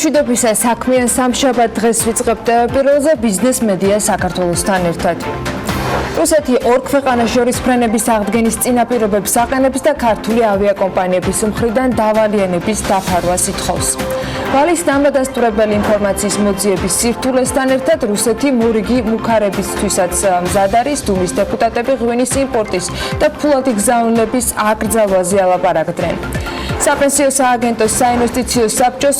მშვიდობისა საქმიან სამშაბათ დღეს ვიწყებთ პირველზე ბიზნეს მედია საქართველოსთან ერთად. რუსეთი ორ ქვეყანას შორის ფრენების აღდგენის წინაპირობებს აყენებს და ქართული ავიაკომპანიების მხრიდან დავალიანების დაფარვას ითხოვს. ვალის დამადასტურებელი ინფორმაციის მოძიების სირთულესთან ერთად რუსეთი მორიგი მუქარებისთვისაც მზად არის. დუმის დეპუტატები ღვინის იმპორტის და ფულადი გზავნილების აკრძალვაზე ალაპარაკდნენ. საპენსიო სააგენტოს საინვესტიციო საბჭოს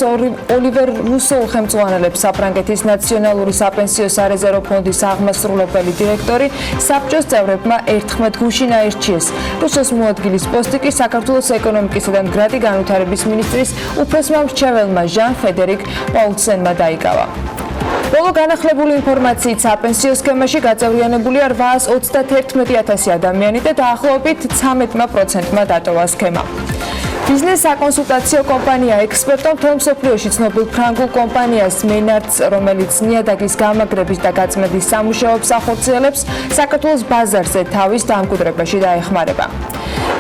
ოლივერ რუსოუ ხელმძღვანელებს საფრანგეთის ნაციონალური საპენსიო სარეზერვო ფონდის აღმასრულებელი დირექტორი საბჭოს წევრებმა 11 გუშინ აირჩიეს. რუსოს მოადგილის პოსტი კი საქართველოს ეკონომიკისა და მდგრადი განვითარების მინისტრის უფროსმა მრჩეველმა ჟან ფედერიკ პაულსენმა დაიკავა. ბოლო განახლებული ინფორმაციით საპენსიო სქემაში გაწევრიანებულია 831,000 ადამიანი და დაახლოებით 13%-მა დატოვა სქემა. ბიზნეს საკონსულტაციო კომპანია ექსპერტო მთელ მსოფლიოში ცნობილ ფრანგულ კომპანიას მენარდს, რომელიც ნიადაგის გამაგრების და გაწმენდის სამუშაოებს ახორციელებს, საქართველოს ბაზარზე თავის დამკვიდრებაში დაეხმარება.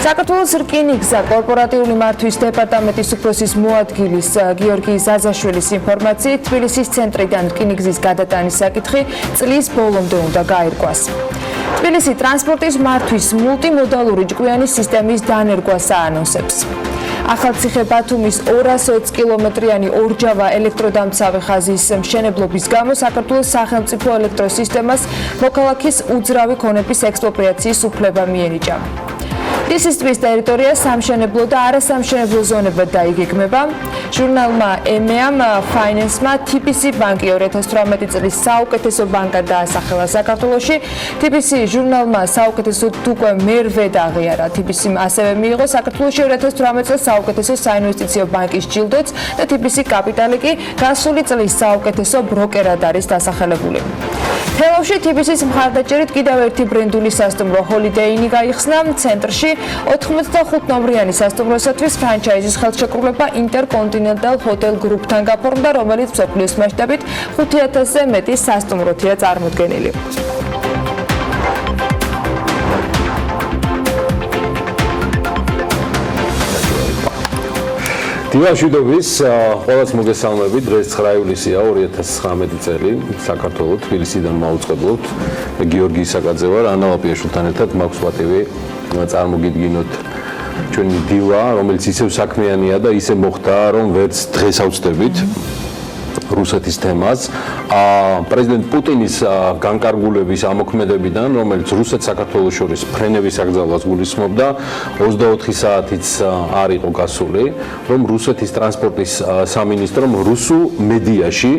საქართველოს რკინიგზა კორპორატიული მართვის დეპარტამენტის უფროსის მოადგილის გიორგი ზაზაშვილის ინფორმაციით თბილისის ცენტრიდან რკინიგზის გადატანის საკითხი წლის ბოლომდე უნდა გაირკვას. თბილისი ტრანსპორტის მართვის მულტიმოდალური ჭკვიანი სისტემის დანერგვას აანონსებს. ახალციხე ბათუმის 220 კილომეტრიანი ორჯავა ელექტროდამცავი ხაზის მშენებლობის გამო საქართველოს სახელმწიფო ელექტროსისტემას მოქალაქის უძრავი ქონების ექსპროპრიაციის უფლება მიენიჭა. ისის ტბის ტერიტორია სამშენებლო და არასამშენებლო ზონებად დაიგეგმება. ჟურნალმა EMEA Finance-მა TPC ბანკი 2018 წლის საუკეთესო ბანკად დაასახელა საქართველოში. TPC ჟურნალმა საუკეთესოდ უკვე მერვე აღიარა. TPC-მ ასევე მიიღო საქართველოში 2018 წელს საუკეთესო საინვესტიციო ბანკის ჯილდოც და TPC კაპიტალი კი გასული წლის საუკეთესო ბროკერად არის დასახელებული. თელავში TPC-ის მხარდაჭერით კიდევ ერთი ბრენდული სასტუმრო Holiday Inn გაიხსნა. ცენტრში 85 ნომრიანი სასტუმროსათვის ფრანჩაიზის ხელშეკრულება Intercontinental Hotel Group-თან გაფორმდა, რომელიც მსოფლიოს მასშტაბით 5000-ზე მეტი სასტუმროთია წარმოდგენილი. დილა მშვიდობის ყველას მოგესალმებით. დღეს 9 ივლისია 2019 წელი. საქართველოს თბილისიდან მაუწყებლობთ. გიორგი საკაძე ვარ, ანა ლაპიაშვილთან ერთად მაქვს პატივი წარმოგიდგინოთ ჩვენი დილა, რომელიც ისევ საქმიანია და ისე მოხდა, რომ ვერც დღეს ავწდებით რუსეთის თემას. პრეზიდენტ პუტინის განკარგულების ამოქმედებიდან, რომელიც რუსეთს საქართველოს შორის ფრენების აკრძალვას გულისხმობდა, 24 საათიც არ იყო გასული, რომ რუსეთის ტრანსპორტის სამინისტრომ რუსულ მედიაში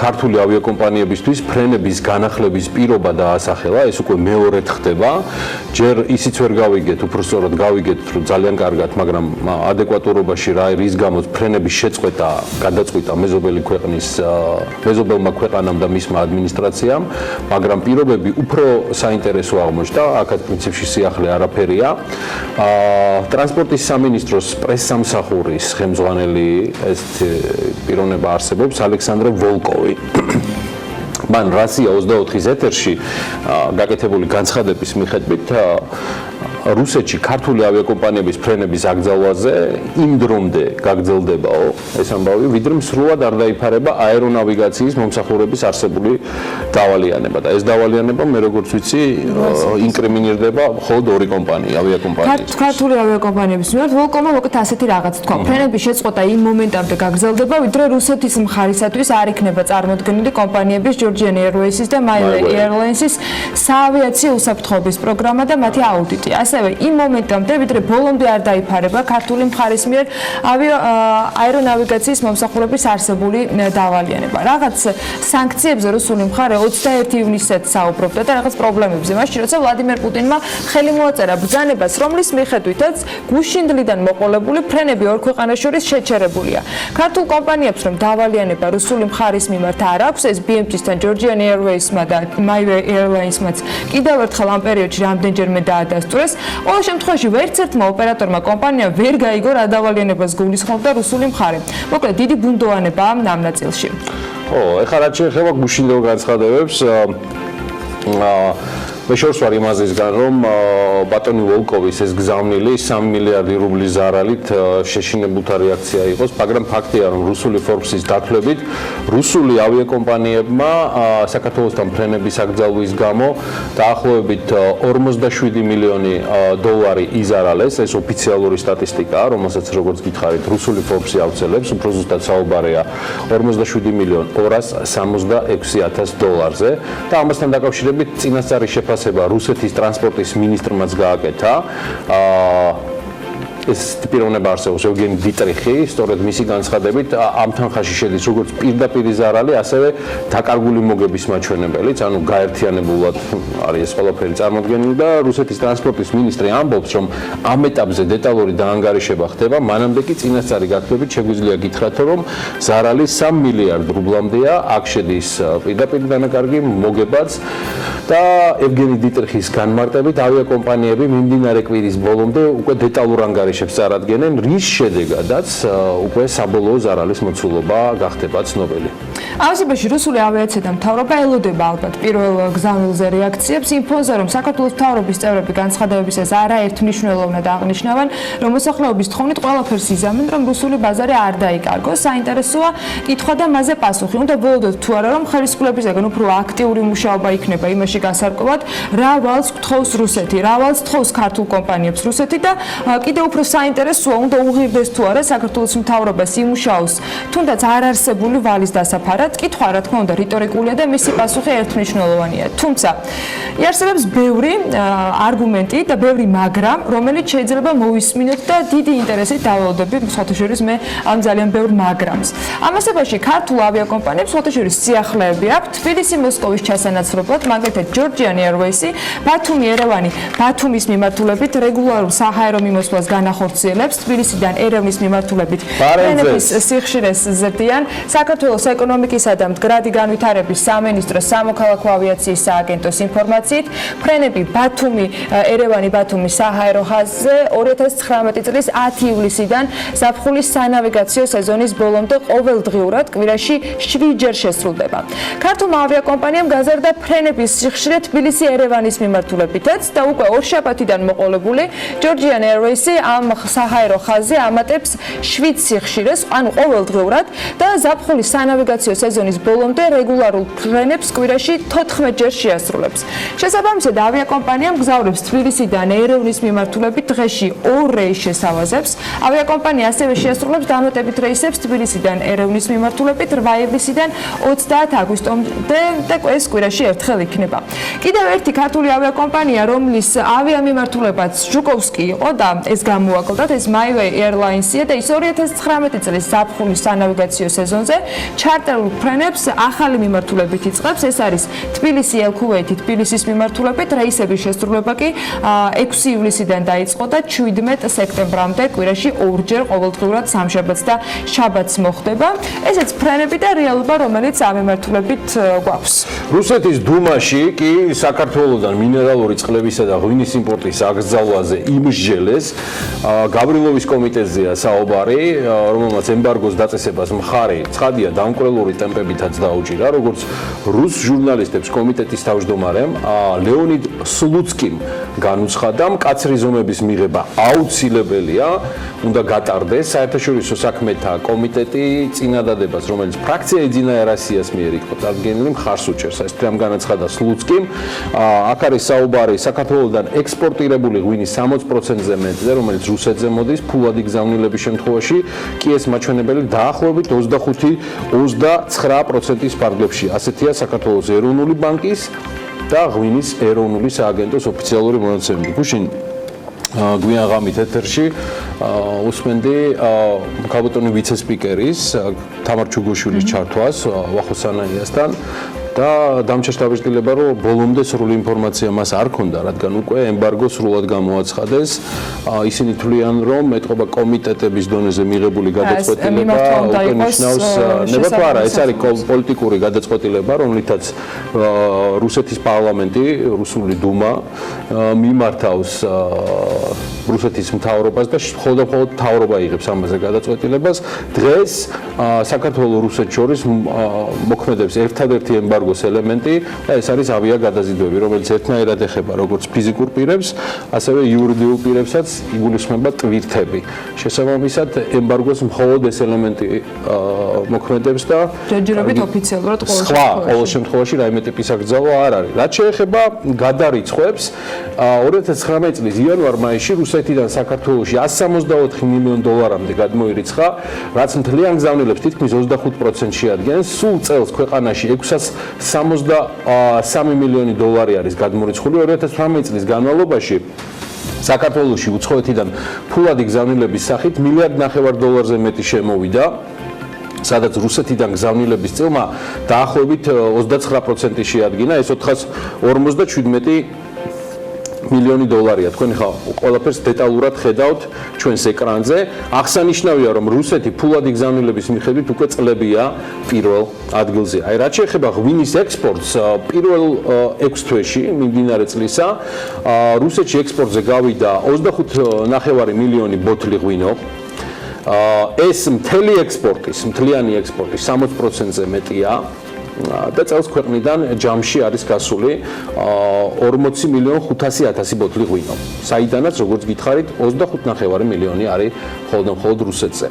ქართული ავიაკომპანიებისთვის ფრენების განახლების პირობა დაასახელა. ეს უკვე მეორედ ხდება. ჯერ ისიც ვერ გავიგეთ, უბრალოდ გავიგეთ, რომ ძალიან კარგად, მაგრამ ადეკვატურობაში რის გამოც ფრენების შეწყვეტა გადაწყვიტა მეზობელმა ქვეყანამ და მისმა ადმინისტრაციამ, მაგრამ პირობები უფრო საინტერესო აღმოჩნდა. აქაც პრინციპში სიახლე არაფერია. ტრანსპორტის სამინისტროს პრესსამსახურის ხელმძღვანელი ეს პიროვნება არსებობს, ალექსანდრე ვოლკოვი. მან რასია 24-ის ეთერში გაკეთებული განცხადების მიხედვით რუსეთში ქართული ავიაკომპანიების ფრენების აკრძალვაზე იმ დრომდე გაგრძელდებაო ეს ამბავი, ვიდრე სრულად არ დაიფარება აერონავიგაციის მომსახურების არსებული დავალიანება და ეს დავალიანება მე როგორც ვიცი ინკრიმინირდება მხოლოდ ორი კომპანია, ავიაკომპანიები. ქართული ავიაკომპანიების მიმართ ვოლკოვმა მოკეთ ასეთი რაღაც თქვა. ფრენების შეწყვეტა იმ მომენტამდე გაგრძელდება, ვიდრე რუსეთის მხარისათვის არ იქნება წარმოდგენილი კომპანიების Georgian Airways-ის და Myra Airlines-ის საავიაციო უსაფრთხოების პროგრამა და მათი აუდიტი. ასევე იმ მომენტამდე, ვიდრე ბოლომდე არ დაიფარება ქართული მხარის მიერ აერონავიგაციის მომსახურების არსებული დავალიანება. რაღაც სანქციებზე რუსული მხარე 21 ივნისად საუბრობდა და რაღაც პრობლემებზე. მაშინ როცა ვლადიმერ პუტინმა ხელი მოაწერა ბრძანებას, რომლის მიხედვითაც გუშინდლიდან მოყოლებული ფრენები ორ ქვეყანას შორის შეჩერებულია. ქართულ კომპანიებს რომ დავალიანება რუსული მხარის მიმართ არ აქვს, ეს BMT-სთან, Georgian Airways-მა და Myra Airlines-მაც კიდევ ერთხელ ამ პერიოდში რამდენჯერმე დაადასტურეს. ყოველ შემთხვევაში ვერც ერთმა ოპერატორმა კომპანიამ ვერ გაიგო რა დავალიანებას გულისხმობდა რუსული მხარე. მოკლედ დიდი ბუნდოვანებაა ამ ნაწილში. ეხლა რაც შეეხება გუშინდელ განცხადებებს, მე შორს ვარ იმაზისგან, რომ ბატონი ვოლკოვის ეს გზავნილი 3 მილიარდი რუბლის ზარალით შეშინებულთა რეაქცია იყოს, მაგრამ ფაქტია, რომ რუსული Forbes-ის დათვლებით რუსული ავიაკომპანიებმა საქართველოსთან ფრენების აკრძალვის გამო დაახლოებით 47 მილიონი დოლარი იზარალეს, ეს ოფიციალური სტატისტიკაა, რომელსაც როგორც გითხარით, რუსული Forbes-ი ავრცელებს, უფრო ზუსტად საუბარია 47 მილიონ 266,000 დოლარზე და ამასთან დაკავშირებით წინასწარი შეფასება რუსეთის ტრანსპორტის მინისტრმაც გააკეთა. ეს პიროვნება არსებობს ევგენი დიტრიხი, სწორედ მისი განცხადებით ამ თანხაში შედის როგორც პირდაპირ ზარალი, ასევე დაკარგული მოგების მაჩვენებელიც, ანუ გაერთიანებულად არის ეს ყველაფერი წარმოდგენილი და რუსეთის ტრანსპორტის მინისტრი ამბობს, რომ ამ ეტაპზე დეტალური დაანგარიშება ხდება, მანამდე კი წინასწარი გათვლებით შეგვიძლია გითხრათ, რომ ზარალი 3 მილიარდ რუბლამდეა, აქ შედის პირდაპირ დანაკარგი მოგებაც და ევგენი დიტრიხის განმარტებით ავიაკომპანიები მიმდინარე კვირის ბოლომდე უკვე დეტალურ ანგარიშებს წარადგენენ, რის შედეგადაც უკვე საბოლოო ზარალის მოცულობა გახდება ცნობილი. ამასობაში რუსული ავიაცია და მთავრობა ელოდება ალბათ პირველ გზავნილზე რეაქციებს იმ ფონზე, რომ საქართველოს მთავრობის წევრები განცხადებისას არაერთ მნიშვნელოვნად აღნიშნავენ, რომ მოსახლეობის თხოვნით ყველაფერს იზამენ, რომ რუსული ბაზარი არ დაიკარგოს. საინტერესოა კითხვა და მასზე პასუხი. უნდა ველოდოთ თუ არა, რომ ხელისუფლებისგან უფრო აქტიური მუშაობა იქნება იმაში გასარკვევად, რა ვალს გთხოვს რუსეთი, რა ვალს თხოვს ქართულ კომპანიებს რუსეთი და კიდევ უფრო საინტერესოა, უნდა უღირდეს თუ არა საქართველოს მთავრობას იმუშაოს თუნდაც არარსებული ვალის დასაფარად. კითხვა რა თქმა უნდა რიტორიკულია და მისი პასუხი ერთმნიშვნელოვანია. თუმცა იარსებებს ბევრი არგუმენტი და ბევრი მაგრამ, რომელიც შეიძლება მოვისმინოთ და დიდი ინტერესით დაველოდებით სხვათაშორის მე ამ ძალიან ბევრ მაგრამს. ამასობაში ქართულ ავიაკომპანიებს სხვათაშორის სიახლეები აქვს თბილისი-მოსკოვის ჩასანაცვლებლად, მაგალითად Georgian Airways-ი, ბათუმი-ერევანი, ბათუმის მიმართულებით რეგულარულ საჰაერო მიმოსვლას განახორციელებს, თბილისიდან ერევნის მიმართულებით ფრენების სიხშირეს ზრდიან, საქართველოს ეკონომიკისა და მდგრადი განვითარების სამინისტროს სამოქალაქო ავიაციის სააგენტოს ინფორმაციით, ფრენები ბათუმი-ერევანი-ბათუმის საჰაერო ხაზზე 2019 წლის 10 ივლისიდან ზაფხულის სანავიგაციო სეზონის ბოლომდე ყოველდღიურად კვირაში 7 ჯერ შესრულდება. ქართულმა ავიაკომპანიამ გაზარდა ფრენების სიხშირე თბილისი-ერევანის მიმართულებითაც და უკვე ორშაბათიდან მოყოლებული Georgian Airways-ი ამ საჰაერო ხაზზე ამატებს 7 სიხშირეს, ანუ ყოველდღიურად და ზაფხულის სანავიგაციო სეზონის ბოლომდე რეგულარულ ფრენებს კვირაში 14 ჯერ შეასრულებს. შესაბამისად, ავიაკომპანია მგზავრებს თბილისიდან ერევნის მიმართულებით დღეში 2 რეისს შესავაზებს. ავიაკომპანია ასევე შეასრულებს დამატებით რეისებს თბილისიდან ერევნის მიმართულებით 8 ივლისიდან 30 აგვისტომდე და ეს კვირაში ერთხელ იქნება. კიდევ ერთი ქართული ავიაკომპანია, რომლის ავიამიმართულებაც ჟუკოვსკი იყო და ეს გამოაკლდათ, ეს MyWay Airlines-ია და ის 2019 წლის ზაფხულის სანავიგაციო სეზონზე ჩარტერულ ფრენებს ახალი მიმართულებით იწყებს. ეს არის თბილისი-ელქუვეითი თბილისის მიმართულებით, რეისების შესრულება კი 6 ივლისიდან დაიწყო და 17 სექტემბრამდე კვირაში 2 ჯერ ყოველდღიურად სამშაბათს და შაბათს მოხდება. ესეც ფრენები და რეალობა, რომელიც ამ მიმართულებით გვაქვს. რუსეთის დუმაში კი საქართველოსთან მინერალური წყლებისა და ღვინის იმპორტის აკრძალვაზე იმსჯელეს. გაბრილოვის კომიტეტზეა საუბარი, რომელმაც ემბარგოს დაწესებას მხარი ცხადია დამკვრელური ტემპებითაც დაუჭირა, როგორც რუს ჟურნალისტებს კომიტეტის თავმჯდომარემ ლეონიდ სლუცკიმ განუცხადა, მკაცრი ზომების მიღება აუცილებელია, უნდა გატარდეს საერთაშორისო საქმეთა კომიტეტი წინადადებას, რომელიც ფრაქცია ეძინა ერასიას მიერ იყო წარდგენილი, მხარს უჭერს. ეს თამ განაცხადა სლუცკიმ. აქ არის საუბარი საქართველოსთან ექსპორტირებული ღვინის 60%-ზე მეტზე, რომელიც რუსეთზე მოდის, ფულადი გზავნილების შემთხვევაში კი ეს მაჩვენებელი დაახლოებით 25-29%-ის ფარგლებში. ასეთია საქართველოს ეროვნული ბანკის და ღვინის ეროვნული სააგენტოს ოფიციალური მონაცემები. გუშინ გვიან ღამით ეთერში უსმენდი ქალბატონი ვიცე-სპიკერის თამარ ჩუგუშვილის ჩართვას ვახოსანაიასთან და დამჩაშტაბეჭდილება, რომ ბოლომდე სრული ინფორმაცია მას არ ქონდა, რადგან უკვე ემბარგო სრულად გამოაცხადეს. ისინი თვლიან, რომ ეთყობა კომიტეტების დონეზე მიღებული გადაწყვეტილება უკვე ნიშნავს ნება თუ არა, ეს არის პოლიტიკური გადაწყვეტილება, რომლითაც რუსეთის პარლამენტი, რუსული დუმა მიმართავს რუსეთის მთავრობას და მხოლოდ მთავრობა იღებს ამაზე გადაწყვეტილებას. დღეს საქართველოს რუსეთს შორის მოქმედებს ერთადერთი ემბარგოს ელემენტი და ეს არის ავიაგადაზიდვები, რომელიც ერთნაირად ეხება როგორც ფიზიკურ პირებს, ასევე იურიდიულ პირებსაც იგულისხმება ტვირთები. შესაბამისად, ემბარგოს მხოლოდ ეს ელემენტი მოქმედებს და ჯერჯერობით ოფიციალურად ყოველ შემთხვევაში რაიმე ტიპის აკრძალვა არ არის. რაც შეეხება გადარიცხვებს, 2019 წლის იანვარ-მაისში რუსეთიდან საქართველოში 164 მილიონ დოლარამდე გადმოირიცხა, რაც მთლიან გზავნილებს თითქმის 25% შეადგენს. სულ წელს ქვეყანაში 663 მილიონი დოლარი არის გადმორიცხული. 2018 წლის განმავლობაში საქართველოში უცხოეთიდან ფულადი გზავნილების სახით $1.5 მილიარდზე მეტი შემოვიდა, სადაც რუსეთიდან გზავნილების წილმა დაახლოებით 29% შეადგინა, ეს 457 მილიონი დოლარია. თქვენ ხა ყველაფერს დეტალურად ხედავთ ჩვენს ეკრანზე. აღსანიშნავია, რომ რუსეთი ფულადი გზავნილების მიხედვით უკვე წლებია პირველ ადგილზე. აი, რაც შეეხება ღვინის ექსპორტს, პირველ 6 თვეში მიმდინარე წლისა რუსეთში ექსპორტზე გავიდა 25.5 მილიონი ბოთლი ღვინო. ეს მთლიანი ექსპორტის 60%-ზე მეტია. და წელს ქვეყნიდან ჯამში არის გასული 40.500.000 ბოთლი ღვინო. საიდანაც, როგორც გითხარით, 25.5 მილიონი არის მხოლოდ რუსეთზე.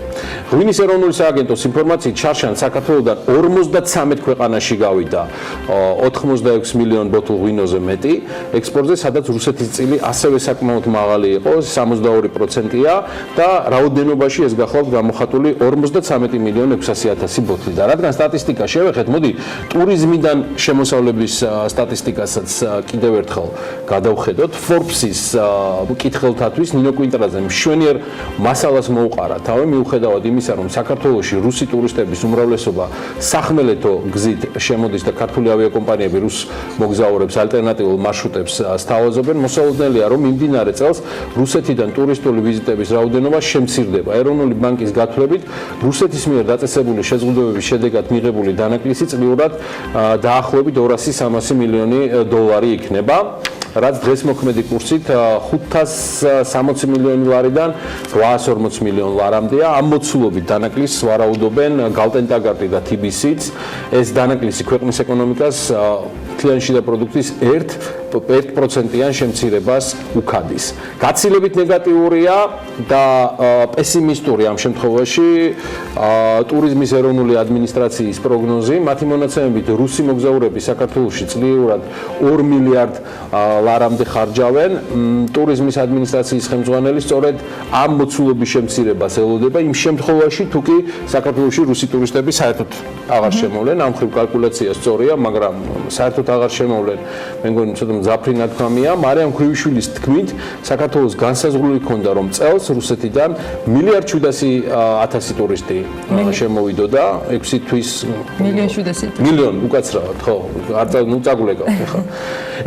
ღვინის ეროვნული სააგენტოს ინფორმაციით, შარშან საქართველოდან 53 ქვეყანაში გავიდა 86 მილიონ ბოთლ ღვინოზე მეტი ექსპორტზე, სადაც რუსეთის წილი ასევე საკმაოდ მაღალი იყო, 62%-ია და რაოდენობაში ეს გახლავთ გამოხატული 53.600.000 ბოთლი. და რადგან სტატისტიკა შევეხეთ, მოდი ტურიზმიდან შემოსავლების სტატისტიკასაც კიდევ ერთხელ გადავხედოთ. Forbes-ის მკითხველთათვის ნინო კვინტრაძემ მშვენიერ მასალას მოუყარა თავი, მიუხედავად იმისა, რომ საქართველოში რუსი ტურისტების უმრავლესობა სახმელეთო გზით შემოდის და ქართული ავიაკომპანიები რუს მოგზაურებს ალტერნატიულ მარშრუტებს სთავაზობენ, მოსალოდნელია, რომ მიმდინარე წელს რუსეთიდან ტურისტული ვიზიტების რაოდენობა შემცირდება. ეროვნული ბანკის გათვლებით, რუსეთის მიერ დაწესებული შეზღუდვების შედეგად მიღებული დანაკლისი წლიურად დაახლოებით 200-300 მილიონი დოლარი იქნება, რაც დღეს მოქმედი კურსით 560 მილიონი ლარიდან 840 მილიონ ლარამდეა. ამ მოცულობით დანაკლისს ვარაუდობენ გალტენტაგარტი და TBC-ც. ეს დანაკლისი ქვეყნის ეკონომიკას მთლიანი შიდა პროდუქტის 1%-იან შემცირებას უქადის. გაცილებით ნეგატიურია და პესიმისტური ამ შემთხვევაში ტურიზმის ეროვნული ადმინისტრაციის პროგნოზი. მათი მონაცემებით რუსი მოგზაურები საქართველოში წლიურად 2 მილიარდ ლარამდე ხარჯავენ. ტურიზმის ადმინისტრაციის ხელმძღვანელი სწორედ ამ მოცულობის შემცირებას ელოდება იმ შემთხვევაში, თუ კი საქართველოში რუსი ტურისტები საერთოდ აღარ შემოვლენ. ამ ხრივ კალკულაცია სწორია, მაგრამ საერთოდ აღარ შემოვლენ. მე მგონი ცოტა მძაფრი ნათქვამია. მარიამ ქრივიშვილის თქმით, საქართველოს განსაზღვრული ჰქონდა, რომ წელს რუსეთიდან 1.7 მილიარდი ტურისტი შემოვიდოდა 6 თვის. 1.7 მილიონ უკაცრავად, ხო? არ წაგულეკავ ხა.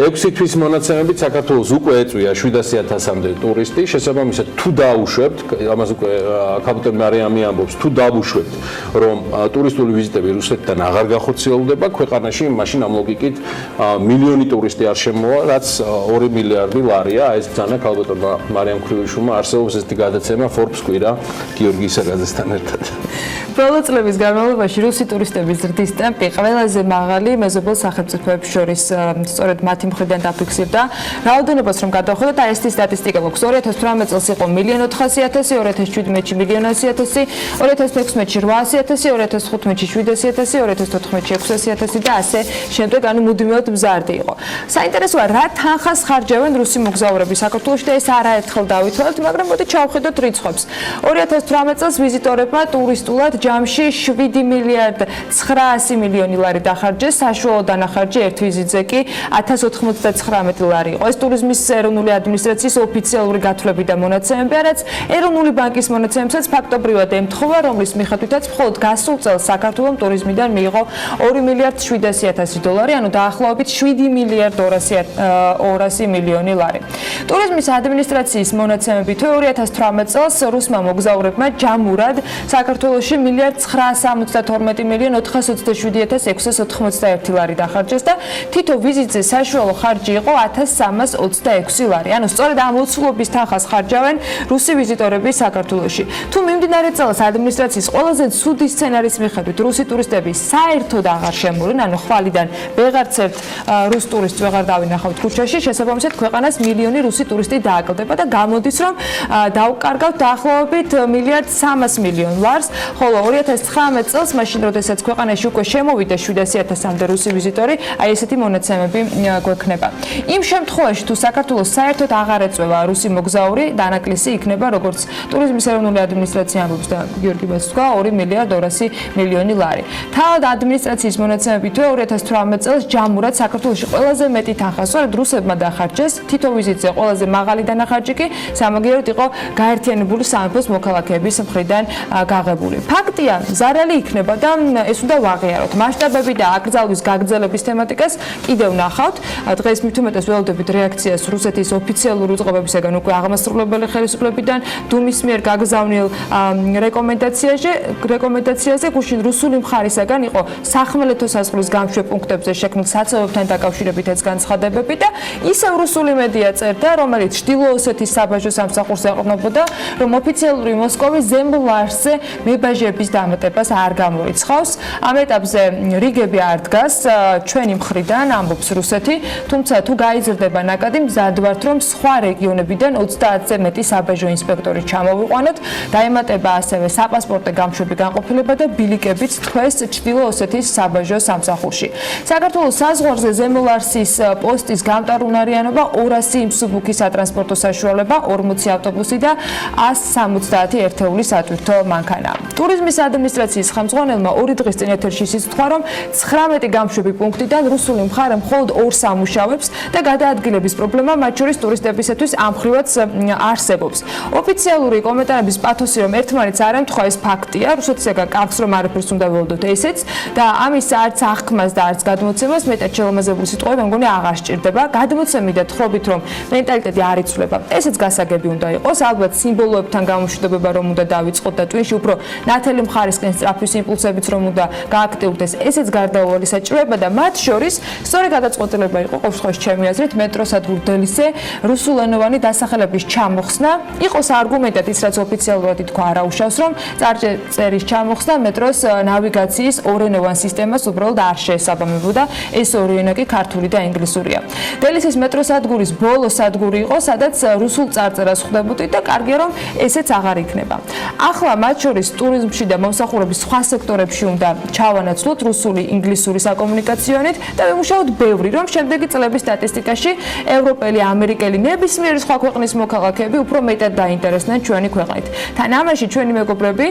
6 თვის მონაცემებით საქართველოს უკვე ეწვია 700.000-მდე ტურისტი. შესაბამისად, თუ დაუშვებთ, ამას უკვე კაპიტან მარიამი ამბობს, თუ დაუშვებთ, რომ ტურისტული ვიზიტები რუსეთიდან აღარ გახორციელდება ქვეყანაში, მაშინ ამ ლოგიკით მილიონი ტურისტი არ შემოვა, რაც 2 მილიარდი ლარია. ეს ბრძანა კალბატონმა მარიამ ქრივიშვილმა არსებობს ესეთი გადაცემა Forbes კვირა გიორგი ისაკაძესთან ერთად. ბოლო წლების განმავლობაში რუსი ტურისტების ზრდის ტემპი ყველაზე მაღალი მეზობელ სახელმწიფოებს შორის სწორედ მათი მხრიდან დაფიქსირდა. რაოდენობას რომ გადავხედოთ, აი ეს სტატისტიკა გვაქვს. 2018 წელს იყო 1.8 მილიონ, 2017-ში 1.2 მილიონ, 2016-ში 800.000, 2015-ში 700.000, 2014-ში 600.000 და ასე შემდეგ, ანუ მუდმივად მზარდი იყო. საინტერესოა, რა თანხას ხარჯავენ რუსი მოგზაურები საქართველოში და ეს არაერთხელ დავითვალეთ, მაგრამ მოდი ჩავხედოთ რიცხვებს. 2018 წელს ვიზიტორებმა ტურისტულად ჯამში 7 მილიარდ 900 მილიონი ლარი დახარჯეს, საშუალო დანახარჯი ერთ ვიზიტზე კი 1099 ლარი იყო. ეს ტურიზმის ეროვნული ადმინისტრაციის ოფიციალური გათვლები და მონაცემებია, რაც ეროვნული ბანკის მონაცემებსაც ფაქტობრივად ემთხვევა, რომლის მიხედვითაც მხოლოდ გასულ წელს საქართველოს ტურიზმიდან მიიღო 2 მილიარდ 700.000 დოლარი, ანუ დაახლოებით 7 მილიარდ 200 მილიონი ლარი. ტურიზმის ადმინისტრაციის მონაცემებით 2018 წელს რუსმა მოგზაურებმა ჯამურად საქართველოში 1,972,427,691 ლარი დახარჯეს და თითო ვიზიტზე საშუალო ხარჯი იყო 1,326 ლარი. ანუ სწორედ ამ მოცულობის თანხას ხარჯავენ რუსი ვიზიტორები საქართველოში. თუ მიმდინარე წელს ადმინისტრაციის ყველაზე ცუდი სცენარის მიხედვით რუსი ტურისტები საერთოდ აღარ შემოვლენ, ანუ ხვალიდან ვეღარც ერთ რუს ტურისტს ვეღარ დავინახავთ ქუჩაში, შესაბამისად ქვეყანას მილიონი რუსი ტურისტი დააკლდება და გამოდის, რომ დაუკარგავთ დაახლოებით 1,300,000,000 ლარს, ხოლო 2019 წელს, მაშინ როდესაც ქვეყანაში უკვე შემოვიდა 700,000-მდე რუსი ვიზიტორი, აი ესეთი მონაცემები გვექნება. იმ შემთხვევაში, თუ საქართველოს საერთოდ აღარ ეწევა რუსი მოგზაური, დანაკლისი იქნება, როგორც ტურიზმის ეროვნული ადმინისტრაცია ამბობს და გიორგი ბას თქვა, 2,200,000,000 ლარი. თავად ადმინისტრაციის მონაცემებით 2018 წელს ჯამურად საქართველოში ყველაზე მეტი თანხა სწორედ რუსებმა დახარჯეს, თითო ვიზიტზე ყველაზე მაღალი დანახარჯი კი სამაგიეროდ იყო გაერთიანებული სამეფოს მოქალაქეების მხრიდან გაღებული. ფაქტია, ზარალი იქნება და ეს უნდა ვაღიაროთ. მასშტაბები და აკრძალვის გაგრძელების თემატიკას კიდევ ნახავთ. დღეს მით უმეტეს ველოდებით რეაქციას რუსეთის ოფიციალური უწყებებისგან უკვე აღმასრულებელი ხელისუფლებიდან დუმის მიერ გაგზავნილ რეკომენდაციაზე გუშინ რუსული მხარისაგან იყო სახმელეთო საზღვრის გამშვე პუნქტებზე შექმნილ საცხოვრებთან დაკავშირებითაც განცხადებები და ისევ რუსული მედია წერდა, რომელიც ჩრდილო-ოსეთის საბაჟო სამსახურს ეყრდნობოდა, რომ ოფიციალური მოსკოვი ზემო ლარსზე მებაჟების დამატებას არ გამორიცხავს. ამ ეტაპზე რიგები არ დგას ჩვენი მხრიდან, ამბობს რუსეთი, თუმცა თუ გაიზრდება ნაკადი, მზად ვართ, რომ სხვა რეგიონებიდან 30-ზე მეტი საბაჟო ინსპექტორი ჩამოვიყვანოთ. დაემატება ასევე საპასპორტო გამშვები განყოფილება და ბილიკებიც თქვეს ჩრდილო-ოსეთის საბაჟო სამსახურში. საქართველოს საზღვარზე ზემო ლარსის პოსტის გამტარუნარიანობა 200 იმსუბუქი სატრანსპორტო საშუალება, 40 ავტობუსი და 170 ერთეული სატვირთო მანქანა. ტურიზმის ადმინისტრაციის ხელმძღვანელმა 2 დღის წინ ეთერში სიტყვა, რომ 19 გამშვები პუნქტიდან რუსული მხარე მხოლოდ 2-ს ამუშავებს და გადაადგილების პრობლემა მათ შორის ტურისტებისათვის ამხრივაც არსებობს. ოფიციალური კომენტარების პათოსი, რომ ერთმანეთს არ ემთხვევა, ეს ფაქტია. რუსეთისგან კარგს რომ არაფერს უნდა ველოდოთ ესეც და ამის არც აღქმას და არც გადმოცემას მეტად შელამაზებული სიტყვები მგონი აღარ სჭირდება. გადმოცემით და თხრობით, რომ მენტალიტეტი არ იცვლება. ესეც გასაგები უნდა იყოს. ალბათ სიმბოლოებთან გამოშვიდობება რომ უნდა დავიწყოთ და twin-ში უფრო ნათელი მხარისკენ სწრაფვის იმპულსებიც რომ უნდა გააქტიურდეს. ესეც გარდაუვალი საჭიროება და მათ შორის სწორი გადაწყვეტილება იყო ყოველ შემთხვევაში ჩემი აზრით მეტროსადგურ დელისზე რუსულენოვანი დასახელების ჩამოხსნა. იყოს არგუმენტად ის რაც ოფიციალურად ითქვა არაუშავს, რომ წარწერის ჩამოხსნა მეტროს ნავიგაციის ორენოვან სისტემას უბრალოდ არ შეესაბამებოდა. ეს ორი ენა კი ქართული და ინგლისურია. დელისის მეტროსადგურის ბოლო სადგური იყო, სადაც რუსულ წარწერას ხვდებოდით და კარგია რომ ესეც აღარ იქნება. ახლა მათ შორის ტურიზმში და მომსახურების სხვა სექტორებში უნდა ჩავანაცვლოთ რუსული, ინგლისური საკომუნიკაციო ენით და ვიმუშაოთ ბევრი, რომ შემდეგი წლების სტატისტიკაში ევროპელი, ამერიკელი, ნებისმიერი სხვა ქვეყნის მოქალაქეები უფრო მეტად დაინტერესდნენ ჩვენი ქვეყნით. თან ამაში ჩვენი მეგობრები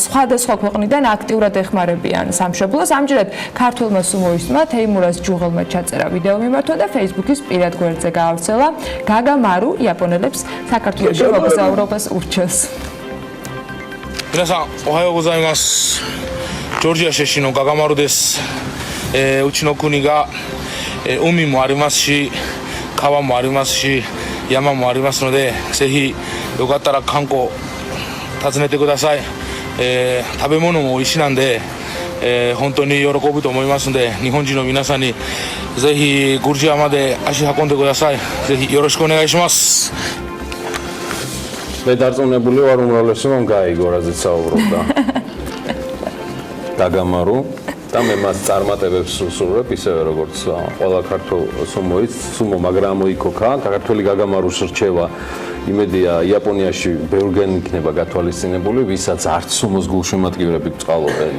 სხვადასხვა ქვეყნიდან აქტიურად ეხმარებიან სამშობლოს. ამჯერად ქართველმა სუმოისტმა თეიმურაზ ჯუღელმა ჩაწერა ვიდეო მიმართვა და Facebook-ის პირად გვერდზე გაავრცელა. გაგა მარუ იაპონელებს საქართველოში მოგზაურობას ურჩევს. 皆さんおはようございます。ジョージア出身のガガマルです。うちの国が海もありますし、川もありますし、山もありますので、ぜひよかったら観光訪ねてください。食べ物も美味しいなんで、本当に喜ぶと思いますので、日本人の皆さんにぜひグルジアまで足運んでください。ぜひよろしくお願いします。მე დარწმუნებული ვარ უმრავლესი რომ გაიგო რაზეც საუბრობდა. გაგამარო და მე მას წარმატებებს ვსურვებ ისევე როგორც ყველა ქართულ სუმო მაგრამ მოიქოქა ქართული გაგამაროს რჩევა იმედია იაპონიაში ბევრგან იქნება გათვალისწინებული ვისაც არც სუმოს გულშემატკივრები გწყალობენ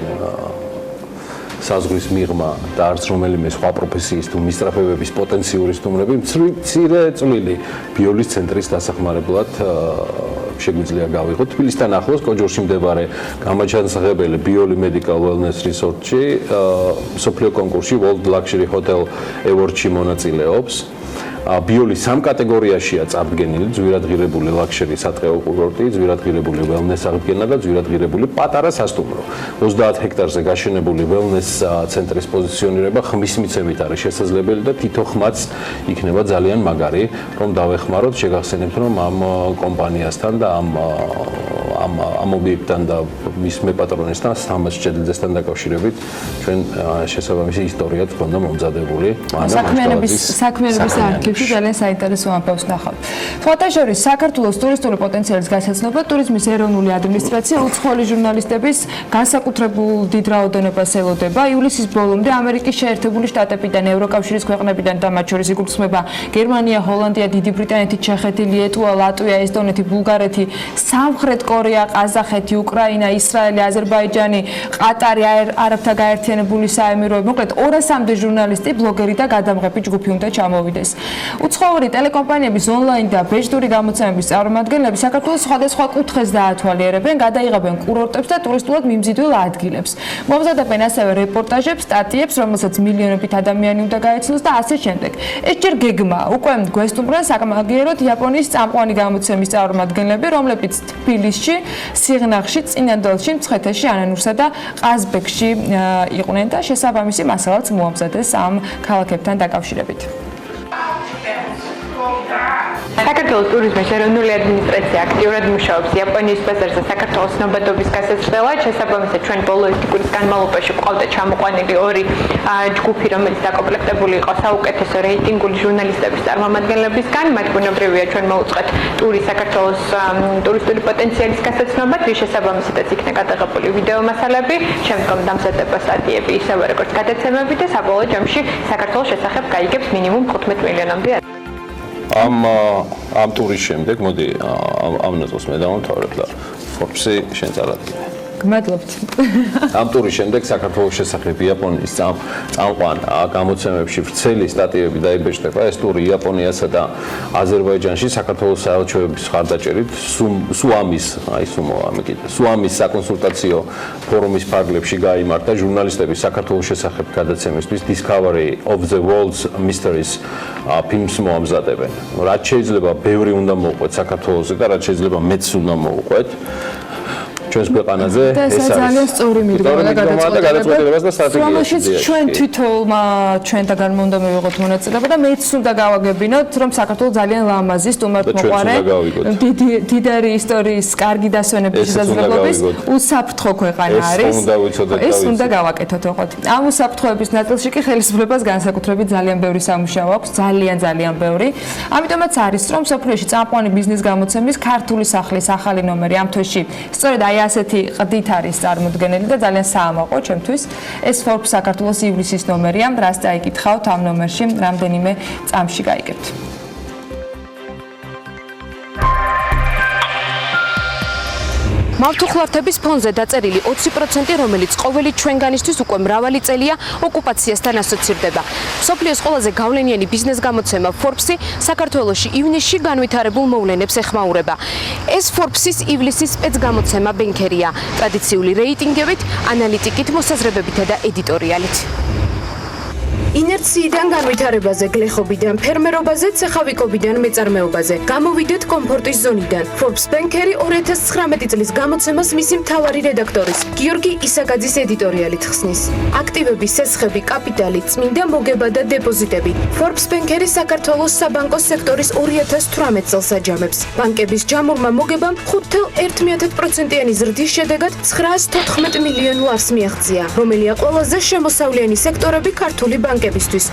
საზღვრის მიღმა და არც რომელიმე სხვა პროფესიის თუ მისწრაფებების პოტენციური სტუმრები მცირე წვლილი ბიოლის ცენტრის დასახმარებლად შეგვიძლია გავიღოთ თბილისთან ახლოს კოჯორში მდებარე გამაჩანსაღებელი ბიოლი მედიკალ ველნეს რისორტში სოფლიო კონკურსში World Luxury Hotel Award-ში მონაწილეობს ბიოლი სამ კატეგორიაშია წარდგენილი ძვირადღირებული ლაქშერი სატყეო კურორტი, ძვირადღირებული ველნეს აღდგენა და ძვირადღირებული პატარა სასტუმრო. 30 ჰექტარზე გაშენებული ველნეს ცენტრის პოზიციონირება ხმის მიცემით არის შესაძლებელი და თითო ხმაც იქნება ძალიან მაგარი, რომ დავეხმაროთ, შეგახსენებთ, რომ ამ კომპანიასთან და ამ ამ ობიექტთან და მის მეპატრონესთან სამას ჭედლძესთან დაკავშირებით ჩვენ შესაბამისი ისტორიაც გქონდა მომზადებული. საქმიანობის არქივში ძალიან საინტერესო ამბავს ნახავთ. სხვათა შორის საქართველოს ტურისტული პოტენციალის გასაცნობა ტურიზმის ეროვნული ადმინისტრაცია უცხოელი ჟურნალისტების განსაკუთრებულ დიდ რაოდენობას ელოდება. ივლისის ბოლომდე ამერიკის შეერთებული შტატებიდან, ევროკავშირის ქვეყნებიდან და მათ შორის იგულისხმება გერმანია, ჰოლანდია, დიდი ბრიტანეთი, ჩეხეთი, ლიეტუვა, ლატვია, ესტონეთი, ბულგარეთი, სამხრეთ კორეა, ყაზახეთი, უკრაინა, ისრაელი, აზერბაიჯანი, ყატარი, არაბთა გაერთიანებული საემიროები. მოკლედ 200-მდე ჟურნალისტი, ბლოგერი და გადამღები ჯგუფი უნდა ჩამოვიდეს. უცხოური ტელეკომპანიების ონლაინ და ბეჭდური გამოცემების წარმომადგენლები საქართველოს სხვადასხვა კუთხეს დაათვალიერებენ, გადაიღებენ კურორტებს და ტურისტულად მიმზიდველ ადგილებს. მომზადებენ ასევე რეპორტაჟებს, სტატიებს, რომელსაც მილიონობით ადამიანი უნდა გაეცნოს და ასე შემდეგ. ეს ჯერ გეგმაა. უკვე გვესტუმრა საკმაოდ იაპონიის წამყვანი გამოცემის წარმომადგენლები, რომლებიც თბილისში, სიღნაღში, წინანდალში, მცხეთაში, ანანურსა და ყაზბეგში იყვნენ და შესაბამისი მასალაც მოამზადეს ამ ქალაქებთან დაკავშირებით. საქართველოს ტურიზმის ეროვნული ადმინისტრაცია აქტიურად მუშაობს იაპონიის ბაზარზე საქართველოს ცნობადობის გასაცვლელად. შესაბამისად, ჩვენ ბოლო ერთი კვირის განმავლობაში გვყავდა ჩამოყვანილი ორი ჯგუფი, რომელიც დაკომპლექტებული იყო საუკეთესო რეიტინგული ჟურნალისტების წარმომადგენლებისგან. მათ ბუნებრივია ჩვენ მოვუწყეთ ტურის საქართველოს ტურისტული პოტენციალის გასაცნობად, რის შესაბამისადაც იქნა გადაღებული ვიდეო მასალები, შემდგომ დამზადება სტატიები, ისევე როგორც გადაცემები და საბოლოო ჯამში საქართველოს შესახებ გაიგებს მინიმუმ 15 მილიონამდე. ამ ტურის შემდეგ მოდი ამ ნაწილს მე დავამთავრებ და Forbes-ი შენ წარადგინე. გმადლობთ. ამ ტურის შემდეგ საქართველოს შესახებ იაპონიის წამყვან გამოცემებში ვრცელი სტატიები დაიბეჭდება. ეს ტური იაპონიასა და აზერბაიჯანში საქართველოს საელჩოების მხარდაჭერით სუამის საკონსულტაციო ფორუმის ფარგლებში გაიმართა. ჟურნალისტები საქართველოს შესახებ გადაცემისთვის Discovery of the World's Mysteries ფილმს მოამზადებენ. რაც შეიძლება ბევრი უნდა მოუყვეთ საქართველოსზე და რაც შეიძლება მეც უნდა მოუყვეთ. ჩვენს ქვეყანაზე ეს არის ძალიან სწორი მიდგომა და გადაწყვეტილებას და სტრატეგიას. რომელშიც ჩვენ თვითონმა ჩვენთაგან უნდა მივიღოთ მონაწილეობა და მეც უნდა გავაგებინოთ, რომ საქართველოს ძალიან ლამაზი სტუმართმოყვარე, დიდარი ისტორიის, კარგი დასვენების შესაძლებლობის უსაფრთხო ქვეყანა არის. ეს უნდა გავაკეთოთ ოღონდ. ამ უსაფრთხოების ნაწილში კი ხელისუფლებას განსაკუთრებით ძალიან ბევრი სამუშაო აქვს, ძალიან ბევრი. ამიტომაც არის, რომ სოფლიოში წამყვანი ბიზნეს გამოცემის ქართული სახლის ახალი ნომერი ამ თვეში სწორედ აი ასეთი ყდით არის წარმოდგენილი და ძალიან საამაყო ჩემთვის. ეს Forbes საქართველოს ივლისის ნომერია, რას წაიკითხავთ ამ ნომერში, რამდენიმე წამში გაიგებთ. მავთუხლართების ფონზე დაწერილი 20%, რომელიც ყოველი ჩვენგანისთვის უკვე მრავალი წელია ოკუპაციასთან ასოცირდება. მსოფლიოს ყველაზე გავლენიანი ბიზნეს გამოცემა Forbes-ი საქართველოში ივნისში განვითარებულ მოვლენებს ეხმაურება. ეს Forbes-ის ივლისის სპეცგამოცემა ბენქერია, ტრადიციული რეიტინგებით, ანალიტიკით, მოსაზრებებითა და ედიტორიალით. ინერციიდან განვითარებაზე, გლეხობიდან, ფერმერობაზე, ცეხავიკობიდან, მეწარმეობაზე. გამოვიდეთ კომფორტის ზონიდან. Forbes ბენქერი 2019 წლის გამოცემას მისი მთავარი რედაქტორის გიორგი ისაკაძის ედიტორიალით ხსნის. აქტივები, სესხები, კაპიტალი, წმინდა მოგება და დეპოზიტები. Forbes ბენქერი საქართველოს საბანკო სექტორის 2018 წელს აჯამებს. ბანკების ჯამურმა მოგებამ 5,1%-იანი ზრდის შედეგად 914 მილიონ ლარს მიაღწია, რომელია ყველაზე შემოსავლიანი სექტორები ქართული ბანკებისთვის.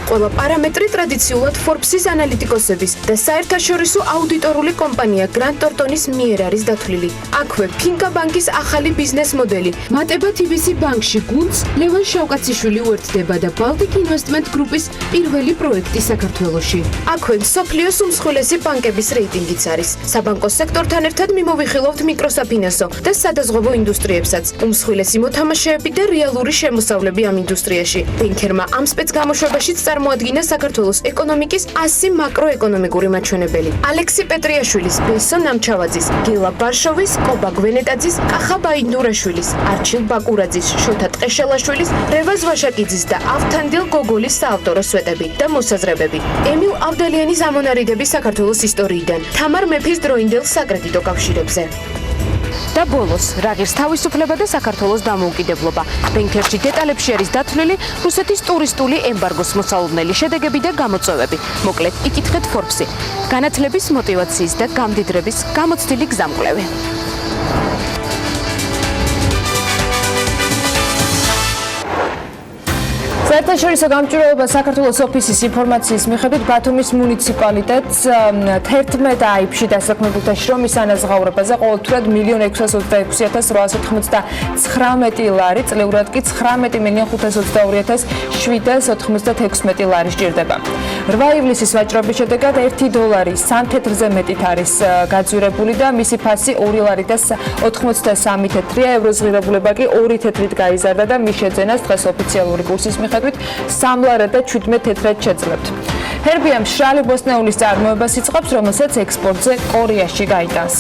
ყველა პარამეტრი ტრადიციულად Forbes-ის ანალიტიკოსების და საერთაშორისო აუდიტორული კომპანია Grant Thornton-ის მიერ არის დათვლილი. აქვე ფინკა ბანკის ახალი ბიზნეს მოდელი მატება TBC ბანკში გუნდს ლევან შავკაციშვილი უერთდება და Baltic Investment Group-ის პირველი პროექტი საქართველოში. აქვე მსოფლიოს უმსხვილესი ბანკების რეიტინგიც არის. საბანკო სექტორთან ერთად მიმოვიხილავთ მიკროსაფინანსო და სადაზღვევო ინდუსტრიებსაც. უმსხვილესი მოთამაშეები და რეალური შემოსავლები ამ ინდუსტრიაში. ბენქერმა ამ სპეცგამოშვებაშიც წარმოადგინა საქართველოს ეკონომიკის 100 მაკროეკონომიკური მაჩვენებელი. ალექსი პეტრიაშვილის, ბესო ნამჩავაძის, გელა ბარშოვის, კობა გვენეტაძის, კახა ბაინდურაშვილის, არჩილ ბაკურაძის, შოთა ტყეშელაშვილის, რევაზ ვაშაკიძის და ავთანდილ გოგოლის საავტორო სვეტები და მოსაზრებები. ემილ ავდალიანის ამონარიდები საქართველოს ისტორიიდან, თამარ მეფის დროინდელ საკრედიტო კავშირებზე. და ბოლოს, რა ღირს თავისუფლება და საქართველოს დამოუკიდებლობა. ბენქერში დეტალებში არის დათვლილი რუსეთის ტურისტული ემბარგოს მოსალოდნელი შედეგები და გამოწვევები. მოკლედ, იკითხეთ Forbes-ი. განათლების, мотиваციის და გამდიდრების გამოცდილი გზამკვლევი. საერთაშორისო გამჭვირვალობა საქართველოს ოფისის ინფორმაციის მიხედვით ბათუმის მუნიციპალიტეტს 11 აიბში დასაქმებულთა შრომის ანაზღაურებაზე ყოველთვიურად 1,626,899 ლარი, წლიურად კი 19,522,796 ლარი სჭირდება. 8 ივლისის ვაჭრობის შედეგად $1 3 თეთრზე მეტით არის გაძვირებული და მისი ფასი 2 ლარი და 83 თეთრია, ევროს ღირებულება კი 2 თეთრით გაიზარდა და მის შეძენას დღეს ოფიციალური კურსის მიხედვით 3 ლარი და 17 თეთრად შეძლებთ. ჰერბია მშრალი ბოსტნეულის წარმოებას იწყებს, რომელსაც ექსპორტზე კორეაში გაიტანს.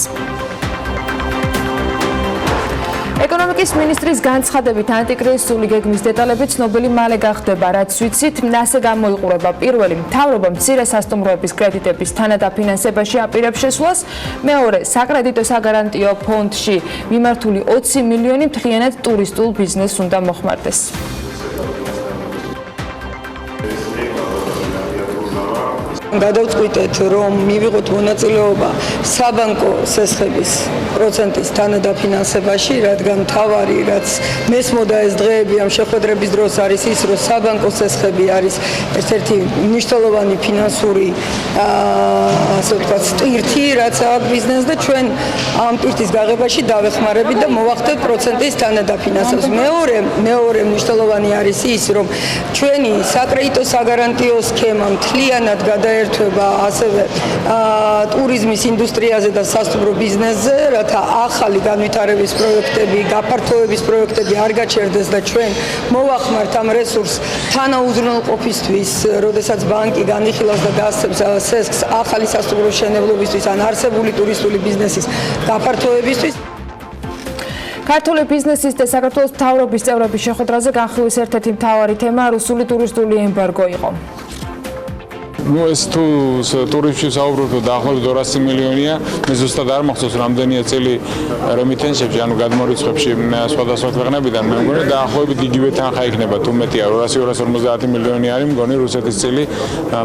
ეკონომიკის მინისტრის განცხადებით ანტიკრიზისული გეგმის დეტალები ცნობილი მალე გახდება, რაც ვიცით, ასე გამოიყურება. პირველი, მთავრობა მცირე სასტუმროების კრედიტების თანადაფინანსებაში აპირებს შესვლას, მეორე, საკრედიტო საგარანტიო ფონდში მიმართული 20 მილიონი მთლიანად ტურისტულ ბიზნესს უნდა მოხმარდეს. გადავწყვიტეთ, რომ მივიღოთ მონაწილეობა საბანკო სესხების პროცენტის თანადაფინანსებაში, რადგან მთავარი, რაც მესმოდა ეს დღეები ამ შეხვედრების დროს არის ის, რომ საბანკო სესხები არის ერთ-ერთი მნიშვნელოვანი ფინანსური ასე ვთქვათ, ტვირთი, რაც აქვს ბიზნესს და ჩვენ ამ ტვირთის გაღებაში დავეხმარებით და მოვახდეთ პროცენტის თანადაფინანსებას. მეორე მნიშვნელოვანი არის ის, რომ ჩვენი საკრედიტო საგარანტიო სქემა მთლიანად ერთვება ასევე ტურიზმის ინდუსტრიაზე და სასტუმრო ბიზნესზე, რათა ახალი განვითარების პროექტები, გაფართოების პროექტები არ გაჩერდეს და ჩვენ მოვახმართ ამ რესურსს თანაუზრუნველყოფისთვის, როდესაც ბანკი განიხილავს და გასცემს სესხს ახალი სასტუმრო მშენებლობისთვის ან არსებული ტურისტული ბიზნესის გაფართოებისთვის. ქართული ბიზნესის და საქართველოს მთავრობის წევრების შეხვედრაზე განხილვის ერთ-ერთი მთავარი თემა რუსული ტურისტული ემბარგო იყო. ეს თუ ტურისტში საუბრობთ დაახლოებით 200 მილიონია, მე ზუსტად არ მახსოვს რამდენია წელი რემიტენსებში, ანუ გადმორიცხვებში სხვადასხვა ქვეყნებიდან, მე მგონი დაახლოებით იგივე თანხა იქნება, თუ მეტია 200-250 მილიონი არის მგონი რუსეთის წელი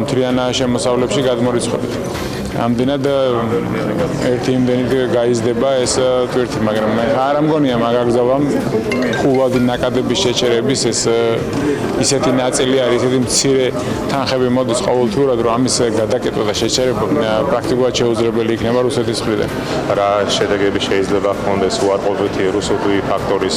მთლიან შემოსავლებში გადმორიცხვებით. ამდენად ერთი იმდენით გაიზრდება ეს ტვირთი, მაგრამ არ ამგონია მაგაგზავრამ ხუვადი ნაკადების შეჩერების ეს ისეთი ნაწილი არის, ისეთი მცირე თანხები მოდის ყოველთვიურად, რომ ამის გადაკეთება და შეჩერება პრაქტიკულად შეუძლებელი იქნება რუსეთის მხრიდან. რა შედეგები შეიძლება ჰქონდეს უარყოფითი რუსული ფაქტორის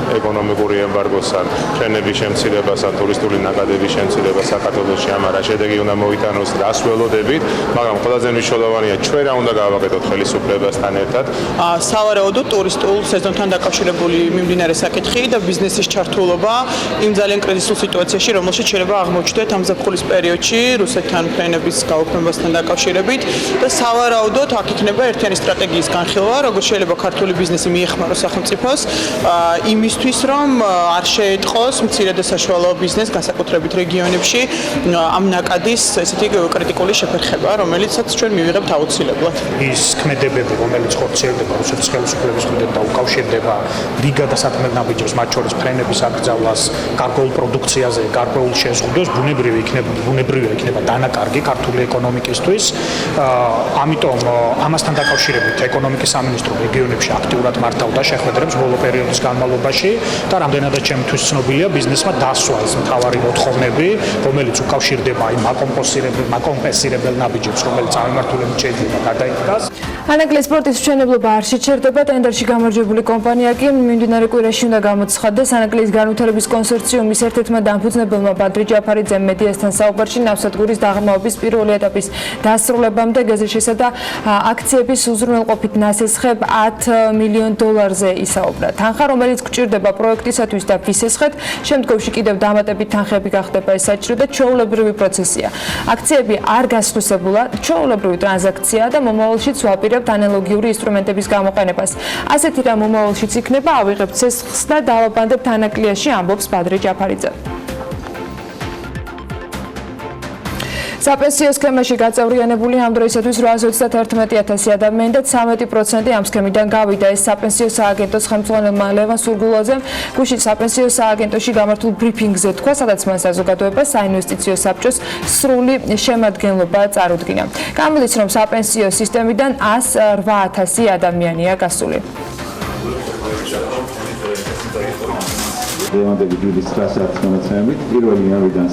ეკონომიკური ემბარგოსთან, ფრენების შემცირებასთან, ტურისტული ნაკადების შემცირებას საქართველოში, ამ რა შედეგი უნდა მოიტანოს, რას ველოდებით, მაგრამ ყველაზე მნიშვნელოვანია ჩვენ რა უნდა გავაკეთოთ ხელისუფლებასთან ერთად. სავარაუდოდ ტურისტულ სეზონთან დაკავშირებული მიმდინარე საკითხი და ბიზნესის ჩართულობა იმ ძალიან კრიზისულ სიტუაციაში, რომელშიც შეიძლება აღმოჩნდეთ ამ ზაფხულის პერიოდში რუსეთთან ფრენების გაუქმებასთან დაკავშირებით და სავარაუდოდ აქ იქნება ერთიანი სტრატეგიის განხილვა, როგორც შეიძლება ქართული ბიზნესი მიეხმაროს სახელმწიფოს იმისთვის, რომ არ შეეტყოს მცირე და საშუალო ბიზნესს განსაკუთრებით რეგიონებში ამ ნაკადის ესეთი კრიტიკული შეფერხება, რომელიცაც ჩვენ მივიღებთ აუცილებლად. ის ქმედებები, რომელიც ხორციელდება რუსეთის ხელისუფლების მხრიდან და უკავშირდება რიგა და საქმე ნაბიჯებს, მათ შორის ფრენების აკრძალვას, გარკვეულ პროდუქციაზე, გარკვეულ შეზღუდვას, ბუნებრივია იქნება დანაკარგი ქართული ეკონომიკისთვის. ამიტომ ამასთან დაკავშირებით ეკონომიკის სამინისტრო რეგიონებში აქტიურად მართავდა შეხვედრებს ბოლო პერიოდის განმავლობაში და რამდენადაც ჩემთვის ცნობილია, ბიზნესმა დასვა ეს მთავარი მოთხოვნები, რომელიც უკავშირდება იმ აკომპენსირებელ ნაბიჯებს, რომელიც ამემართულებით შეიძლება გადაიქცას. ანაგლის სპორტის მშენებლობა არ შეჩერდება, ტენდერში გამარჯვებული კომპანია კი მიმდინარე კვირაში უნდა გამოცხადდეს. ანაგლის განვითარების კონსორციუმის ერთ-ერთმა დამფუძნებელმა ბადრი ჯაფარიძემ მედიასთან საუბარში ნავსადგურის დაღმავების პირველი ეტაპის დასრულებამდე გეზეშისა და აქციების უზრუნველყოფით ნასესხებ $10 მილიონ ისაუბრა. თანხა, რომელიც გჭირდება პროექტისათვის და ვისესხეთ, შემდგომში კიდევ დამატებით თანხები გახდება ეს საჭირო და ჩვეულებრივი პროცესია. აქციები არ გასხვისებულა, ჩვეულებრივი ტრანზაქციაა და მომავალშიც ვაპირებთ ანალოგიური ინსტრუმენტების გამოყენებას. ასეთი რამ მომავალშიც იქნება, ავიღებთ სესხს და დავაბანდებთ ანაკლიაში, ამბობს ბადრი ჯაფარიძე. საპენსიო სქემაში გაწევრიანებული ამ დროისათვის 821,000 ადამიანი და 13% ამ სქემიდან გავიდა. ეს საპენსიო სააგენტოს ხელმძღვანელმა ლევან სურგულაძემ გუშინ საპენსიო სააგენტოში გამართულ ბრიფინგზე თქვა, სადაც მან საზოგადოებას საინვესტიციო საბჭოს სრული შემადგენლობა წარუდგინა. გამოდის, რომ საპენსიო სისტემიდან 108,000 ადამიანია გასული. დღევანდელი დილის 9 საათის მონაცემებით 1 იანვრიდან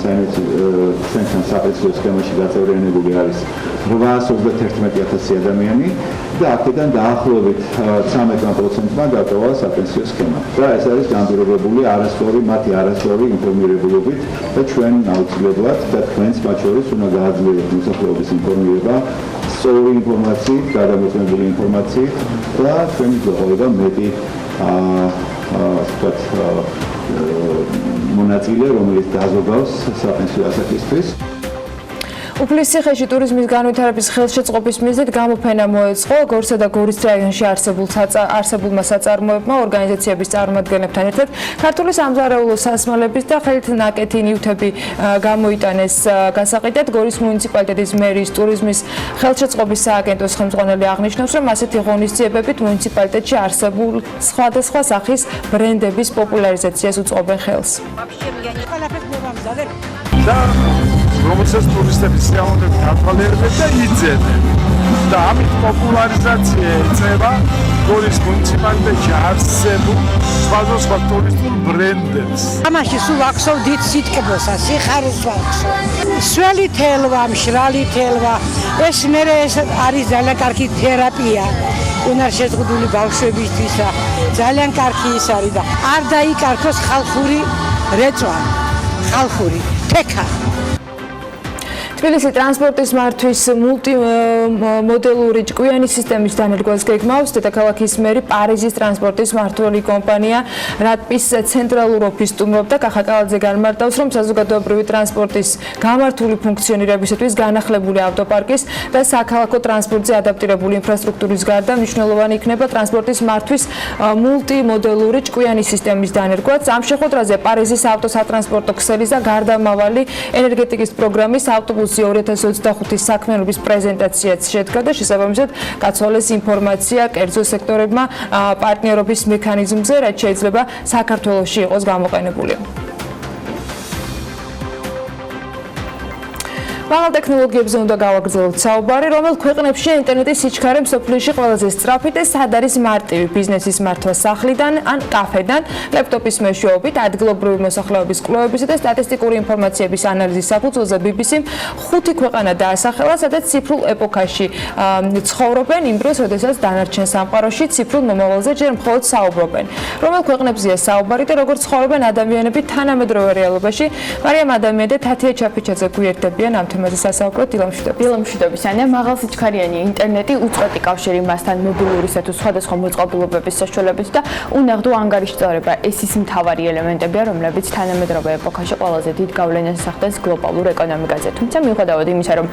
ჩვენთან საპენსიო სქემაში გაწევრიანებული არის 831,000 ადამიანი და აქედან დაახლოებით 13%-მა დატოვა საპენსიო სქემა. და ეს არის განპირობებული მათი არასწორი ინფორმირებულობით და ჩვენ აუცილებლად და თქვენს მათ შორის უნდა გააძლიეროთ მოსახლეობის ინფორმირება სწორი ინფორმაციით, გადამოწმებული ინფორმაციით და ჩვენი გლობალურად მეტი მონაწილე, რომელიც დაზოგავს sapensio ასაკისთვის. უფლისციხეში ტურიზმის განვითარების ხელშეწყობის მიზნით გამოფენა მოეწყო გორსა და გორის რაიონში არსებულმა საწარმოებმა ორგანიზაციების წარმომადგენლებთან ერთად ქართული სამზარეულო სასმელების და ხელით ნაკეთი ნივთები გამოიტანეს გასაყიდად. გორის მუნიციპალიტეტის მერის ტურიზმის ხელშეწყობის სააგენტოს ხელმძღვანელი აღნიშნავს, რომ ასეთი ღონისძიებებით მუნიციპალიტეტში არსებულ სხვადასხვა სახის ბრენდების პოპულარიზაციას უწყობენ ხელს. რომელსაც ტურისტები სიამოვნებით ათვალიერებენ და იძენენ და ამით პოპულარიზაცია ეწევა გორის მუნიციპალიტეტში არსებულ სხვადასხვა ტურისტულ ბრენდებს. ამაში სულ ვახსოვ დიდ სიტკბოსა, სიხარულს ვახსოვ. სველი თელვა, მშრალი თელვა, ეს მერე ეს არის ძალიან კარგი თერაპია. უნარშეზღუდული ბავშვებისთვისა ძალიან კარგი ის არის და არ დაიკარგოს ხალხური რეწვა, ხალხური თექა. თბილისი ტრანსპორტის მართვის მულტიმოდელური ჭკვიანი სისტემის დანერგვას გეგმავს დედაქალაქის მერი პარიზის ტრანსპორტის მმართველი კომპანია რატპის ცენტრალურ ოფისს სტუმრობდა. კახაკალაძე განმარტავს, რომ საზოგადოებრივი ტრანსპორტის გამართული ფუნქციონირებისათვის განახლებული ავტოპარკის და საქალაქო ტრანსპორტზე ადაპტირებული ინფრასტრუქტურის გარდა მნიშვნელოვანი იქნება ტრანსპორტის მართვის მულტიმოდელური ჭკვიანი სისტემის დანერგვაც. ამ შეხვედრაზე პარიზის ავტოსატრანსპორტო ქსელის და გარდამავალი ენერგეტიკის პროგრამის ავტობუსი 2025 საქმიანობის პრეზენტაციაც შედგა და შესაბამისად გაცვალეს ინფორმაცია კერძო სექტორებმა პარტნიორობის მექანიზმზე, რაც შეიძლება საქართველოში იყოს გამოყენებული. მაღალ ტექნოლოგიებზე უნდა გავაგრძელოთ საუბარი, რომელ ქვეყნებში ინტერნეტის სიჩქარე მსოფლიოში ყველაზე სწრაფი და სად არის მარტივი ბიზნესის მართვა სახლიდან ან კაფედან, ლეპტოპის მეშვეობით, ადგილობრივი მოსახლეობის კვლევებისა და სტატისტიკური ინფორმაციების ანალიზის საფუძველზე BBC-მ 5 ქვეყანა დაასახელა, სადაც ციფრულ ეპოქაში ცხოვრობენ იმ დროს, როდესაც დანარჩენ სამყაროში ციფრულ მომავალზე ჯერ მხოლოდ საუბრობენ. რომელ ქვეყნებზეა საუბარი და როგორ ცხოვრობენ ადამიანები თანამედროვე რეალობაში? მარიამ ადამიანი და თათია ჩაფიჩაძე გვერდებიან ამ თემაზე სასაუბროდ. დილა მშვიდობისანია. მაღალ სიჩქარიანი ინტერნეტი უწყვეტი კავშირი მასთან მობილურისა თუ სხვადასხვა მოწყობილობების საშუალებით და უნაღდო ანგარიშწორება ეს ის მთავარი ელემენტებია, რომლებიც თანამედროვე ეპოქაში ყველაზე დიდ გავლენას ახდენს გლობალურ ეკონომიკაზე. თუმცა მიუხედავად იმისა, რომ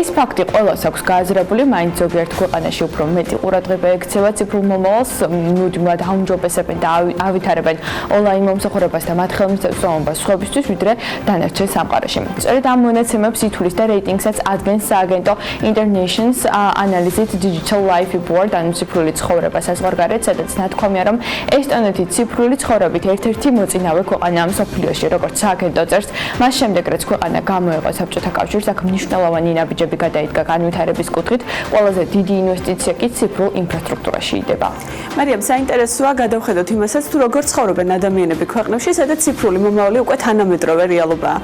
ეს ფაქტი ყველას აქვს გააზრებული, მაინც ზოგიერთ ქვეყანაში უფრო მეტი ყურადღება ექცევა ციფრულ მომავალს, მუდმივად აუმჯობესებენ და ავითარებენ ონლაინ მომსახურებას და მათ ხელმისაწვდომობას სხვებისთვის, ვიდრე დანარჩენ სამყაროში. სწორედ ამ მონაცემებს ითვლის და რეიტინგსაც ადგენს სააგენტო Internation's ანალიზით Digital Life Report, ანუ ციფრული ცხოვრება საზღვარგარეთ, სადაც ნათქვამია, რომ ესტონეთი ციფრული ცხოვრებით ერთ-ერთი მოწინავე ქვეყანაა მსოფლიოში, როგორც სააგენტო წერს. მას შემდეგ, რაც ქვეყანა გამოეყო საბჭოთა კავშირს, აქ მნიშვნელოვანი ნაბიჯები გადაიდგა განვითარების კუთხით, ყველაზე დიდი ინვესტიცია კი ციფრულ ინფრასტრუქტურაში იდება. მარიამ, საინტერესოა გადავხედოთ იმასაც, თუ როგორ ცხოვრობენ ადამიანები ქვეყნებში, სადაც ციფრული მომავალი უკვე თანამედროვე რეალობაა.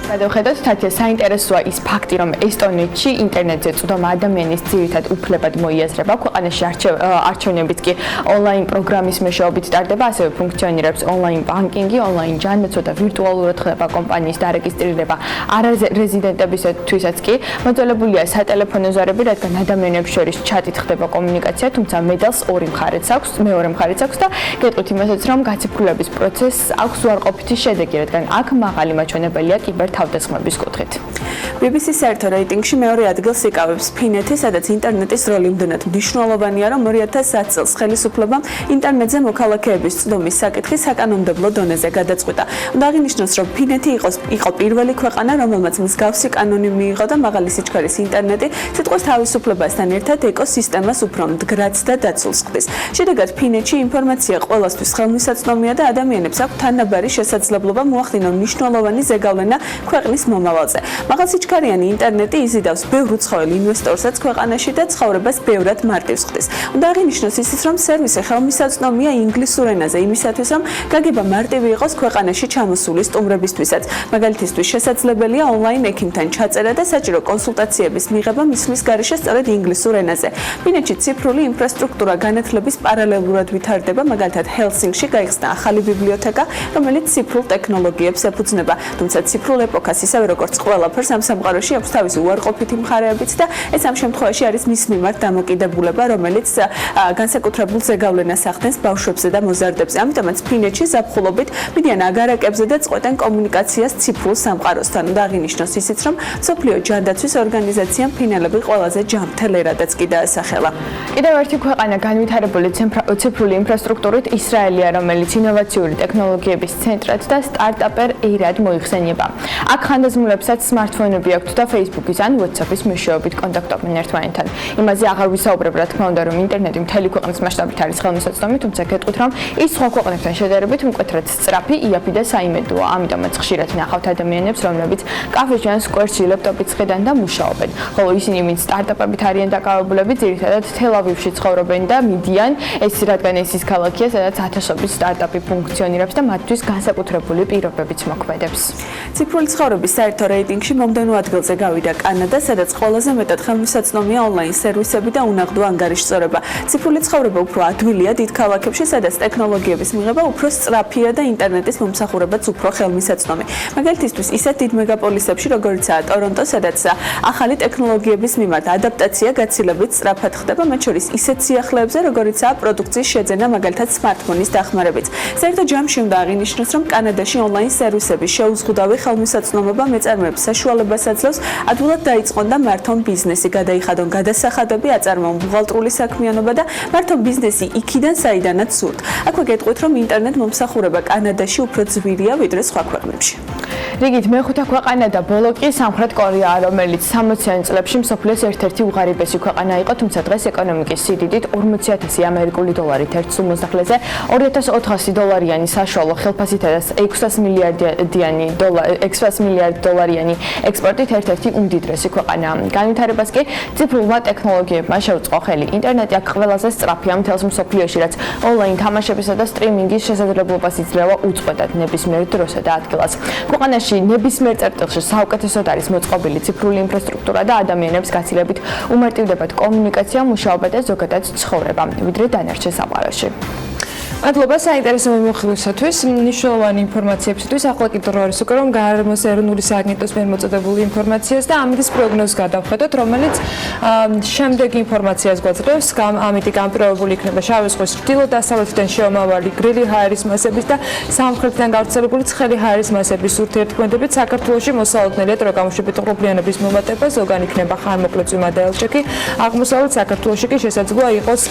გადავხედოთ, თათია, საინტერესოა ის ფაქტი, რომ ესტონეთში ინტერნეტზე წვდომა ადამიანის ძირითად უფლებად მოიაზრება. ქვეყანაში არჩევნებიც კი ონლაინ პროგრამის მეშვეობით ტარდება, ასევე ფუნქციონირებს ონლაინ ბანკინგი, ონლაინ ჯანმრთელობა და ვირტუალურად ხდება კომპანიის დარეგისტრირება. არარეზიდენტებისთვისაც კი მოძველებულია სატელეფონო ზარები, რადგან ადამიანებს შორის ჩატით ხდება კომუნიკაცია, თუმცა მედალს მეორე მხარეც აქვს და გეტყვით იმასაც, რომ გაციფრულების პროცესს აქვს უარყოფითი შედეგი, რადგან აქ მაღალი მაჩვენებელია თავდასხმების კუთხით. BBC-ს საერთო რეიტინგში მეორე ადგილს იკავებს ფინეთი, სადაც ინტერნეტის როლი იმდენად მნიშვნელოვანია, რომ 2010 წელს ხელისუფლებამ ინტერნეტზე მოქალაქეების წვდომის საკითხი საკანონმდებლო დონეზე გადაწყვიტა. უნდა აღინიშნოს, რომ ფინეთი იყო პირველი ქვეყანა, რომელმაც მსგავსი კანონი მიიღო და მაღალი სიჩქარის ინტერნეტი სიტყვის თავისუფლებასთან ერთად ეკოსისტემას უფრო მდგრადს და დაცულს ხდის. შედეგად ფინეთში ინფორმაცია ყველასთვის ხელმისაწვდომია და ადამიანებს აქვთ თანაბარი შესაძლებლობა მოახდინონ მნიშვნელოვანი ზეგავლენა ქვეყნის მომავალზე. მაღალსიჩქარიანი ინტერნეტი იზიდავს ბევრ უცხოელ ინვესტორსაც ქვეყანაში და ცხოვრებას ბევრად მარტივს ხდის. უნდა აღინიშნოს ისიც, რომ სერვისი ხელმისაწვდომია ინგლისურ ენაზე იმისათვის, რომ გაგება მარტივი იყოს ქვეყანაში ჩამოსული სტუმრებისთვისაც. მაგალითისთვის შესაძლებელია ონლაინ ექიმთან ჩაწერა და საჭირო კონსულტაციების მიღება მისვლის გარეშე სწორედ ინგლისურ ენაზე. ფინეთში ციფრული ინფრასტრუქტურა განათლების პარალელურად ვითარდება, მაგალითად ჰელსინკში გაიხსნა ახალი ბიბლიოთეკა, რომელიც ციფრულ ტექნოლოგიებს ეფუძნება. თუმცა ციფრულ ეპოქას ისევე როგორც ყველაფერს ამ სამყაროში აქვს თავისი უარყოფითი მხარეებიც და ეს ამ შემთხვევაში არის მის მიმართ დამოკიდებულება, რომელიც განსაკუთრებულ ზეგავლენას ახდენს ბავშვებზე და მოზარდებზე. ამიტომაც ფინეთში ზაფხულობით მიდიან აგარაკებზე და წყვეტენ კომუნიკაციას ციფრულ სამყაროსთან. უნდა აღინიშნოს ისიც, რომ მსოფლიო ჯანდაცვის ორგანიზაციამ ფინელები ყველაზე ჯანმრთელ ერადაც კი დაასახელა. კიდევ ერთი ქვეყანა განვითარებული ციფრული ინფრასტრუქტურით ისრაელია, რომელიც ინოვაციური ტექნოლოგიების ცენტრად და სტარტაპერ ერად მოიხსენიება. აქ ხანდაზმულებსაც სმარტფონები აქვთ და Facebook-ის ან WhatsApp-ის მეშვეობით კონტაქტობენ ერთმანეთთან. იმაზე აღარ ვისაუბრებ, რა თქმა უნდა, რომ ინტერნეტი მთელი ქვეყნის მასშტაბით არის ხელმისაწვდომი, თუმცა გეტყვით, რომ ის სხვა ქვეყნებთან შედარებით მკვეთრად სწრაფი, იაფი და საიმედოა. ამიტომაც ხშირად ნახავთ ადამიანებს, რომლებიც კაფეში ან სკვერში ლეპტოპით ხედან და მუშაობენ. ხოლო ისინი, ვინც სტარტაპებით არიან დაკავებულები, ძირითადად თელ-ავივში ცხოვრობენ და მიდიან, ეს რადგან ეს ის ქალაქია, სადაც ათასობით სტარტაპი ფუნქციონირებს და მათთვის განსაკუთრებული პირობებიც მოქმედებს. ციფრული ცხოვრების საერთო რეიტინგში მომდევნო ადგილზე გავიდა კანადა, სადაც ყველაზე მეტად ხელმისაწვდომია ონლაინ სერვისები და უნაღდო ანგარიშწორება. ციფრული ცხოვრება უფრო ადვილია დიდ ქალაქებში, სადაც ტექნოლოგიების მიღება უფრო სწრაფია და ინტერნეტის მომსახურებაც უფრო ხელმისაწვდომი. მაგალითისთვის, ისეთ დიდ მეგაპოლისებში, როგორიცაა ტორონტო, სადაც ახალი ტექნოლოგიების მიმართ ადაპტაცია გაცილებით სწრაფად ხდება, მათ შორის ისეთ სიახლეებზე, როგორიცაა პროდუქციის შეძენა, მაგალითად სმარტფონის დახმარებით. საერთო ჯამში უნდა აღინიშნოს, რომ კანადაში ონლაინ სერვისების შეუზღუდავი ხელმისაწვდომობა მეწარმეებს საშუალებას აძლევს ადვილად დაიწყონ და მართონ ბიზნესი, გადაიხადონ გადასახადები, აწარმოონ ბუღალტრული საქმიანობა და მართონ ბიზნესი იქიდან, საიდანაც სურთ. აქვე გეტყვით, რომ ინტერნეტ მომსახურება კანადაში უფრო ძვირია ვიდრე სხვა ქვეყნებში. რიგით მეხუთე ქვეყანა და ბოლო კი სამხრეთ კორეაა, რომელიც 60-იან წლებში მსოფლიოს ერთ-ერთი უღარიბესი ქვეყანა იყო, თუმცა დღეს ეკონომიკის სიდიდით 40,000 ამერიკული დოლარით ერთ სულ მოსახლეზე 2,400 დოლარიანი საშუალო ხელფასითა და 600 მილიარდ დოლარიანი ექსპორტით ერთ-ერთი უმდიდრესი ქვეყანაა. განვითარებას კი ციფრულმა ტექნოლოგიებმა შეუწყო ხელი. ინტერნეტი აქ ყველაზე სწრაფია მთელს მსოფლიოში, რაც ონლაინ თამაშებისა და სტრიმინგის შესაძლებლობას იძლევა უწყვეტად ნებისმიერ დროსა და ადგილას. ქვეყანაში ნებისმიერ წერტილში საუკეთესოდ არის მოწყობილი ციფრული ინფრასტრუქტურა და ადამიანებს გაცილებით უმარტივდებათ კომუნიკაცია, მუშაობა და ზოგადად ცხოვრება, ვიდრე დანარჩენ საყაროში. მადლობა საინტერესო მიმოხილვისათვის, მნიშვნელოვანი ინფორმაციებისთვის. ახლა კიდევ რა არის უკვე რომ გარემოს ეროვნული სააგენტოს მიერ მოწოდებული ინფორმაციას და ამის პროგნოზს გადავხედოთ, რომელიც შემდეგ ინფორმაციას გვაძლევს. ამით განპირობებული იქნება შავი ზღვის ჩრდილო-დასავლეთიდან შემავალი გრილი ჰაერის მასების და სამხრეთიდან გავრცელებული ცხელი ჰაერის მასების ურთიერთქმედებით საქართველოში მოსალოდნელია დროგამშვიდობითი ღრუბლიანების მომატება, ზოგან იქნება ხანმოკლე წვიმა და ელჭექი. აღმოსავლეთ საქართველოში კი შესაძლოა იყოს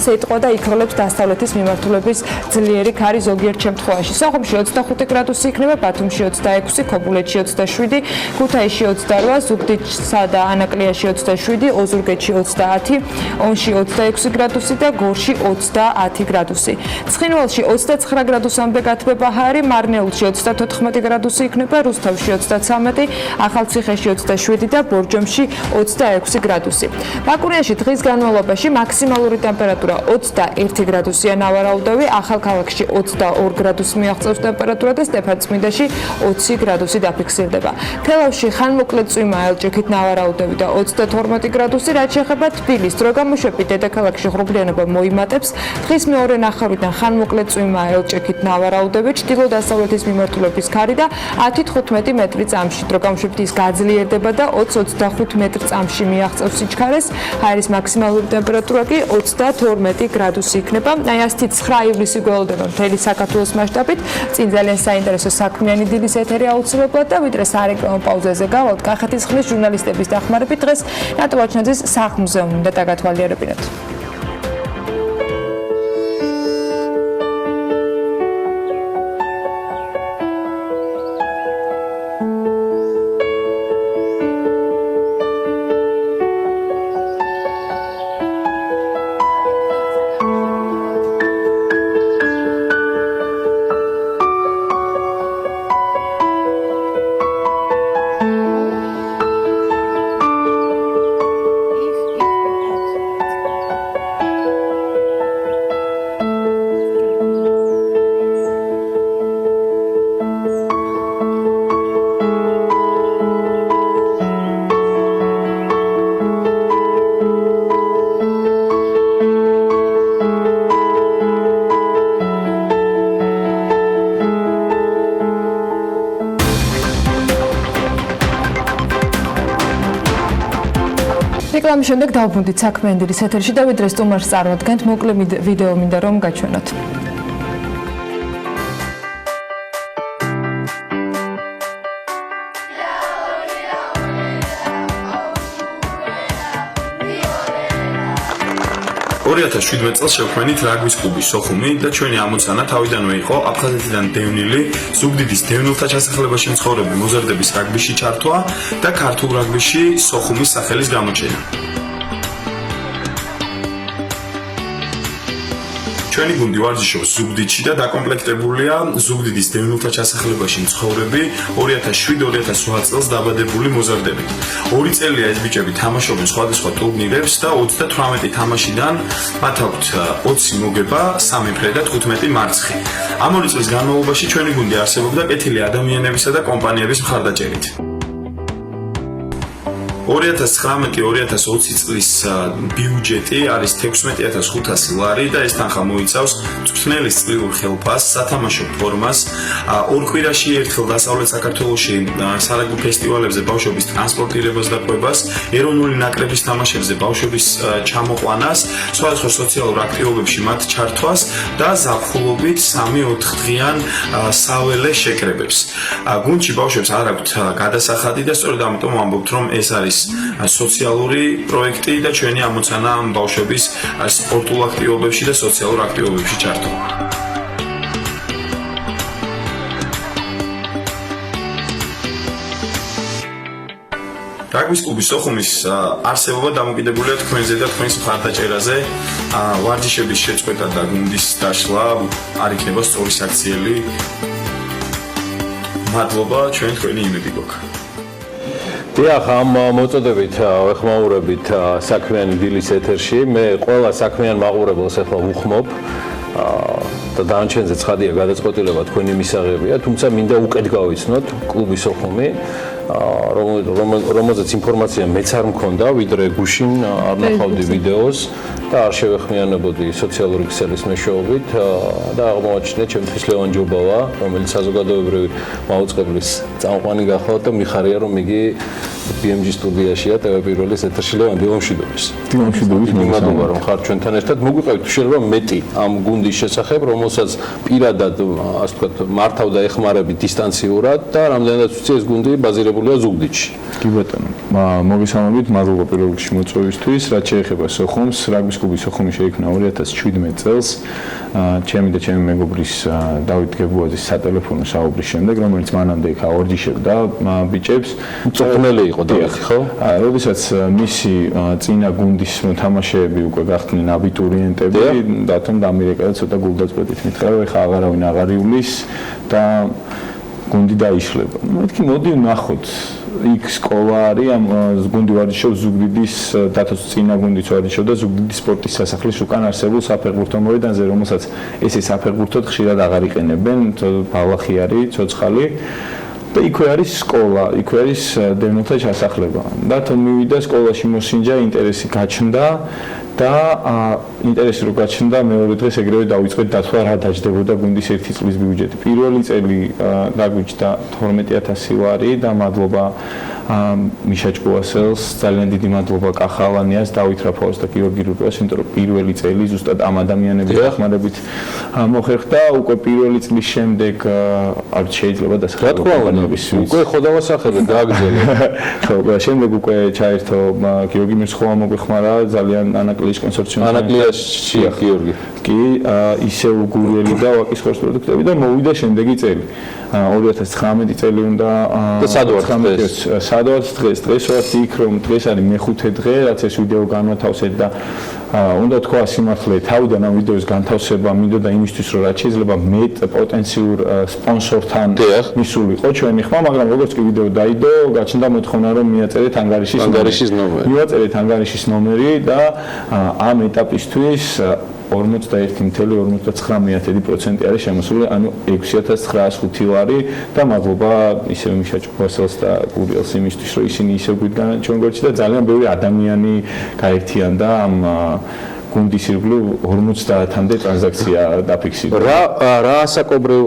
სიტყვა და იქროლებს დასავლეთის მიმართულების ძლიერი ქარი ზოგიერთ შემთხვევაში. სოხუმში 25 გრადუსი იქნება, ბათუმში 26, ქობულეთში 27, ქუთაისში 28, ზუგდიდსა და ანაკლიაში 27, ოზურგეთში 30, ონში 26 გრადუსი და გორში 30 გრადუსი. ცხინვალში 29 გრადუსამდე გათბება ჰაერი, მარნეულში 34 გრადუსი იქნება, რუსთავში 33, ახალციხეში 27 და ბორჯომში 26 გრადუსი. ბაკურიაში დღის განმავლობაში მაქსიმალური ტემპერატურა 21 გრადუსია ნავარაუდევი, ახალქალაქში 22 გრადუსი მიაღწევს ტემპერატურა და სტეფანწმინდაში 20 გრადუსი დაფიქსირდება. თელავში ხანმოკლე წვიმა ელჭექით ნავარაუდევი და 32 გრადუსი, რაც შეეხება თბილის დროგამოშვებით დედაქალაქში ღრუბლიანობა მოიმატებს. დღის მეორე ნახევრიდან ხანმოკლე წვიმა ელჭექით ნავარაუდევი, ჩრდილო-დასავლეთის მიმართულების ქარი და 10-15 მეტრი წამში. დროგამოშვებით ის გაძლიერდება და 20-25 მეტრ წამში მიაღწევს სიჩქარეს. ჰაერის მაქსიმალური ტემპერატურა კი 22 გრადუსი იქნება. აი ასეთი 9 ივლისი გველოდება მთელი საქართველოს მასშტაბით. წინ ძალიან საინტერესო საქმიანი დილის ეთერი აუცილებლად და ვიდრე სარეკლამო პაუზაზე გავალთ კახეთის ხმის ჟურნალისტების დახმარებით დღეს ნატო ვაჩნაძის სახლ-მუზეუმი უნდა დაგათვალიერებინოთ. რეკლამის შემდეგ დავბრუნდით საქმიანი დილის ეთერში და ვიდრე სტუმარს წარმოადგენთ, მოკლე ვიდეო მინდა რომ გაჩვენოთ. წელს შევქმნით რაგბის კლუბი სოხუმი და ჩვენი ამოცანა თავიდანვე იყო აფხაზეთიდან დევნილი ზუგდიდის დევნილთა ჩასახლებაში მცხოვრები მოზარდების რაგბიში ჩართვა და ქართულ რაგბიში სოხუმის სახელის გამოჩენა. ჩვენი გუნდი ვარჯიშობს ზუგდიდში და დაკომპლექტებულია ზუგდიდის დევნილთა ჩასახლებაში მცხოვრები 2007-2008 წელს დაბადებული მოზარდებით. 2 წელია ეს ბიჭები თამაშობენ სხვადასხვა ტურნირებს და 38 თამაშიდან მათ აქვთ 20 მოგება, 3 ფრე და 15 მარცხი. ამ 2 წლის განმავლობაში ჩვენი გუნდი არსებობდა კეთილი ადამიანებისა და კომპანიების მხარდაჭერით. 2019-2020 წლის ბიუჯეტი არის 16500 ლარი და ეს თანხა მოიცავს წვრთნელის წვრილ ხელფასს, სათამაშო ფორმას, ორ კვირაში ერთხელ დასავლეთ საქართველოში სარაგბი ფესტივალებზე ბავშვების ტრანსპორტირებას და ყვებას, ეროვნული ნაკრების თამაშებზე ბავშვების ჩამოყვანას, სხვადასხვა სოციალურ აქტივობებში მათ ჩართვას და ზაფხულობით 3-4 დღიან საველე შეკრებებს. გუნდში ბავშვებს არ აქვთ გადასახადი და სწორედ ამიტომ ვამბობთ, რომ ეს არის სოციალური პროექტი და ჩვენი ამოცანა ამ ბავშვების სპორტულ აქტივობებში და სოციალურ აქტივობებში ჩართვა. რაგბის კლუბი სოხუმის არსებობა დამოკიდებულია თქვენზე და თქვენს მხარდაჭერაზე. ვარჯიშების შეწყვეტა და გუნდის დაშლა არ იქნება სწორი საქციელი. მადლობა, ჩვენ თქვენი იმედი გვაქვს. დიახ, ამ მოწოდებით ვეხმაურებით საქმიანი დილის ეთერში. მე ყველა საქმიან მაყურებელს ახლა ვუხმობ და დანარჩენზე ცხადია გადაწყვეტილება თქვენი მისაღებია, თუმცა მინდა უკეთ გავიცნოთ კლუბი სოხუმი, რომელზეც ინფორმაცია მეც არ მქონდა, ვიდრე გუშინ არ ნახავდი ვიდეოს და არ შევეხმიანებოდი სოციალური ქსელის მეშვეობით და აღმოაჩინე ჩემთვის ლევან ჯობავა, რომელიც საზოგადოებრივი მაუწყებლის წამყვანი გახლავთ და მიხარია რომ იგი BMG სტუდიაშია TV1-ის ეთერში. ლევან, დილამშვიდობის. დილამშვიდობის, მადლობა რომ ხარ ჩვენთან ერთად. მოგვიყევით შეიძლება მეტი ამ გუნდის შესახებ, რომელსაც პირადად ასე ვთქვათ მართავდა ეხმარები დისტანციურად და რამდენადაც ვიცი ეს გუნდი ბაზირებულია ზუგდიდში. კი ბატონო, მოგესალმებით, მადლობა პირველ რიგში მოწვევისთვის. რაც შეეხება სოხუმს, რაგბის კლუბი სოხუმი შეიქმნა 2017 წელს. ჩემი და ჩემი მეგობრის დავით გებუაძის სატელეფონო საუბრის შემდეგ, რომელიც მანამდე იქ ავარჯიშებდა ბიჭებს, მწვრთნელი იყო დავით, ხო? როდესაც მისი წინა გუნდის მოთამაშეები უკვე გახდნენ აბიტურიენტები, დათომ დამირეკა და ცოტა გულდაწყვეტით მითხრა, რომ ეხა აღარავინ აღარ იulis და გუნდი დაიშლება. მეთქი მოდი ვნახოთ. იქ სკოლა არის, ამ გუნდი ვარჯიშობს ზუგდიდის დათოს წინა გუნდიც ვარჯიშობდა ზუგდიდის სპორტის სასახლის უკან არსებულ საფეხბურთო მოედანზე, რომელსაც ესე საფეხბურთოდ ხშირად აღარ იყენებენ, ბალახი არის, ცოცხალი. და იქვე არის სკოლა, იქვე არის დევნილთა ჩასახლება. და თო მივიდა სკოლაში მოსინჯა, ინტერესი გაჩნდა და ინტერესი რო გაჩნდა, მეორე დღეს ეგრევე დავიწყეთ დათვლა რა დაждდებოდა გუნდის 1 წლის ბიუჯეტი. პირველი წელი დაგვიჯდა 12000 ლარი და მადლობა მიშა ჭკუასელს, ძალიან დიდი მადლობა კახალანიას, დავით რაფაოს და გიორგი რუპიას, იმიტომ რომ პირველი წელი ზუსტად ამ ადამიანების დახმარებით მოხერხდა. უკვე პირველი წლის შემდეგ არ შეიძლება დასახელების უკვე ხო დავასახელე გააგზელე. ხო, შემდეგ უკვე ჩაერთო გიორგი მირცხოვა მოგვეხმარა, ძალიან ანაკლიის კონსორციუმის ანაკლიაში გიორგი. კი, ისევ გურიელი და ვაკის ხორცს პროდუქტები და მოვიდა შემდეგი წელი. 2019 წელი უნდა და სადავართ დღეს ვართ იქ, რომ დღეს არის მე-5 დღე, რაც ეს ვიდეო განვათავსეთ და უნდა თქვა სიმართლე, თავიდან ამ ვიდეოს განთავსება მინდოდა იმისთვის, რომ რაც შეიძლება მეტ პოტენციურ სპონსორთან მისულიყო ჩვენი ხმა, მაგრამ როგორც კი ვიდეო დაიდო, გაჩნდა მოთხოვნა, რომ მიაწერეთ ანგარიშის ნომერი. მიაწერეთ ანგარიშის ნომერი და ამ ეტაპისთვის 41.59% არის შემოსული, ანუ 6905 ლარი და მადლობა ისევ მიშა ჭკუასელს და გურიელს იმისთვის, რომ ისინი ისევ გვიდგანან ჩვენ გვერდში და ძალიან ბევრი ადამიანი გაერთიანდა ამ გუნდის ირგვლივ 50-მდე ტრანზაქცია დაფიქსირდა. რა ასაკობრივ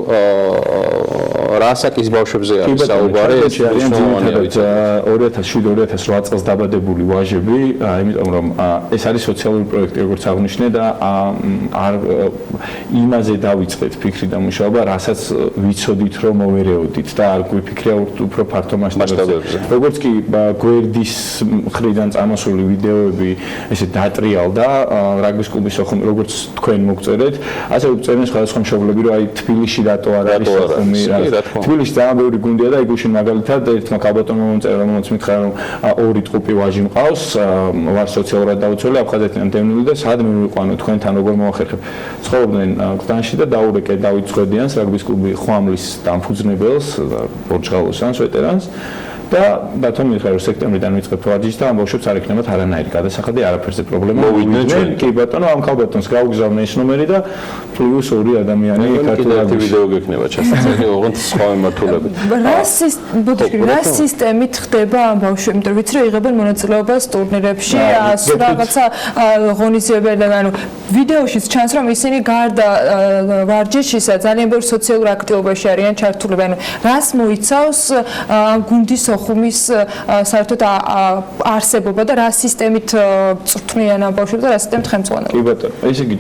რასაკის ბავშვებზე არის საუბარი? ეს არის 2007-2008 წელს დაბადებული ვაჟები, იმიტომ რომ ეს არის სოციალური პროექტი, როგორც აღნიშნე და იმაზე დავიწყეთ ფიქრი და მუშაობა, რასაც ვიცოდით რომ მოვერეოდით და არ გვიფიქრია უფრო ფართო მასშტაბებზე. როგორც კი გვერდის მხრიდან წამოსული ვიდეოები ესე დატრიალდა რაგბის კლუბის ოხუმი, როგორც თქვენ მოგწერეთ, ასე უწერენ სხვადასხვა მშობლები, რომ აი თბილისში რატო არ არის ოხუმი. თბილისში ძალიან ბევრი გუნდია და იგუშინ მაგალითად ერთმა ქალბატონმა მომწერა, რომელმაც მითხრა რომ ორი ტყუპი ვაჟი მყავს, ვარ სოციალურად დაუცველი, აფხაზეთიდან დევნილი და სად მივიყვანო თქვენთან როგორ მოახერხებ. ცხოვრობდნენ გზანში და დაურეკე დავით ცხედიანს, რაგბის კლუბი ხვამლის დამფუძნებელს, ბორჯღალოს ან ვეტერანს. და ბათუმი მიხარ სექტემბრიდან ვიწყებთ ვარჯიშს და ამ ბავშვებს არ იქნებათ არანაირი გადასახადი, არაფერზე პრობლემა. მოვიდნენ კი ბატონო, ამ ქალბატონს გაუგზავნე ეს ნომერი და პლუს ორი ადამიანი ქართულად ვიდეო გექნება ჩასაწერი, ოღონდ სხვა მიმართულებით. რა სისტემით ხდება ამ ბავშვები, იმიტომ ვიცი რომ იღებენ მონაწილეობას ტურნირებში, რაღაცა ღონისძიებები, ანუ ვიდეოშიც ჩანს რომ ისინი გარდა ვარჯიშისა ძალიან ბევრ სოციალურ აქტივობაში არიან ჩართული, ანუ რას მოიცავს გუნდის ხუმის საერთოდ არსებობა და რა სისტემით წვრთნიან ამ ბავშვებს და რა სისტემით ხელმძღვანელობენ. კი ბატონო, ესე იგი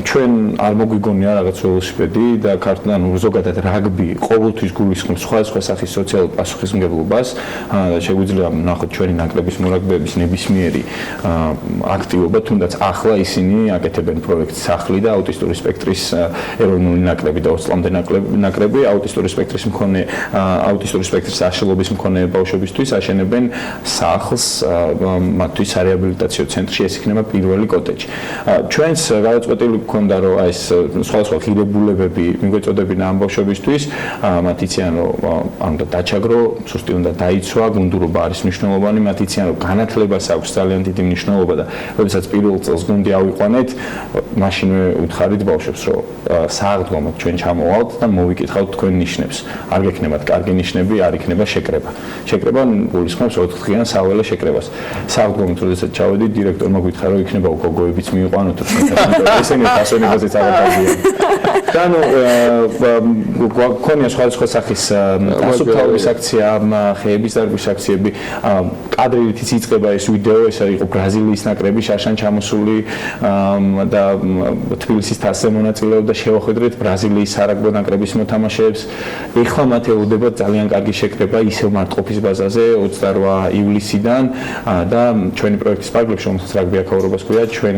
ჩვენ არ მოგვიგონია რაღაც ველოსიპედი და ანუ ზოგადად რაგბი ყოველთვის გულისხმობს სხვადასხვა სახის სოციალურ პასუხისმგებლობას და შეგვიძლია ნახოთ ჩვენი ნაკრების მორაგბეების ნებისმიერი აქტივობა, თუნდაც ახლა ისინი აკეთებენ პროექტს სახლი და აუტისტური სპექტრის ეროვნული ნაკრები და 20 წლამდე ნაკრები აუტისტური სპექტრის მქონე აუტისტური სპექტრის აშლობის მქონე ბავშვებისთვის აშენებენ სახლს მათთვის სარეაბილიტაციო ცენტრში, ეს იქნება პირველი კოტეჯი. ჩვენს გადაწყვეტილი გქონდა რომ აი ეს სხვადასხვა ღირებულებები მიგვეწოდებინა ამ ბავშვებისთვის, მათ იციან რომ უნდა დაჩაგრო, სუსტი უნდა დაიცვა, გუნდურობა არის მნიშვნელოვანი, მათ იციან რომ განათლებას აქვს ძალიან დიდი მნიშვნელობა და როდესაც პირველ წელს გუნდი ავიყვანეთ, მაშინვე უთხარით ბავშვებს რომ სააღდგომოდ ჩვენ ჩამოვალთ და მოვიკითხავთ თქვენ ნიშნებს. არ გექნებათ კარგი ნიშნები, არ იქნება შეკრება. შეკრება გულისხმობს 4 დღიან საველე შეკრებას. სააღდგომოდ როდესაც ჩავედით, დირექტორმა გითხრა რომ იქნება გოგოებიც მიიყვანოთ, ესენი დასვენებაზეც არ აღარებიან. და ნუ გქონია სხვადასხვა სახის ასუფთავების აქცია, ხეების დარგვის აქციები, კადრითიც იწყება ეს ვიდეო, ეს იყო ბრაზილიის ნაკრები შარშან ჩამოსული და თბილისის თასზე მონაწილეობდა, შევახვედრეთ ბრაზილიის სარაგბო ნაკრების მოთამაშეებს. ეხლა მათ ელოდება ძალიან კარგი შეკრება ისევ მარტყოფის ბაზაზე 28 ივლისიდან და ჩვენი პროექტის პარკლებში, რომელსაც რაგბი აქაურობას ქვია, ჩვენ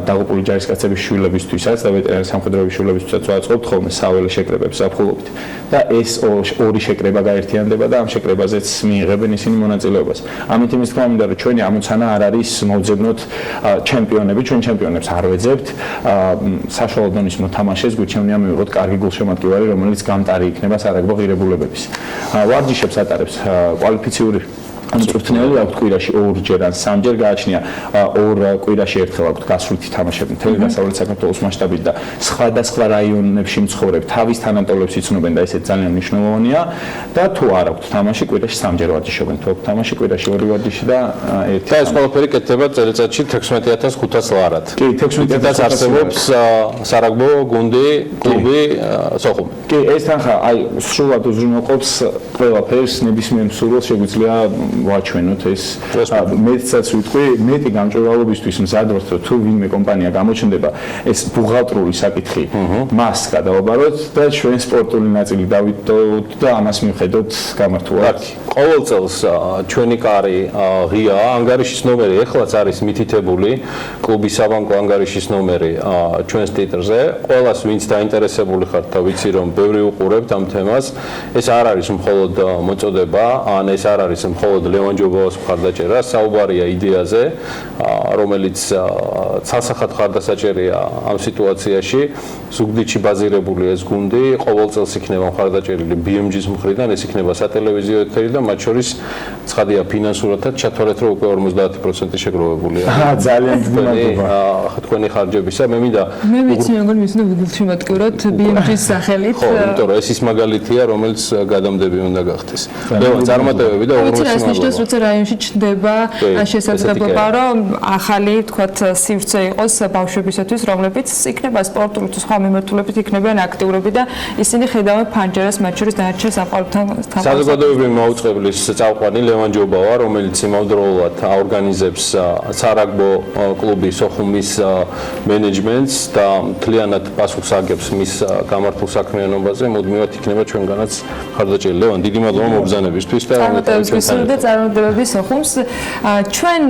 დაღუპული ჯარისკაცების შვილებისთვისაც და ვეტერანი სამხედროების შვილებისთვისაც ვაწყობთ ხოლმე საველე შეკრებებს ზაფხულობით. და ეს ორი შეკრება გაერთიანდება და ამ შეკრებაზეც მიიღებენ ისინი მონაწილეობას. ამით იმის თქმა მინდა რომ ჩვენი ამოცანა არ არის მოვძებნოთ ჩემპიონები, ჩვენ ჩემპიონებს არ ვეძებთ. საშუალო დონის მოთამაშეს გვიჩვენია მივიღოთ კარგი გულშემატკივარი, რომელიც გამტარი იქნება სარაგბო ღირებულებების. ვარჯიშებს ატარებს კვალიფიციური მწვრთნელი აქვს კვირაში 2-ჯერ ან 3-ჯერ გააჩნია 2 კვირაში ერთხელ აქვს გასვლითი თამაშები მთელი დასავლეთ საქართველოს მასშტაბით და სხვადასხვა რაიონებში მცხოვრებ თავის თანამტოვლებს იცნობენ და ესეც ძალიან მნიშვნელოვანია და თუ არ აქვს თამაში კვირაში 3-ჯერ ვარჯიშობენ, თუ აქვს თამაში კვირაში 2 ვარჯიში და 1 და ეს ყველაფერი კეთდება წელიწადში 16500 ლარად. კი, 16500 არსებობს სარაგბო გუნდი, კლუბი, სოხუმი. კი, ეს თანხა აი სრულად უზრუნველყოფს ყველაფერს, ნებისმიერ მსურველს შეგვიძლია ვაჩვენოთ ეს მეცაც ვიტყვი, მეტი გამჭვირვალობისთვის მზად ვართ, რომ თუ ვინმე კომპანია გამოჩნდება, ეს ბუღალტრული საკითხი მას გადავაბაროთ და ჩვენ სპორტული ნაწილი დავიტოვოთ და ამას მივხედოთ გამართულად. ყოველ წელს ჩვენი კარი ღია, ანგარიშის ნომერი ეხლაც არის მითითებული, კლუბის საბანკო ანგარიშის ნომერი ჩვენს ტიტრზე. ყველას ვინც დაინტერესებული ხართ და ვიცი რომ ბევრი უყურებთ ამ თემას, ეს არ არის მხოლოდ მოწოდება, ან ეს არ არის მხოლოდ ლევან ჯობაოს მხარდაჭერა, საუბარია იდეაზე, რომელიც ცალსახად მხარდასაჭერია ამ სიტუაციაში. ზუგდიდში ბაზირებული ეს გუნდი ყოველ წელს იქნება მხარდაჭერილი BMG-ს მხრიდან, ეს იქნება სატელევიზიო ეთერი და მათ შორის ცხადია ფინანსურადაც ჩათვალეთ რომ უკვე 50% შეგროვებულია. ძალიან დიდი მადლობა. თქვენი ხარჯებისა. მე ვიცი როგორ მისნა ვიგულშემატკივროთ BMG-ს სახელით. ხო, იმიტომ რომ ეს ის მაგალითია, რომელიც გადამდები უნდა გახდეს. ლევან, წარმატებები და უღრმესი ნიშნავს, როცა რაიონში ჩნდება შესაძლებლობა, რომ ახალი, თქვათ, სივრცე იყოს ბავშვებისათვის, რომლებიც იქნება სპორტული თუ სხვა მიმართულებით იქნებიან აქტიურები და ისინი ხედავენ ფანჯარას მათ შორის დანარჩენ სამყაროთან. საზოგადოებრივი მაუწყებლის წამყვანი ლევან ჯობავა, რომელიც იმავდროულად აორგანიზებს სარაგბო კლუბი სოხუმის მენეჯმენტს და მთლიანად პასუხს აგებს მის გამართულ საქმიანობაზე, მუდმივად იქნება ჩვენგანაც ხარდაჭერილი. ლევან, დიდი მადლობა მობრძანებისთვის და წარმატებების სოხუმს. ჩვენ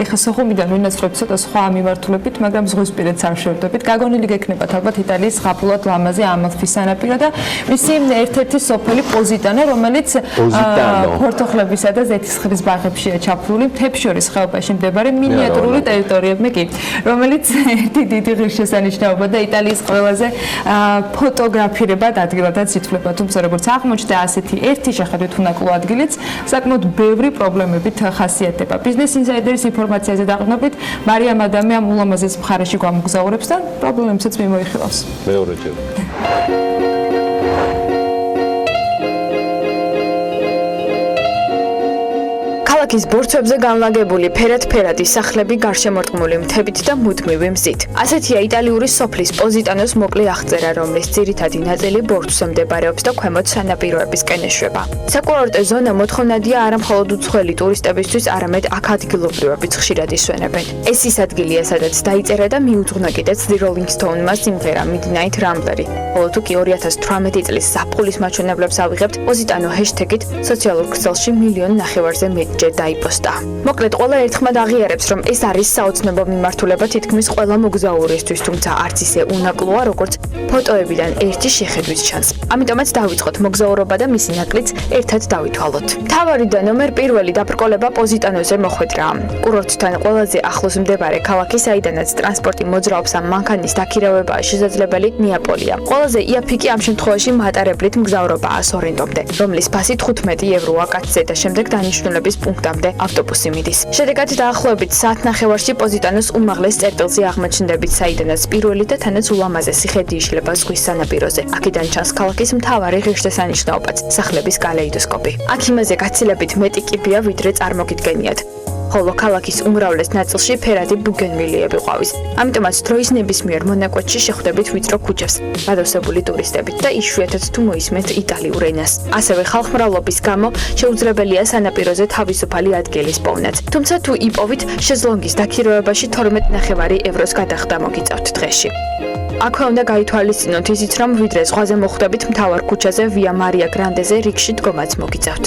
ეხლა სოხუმიდან ვინაცვლებთ ცოტა სხვა მიმართულებით, მაგრამ ზღვისპირეთს არ შევდებით. გაგონილი გექნებათ ალბათ იტალიის ზღაპრულად ლამაზი ამალფის სანაპირო და მისი ერთ-ერთი სოფელი პოზიტანო, რომელიც ფორთოხლებისა და ზეთისხილის ბაღებშია ჩაფლული, მთებს ხეობაში მდებარე მინიატურული ტერიტორიები კი, რომელიც ერთი დიდი ღირსშესანიშნაობა და იტალიის ყველაზე ფოტოგრაფირებად ადგილადაც ითვლება. თუმცა როგორც აღმოჩნდა, ასეთი ერთი შეხედვით უნაკლო ადგილიც საკმაოდ ბევრი პრობლემებით ხასიათდება. ბიზნეს ინსაიდერის ინფორმაციაზე დაყრდნობით, მარიამ ადამი ამ ულამაზეს მხარეში გვამოგზაურებს და პრობლემებსაც მიმოიხილავს. მეორეჯერ. ქალაქის ბორცვებზე განლაგებული ფერად-ფერადი სახლები გარშემორტყმული მთებით და მუდმივი მზით. ასეთია იტალიური სოფლის პოზიტანოს მოკლე აღწერა, რომლის ძირითადი ნაწილი ბორცვზე მდებარეობს და ქვემოთ სანაპიროებისკენ ეშვება. საკურორტო ზონა მოთხოვნადია არა მხოლოდ უცხოელი ტურისტებისთვის, არამედ აქ ადგილობრივებიც ხშირად ისვენებენ. ეს ის ადგილია, სადაც დაიწერა და მიუძღვნა კიდეც The Rolling Stone-მა სიმღერა Midnight Rambler-ი. ხოლო თუ კი 2018 წლის ზაფხულის მაჩვენებლებს ავიღებთ, პოზიტანო ჰეშთეგით სოციალურ ქსელში 1,5 მილიონზე მეტჯერ დაიპოსტა. მოკლედ, ყველა ერთხმად აღიარებს, რომ ეს არის საოცნებო მიმართულება თითქმის ყველა მოგზაურისთვის, თუმცა არც ისე უნაკლოა, როგორც ფოტოებიდან ერთი შეხედვით ჩანს. ამიტომაც დავიწყოთ მოგზაურობა და მისი ნაკლიც ერთად დავითვალოთ. მთავარი და ნომერ პირველი დაბრკოლება პოზიტანოზე მოხვედრაა. კურორტთან ყველაზე ახლოს მდებარე ქალაქი, საიდანაც ტრანსპორტი მოძრაობს ამ მანქანის დაქირავებაა შესაძლებელი, ნეაპოლია. ყველაზე იაფი კი ამ შემთხვევაში მატარებლით მგზავრობაა სორენტომდე, რომლის ფასი 15 ევროა კაცზე და შემდეგ დანიშნულების პუნქტამდე ავტობუსი მიდის. შედეგად დაახლოებით საათნახევარში პოზიტანოს უმაღლეს წერტილზე აღმოჩნდებით, საიდანაც პირველი და თანაც ულამაზესი ხედი იშლება ზღვის სანაპიროზე. აქედან ჩანს ქალაქის მთავარი ღირსშესანიშნაობაც, სახლების კალეიდოსკოპი. აქ იმაზე გაცილებით მეტი კიბეა, ვიდრე წარმოგიდგენიათ. ხოლო ქალაქის უმრავლეს ნაწილში ფერადი ბუგენვილიები ყვავის. ამიტომაც დროის ნებისმიერ მონაკვეთში შეხვდებით ვიწრო ქუჩებს, გადავსებული ტურისტებით და იშვიათად თუ მოისმენთ იტალიურ ენას. ასევე ხალხმრავლობის გამო შეუძლებელია სანაპიროზე თავისუფალი ადგილის პოვნაც. თუმცა თუ იპოვით, შეზლონგის დაქირავებაში 12.5 ევროს გადახდა მოგიწევთ დღეში. აქვე უნდა გაითვალისწინოთ ისიც, რომ ვიდრე ზღვაზე მოხვდებით მთავარ ქუჩაზე ვია მარია გრანდეზე რიგში დგომაც მოგიწევთ.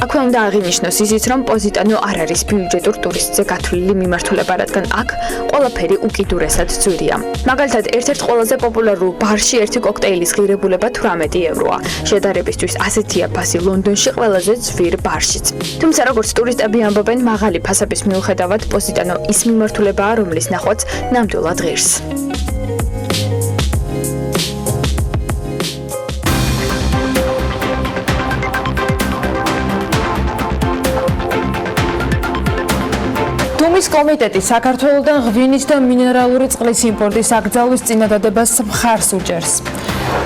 აქვე უნდა აღინიშნოს ისიც, რომ პოზიტანო არ არის ბიუჯეტურ ტურისტზე გათვლილი მიმართულება, რადგან აქ ყველაფერი უკიდურესად ძვირია. მაგალითად, ერთ-ერთ ყველაზე პოპულარულ ბარში ერთი კოქტეილის ღირებულება 18 ევროა. შედარებისთვის ასეთია ფასი ლონდონში ყველაზე ძვირ ბარშიც. თუმცა როგორც ტურისტები ამბობენ, მაღალი ფასების მიუხედავად პოზიტანო ის მიმართულებაა, რომლის ნახვაც ნამდვილად ღირს. კომიტეტი საქართველოსთან ღვინის და მინერალური წყლის იმპორტის აკრძალვის წინადადებას მხარს უჭერს.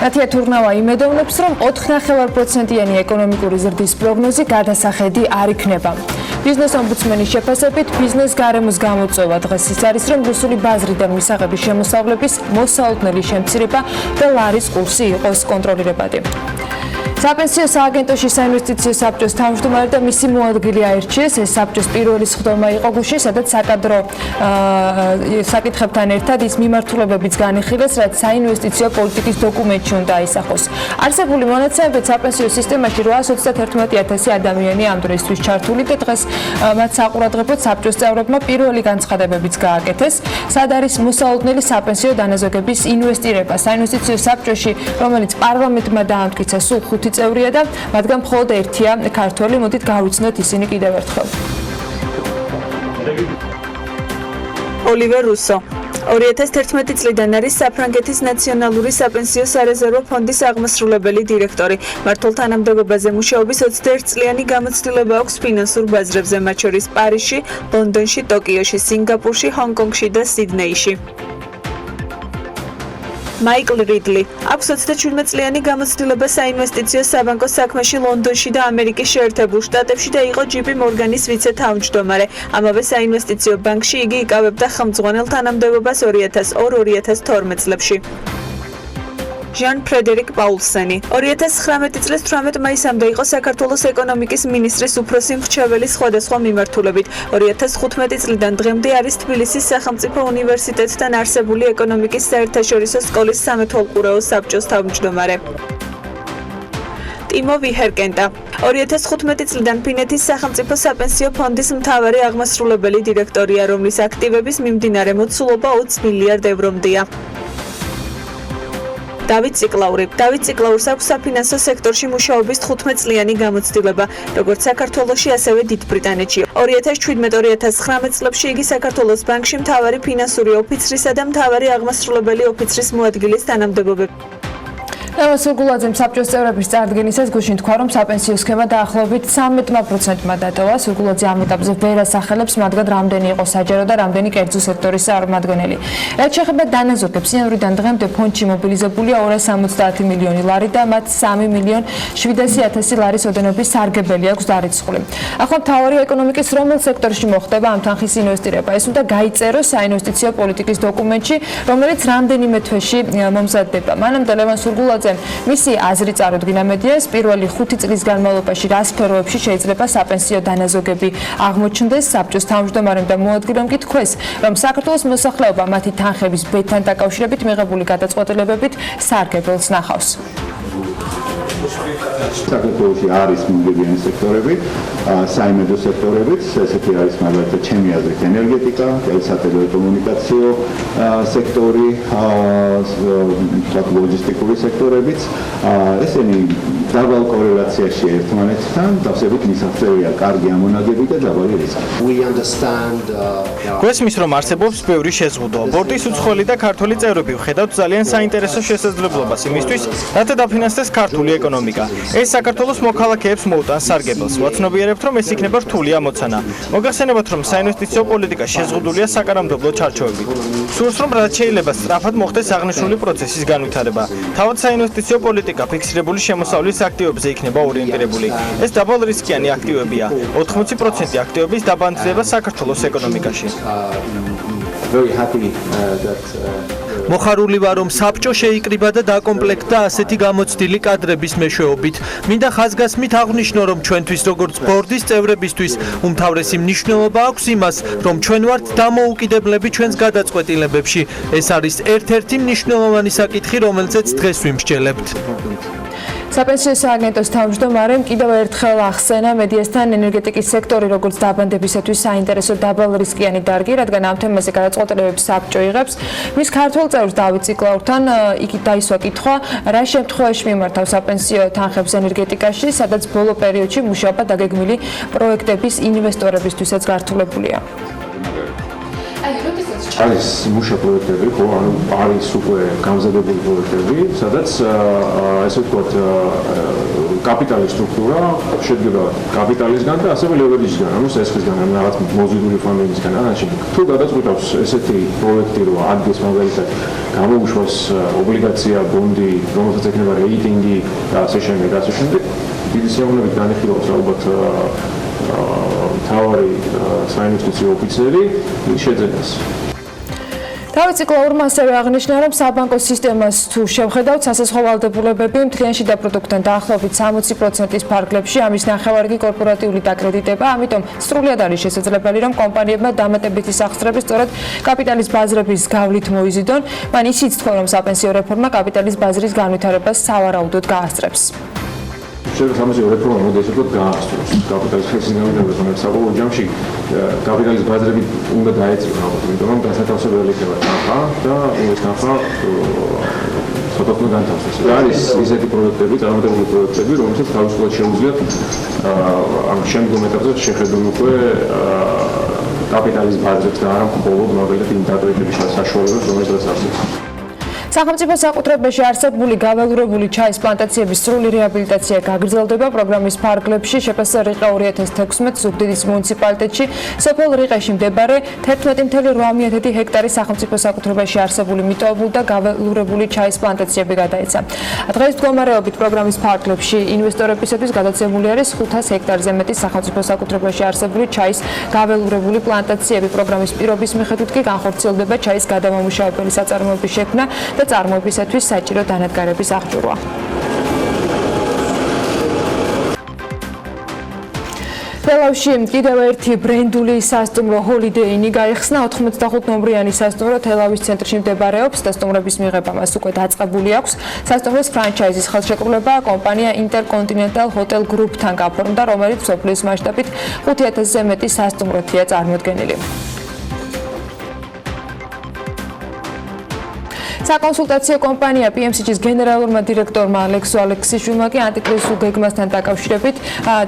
ნათია თურნავა იმედოვნებს, რომ 4.5%-იანი ეკონომიკური ზრდის პროგნოზი გადასახედი არ იქნება. ბიზნეს ომბუდსმენის შეფასებით, ბიზნეს გარემოს გამოწვევა დღეს ის არის, რომ რუსული ბაზრიდან მისაღების შემოსავლების მოსაოდნელი შემცირება და ლარის კურსი იყოს კონტროლირებადი. საპენსიო სააგენტოში საინვესტიციო საბჭოს თავმჯდომარე და მისი მოადგილე აირჩიეს. ეს საბჭოს პირველი სხდომა იყო გუშინ, სადაც საკადრო საკითხებთან ერთად ის მიმართულებებიც განიხილეს, რაც საინვესტიციო პოლიტიკის დოკუმენტში უნდა აისახოს. არსებული მონაცემებით საპენსიო სისტემაში 831,000 ადამიანი ამ დროისთვის ჩართული და დღეს მათ საყურადღებოდ საბჭოს წევრებმა პირველი განცხადებებიც გააკეთეს. სად არის მოსაოდნელი საპენსიო დანაზოგების ინვესტირება საინვესტიციო საბჭოში, რომელიც პარლამენტმა დაამტკიცა სულ 5 წევრია და მათგან მხოლოდ ერთია ქართველი. მოდით გავიცნოთ ისინი კიდევ ერთხელ. ოლივერ რუსო 2011 წლიდან არის საფრანგეთის ნაციონალური საპენსიო სარეზერვო ფონდის აღმასრულებელი დირექტორი. მმართველ თანამდებობაზე მუშაობის 21 წლიანი გამოცდილება აქვს ფინანსურ ბაზრებზე, მათ შორის პარიზში, ლონდონში, ტოკიოში, სინგაპურში, ჰონკონგში და სიდნეიში. მაიკლ რიდლი. აქვს 27 წლიანი გამოცდილება საინვესტიციო საბანკო საქმეში ლონდონში და ამერიკის შეერთებულ შტატებში და იყო JP Morgan-ის ვიცე-თავმჯდომარე. ამავე საინვესტიციო ბანკში იგი იკავებდა ხელმძღვანელ თანამდებობას 2002-2012 წლებში. ჟან ფრედერიკ პაულსენი 2019 წლის 18 მაისამდე იყო საქართველოს ეკონომიკის მინისტრის უფროსი მრჩეველი სხვადასხვა მიმართულებით. 2015 წლიდან დღემდე არის თბილისის სახელმწიფო უნივერსიტეტთან არსებული ეკონომიკის საერთაშორისო სკოლის სამეთვალყურეო საბჭოს თავმჯდომარე. ტიმო ვიჰერკენტა 2015 წლიდან ფინეთის სახელმწიფო sapensio ფონდის მთავარი აღმასრულებელი დირექტორია, რომლის აქტივების მიმდინარე მოცულობა 20 მილიარდ ევრომდეა. დავით ციკლაურს აქვს საფინანსო სექტორში მუშაობის 15 წლიანი გამოცდილება, როგორც საქართველოში, ასევე დიდ ბრიტანეთში. 2017-2019 წლებში იგი საქართველოს ბანკში მთავარი ფინანსური ოფიცრისა და მთავარი აღმასრულებელი ოფიცრის მოადგილის თანამდებობები. ლევან სურგულაძემ საბჭოს წევრების წარდგენისას გუშინ თქვა, რომ საპენსიო სქემა დაახლოებით 13%-მა დატოვა. სურგულაძე ამ ეტაპზე ვერ ასახელებს, მაგრამ რამდენი იყო საჯარო და რამდენი კერძო სექტორის წარმომადგენელი. რაც შეეხება დანაზოგებს, იანვრიდან დღემდე ფონდში მობილიზებულია 270 მილიონი ლარი და მათ 3.700.000 ლარის ოდენობის სარგებელი აქვს დარიცხული. ახლა მთავარი ეკონომიკის რომელ სექტორში მოხდება ამ თანხის ინვესტირება? ეს უნდა გაიწეროს საინვესტიციო პოლიტიკის დოკუმენტში, რომელიც რამდენიმე თვეში მომზადდება. მანამდე ლევან სურგულაძე მისი აზრი წარუდგინა მედიას, პირველი 5 წლის განმავლობაში რა სფეროებში შეიძლება საპენსიო დანაზოგები აღმოჩნდეს. საბჭოს თავმჯდომარემ და მოადგილემ კი თქვეს, რომ საქართველოს მოსახლეობა მათი თანხების ბედთან დაკავშირებით მიღებული გადაწყვეტილებებით სარგებელს ნახავს. საქართველოში არის მომგებიანი სექტორები, საიმედო სექტორებიც, ესეთი არის მაგალითად ჩემი აზრით ენერგეტიკა, სატელეკომუნიკაციო სექტორი, ლოჯისტიკური სექტორებიც. ესენი დაბალ კორელაციაში ერთმანეთთან, დავსებით მისაღწევია კარგი ამონაგები და დაბალი რისკი. გვესმის, რომ არსებობს ბევრი შეზღუდვა. ბორდის უცხოელი და ქართული წევრები ვხედავთ ძალიან საინტერესო შესაძლებლობას იმისთვის, რათა დაფინანსდეს ქართული ეკონომიკა. ეს საქართველოს მოქალაქეებს მოუტანს სარგებელს. ვაცნობიერებთ, რომ ეს იქნება რთული ამოცანა. მოგახსენებათ, რომ საინვესტიციო პოლიტიკა შეზღუდულია საკანონმდებლო ჩარჩოებით. სურს, რომ რაც შეიძლება სწრაფად მოხდეს აღნიშნული პროცესის განვითარება. თავად საინვესტიციო პოლიტიკა ფიქსირებული შემოსავლის აქტივებზე იქნება ორიენტირებული. ეს დაბალ რისკიანი აქტივებია. 80% აქტივების დაბანძრება საქართველოს ეკონომიკაში. მოხარული ვარ, რომ საბჭო შეიკრიბა და დაკომპლექტდა ასეთი გამოცდილი კადრების მეშვეობით. მინდა ხაზგასმით აღვნიშნო, რომ ჩვენთვის როგორც ბორდის წევრებისთვის უმთავრესი მნიშვნელობა აქვს იმას, რომ ჩვენ ვართ დამოუკიდებლები ჩვენს გადაწყვეტილებებში. ეს არის ერთ-ერთი მნიშვნელოვანი საკითხი, რომელზეც დღეს ვიმსჯელებთ. საპენსიო სააგენტოს თავმჯდომარემ კიდევ ერთხელ ახსენა მედიასთან ენერგეტიკის სექტორი როგორც დაბანდებისათვის საინტერესო დაბალ რისკიანი დარგი, რადგან ამ თემაზე გადაწყვეტილებებს საბჭო იღებს. მის ქართველ წევრს დავით ციკლაურთან იგი დაისვა კითხვა, რა შემთხვევაში მიმართავ საპენსიო თანხებს ენერგეტიკაში, სადაც ბოლო პერიოდში მუშაობა დაგეგმილი პროექტების ინვესტორებისთვისაც გართულებულია. არის მუშა პროექტები, ხო, ანუ არის უკვე გამზადებული პროექტები, სადაც ესე ვთქვათ, კაპიტალის სტრუქტურა შედგება კაპიტალისგან და ასევე ლევერეჯისგან, ანუ სესხისგან, ანუ რაღაც მოზიდული ფონდებისგან, ან შემდეგ. თუ გადაწყვეტავს ესეთი პროექტი, რომ ადგეს მაგალითად გამოუშვას ობლიგაცია, ბონდი, რომელსაც ექნება რეიტინგი და ასე შემდეგ, დიდი სიამოვნებით განიხილავს ალბათ მთავარი საინვესტიციო ოფიცერი შეძენას. დავით ციკლაურმა ასევე აღნიშნა, რომ საბანკო სისტემას თუ შევხედავთ, სასაზღვრო ვალდებულებები მთლიანში და პროდუქტთან დაახლოებით 60%-ის ფარგლებში, ამის ნახევარი კი კორპორატიული დაკრედიტება, ამიტომ სრულად არის შესაძლებელი, რომ კომპანიებმა დამატებითი სახსრები სწორედ კაპიტალის ბაზრების გავლით მოიზიდონ. მან ისიც თქვა, რომ საპენსიო რეფორმა კაპიტალის ბაზრის განვითარებას სავარაუდოდ გაასწრებს. შეიძლება სამეზიო რეფორმა მოდის უფრო გაასწროს კაპიტალის ხევის განვითარებას, მაგრამ საბოლოო ჯამში კაპიტალის ბაზრები უნდა დაეწიოს, იმიტომ რომ დასათავსებელი იქნება თანხა და ეს თანხა სხვადასხვა განთავსდეს. არის ისეთი პროექტები, წარმატებული პროექტები, რომელსაც თავისუფლად შეუძლიათ ამ შემდგომ ეტაპზე შეხედონ უკვე კაპიტალის ბაზრებს და არა მხოლოდ მაგალითად იმ დატვირთების საშუალებებს, რომელსაც არსებობს. სახელმწიფო საკუთრებაში არსებული გაველურებული ჩაის პლანტაციების სრული რეაბილიტაცია გაგრძელდება პროგრამის ფარგლებში შეფასება რიყა 2016 ზუგდიდის მუნიციპალიტეტში სოფელ რიყაში მდებარე 11.8 ჰექტარის სახელმწიფო საკუთრებაში არსებული მიტოვებული და გაველურებული ჩაის პლანტაციები გადაეცა. დღეს მდგომარეობით პროგრამის ფარგლებში ინვესტორებისათვის გადაცემული არის 500 ჰექტარზე მეტი სახელმწიფო საკუთრებაში არსებული ჩაის გაველურებული პლანტაციები. პროგრამის პირობის მიხედვით კი განხორციელდება ჩაის გადამამუშავებელი საწარმოების შექმნა და წარმოებისათვის საჭირო დანადგარების აღჭურვა. თელავში კიდევ ერთი ბრენდული სასტუმრო ჰოლიდეინი გაიხსნა 95 ნომრიანი სასტუმრო თელავის ცენტრში მდებარეობს და სტუმრების მიღება მას უკვე დაწყებული აქვს. სასტუმროს ფრანჩაიზის ხელშეკრულება კომპანია ინტერკონტინენტალ ჰოტელ გრუპთან გაფორმდა, რომელიც მსოფლიოს მასშტაბით 5000-ზე მეტი სასტუმროთია წარმოდგენილი. საკონსულტაციო კომპანია PMC-ის გენერალურმა დირექტორმა ალექსო ალექსიშვილმა კი ანტიკრიზისულ გეგმასთან დაკავშირებით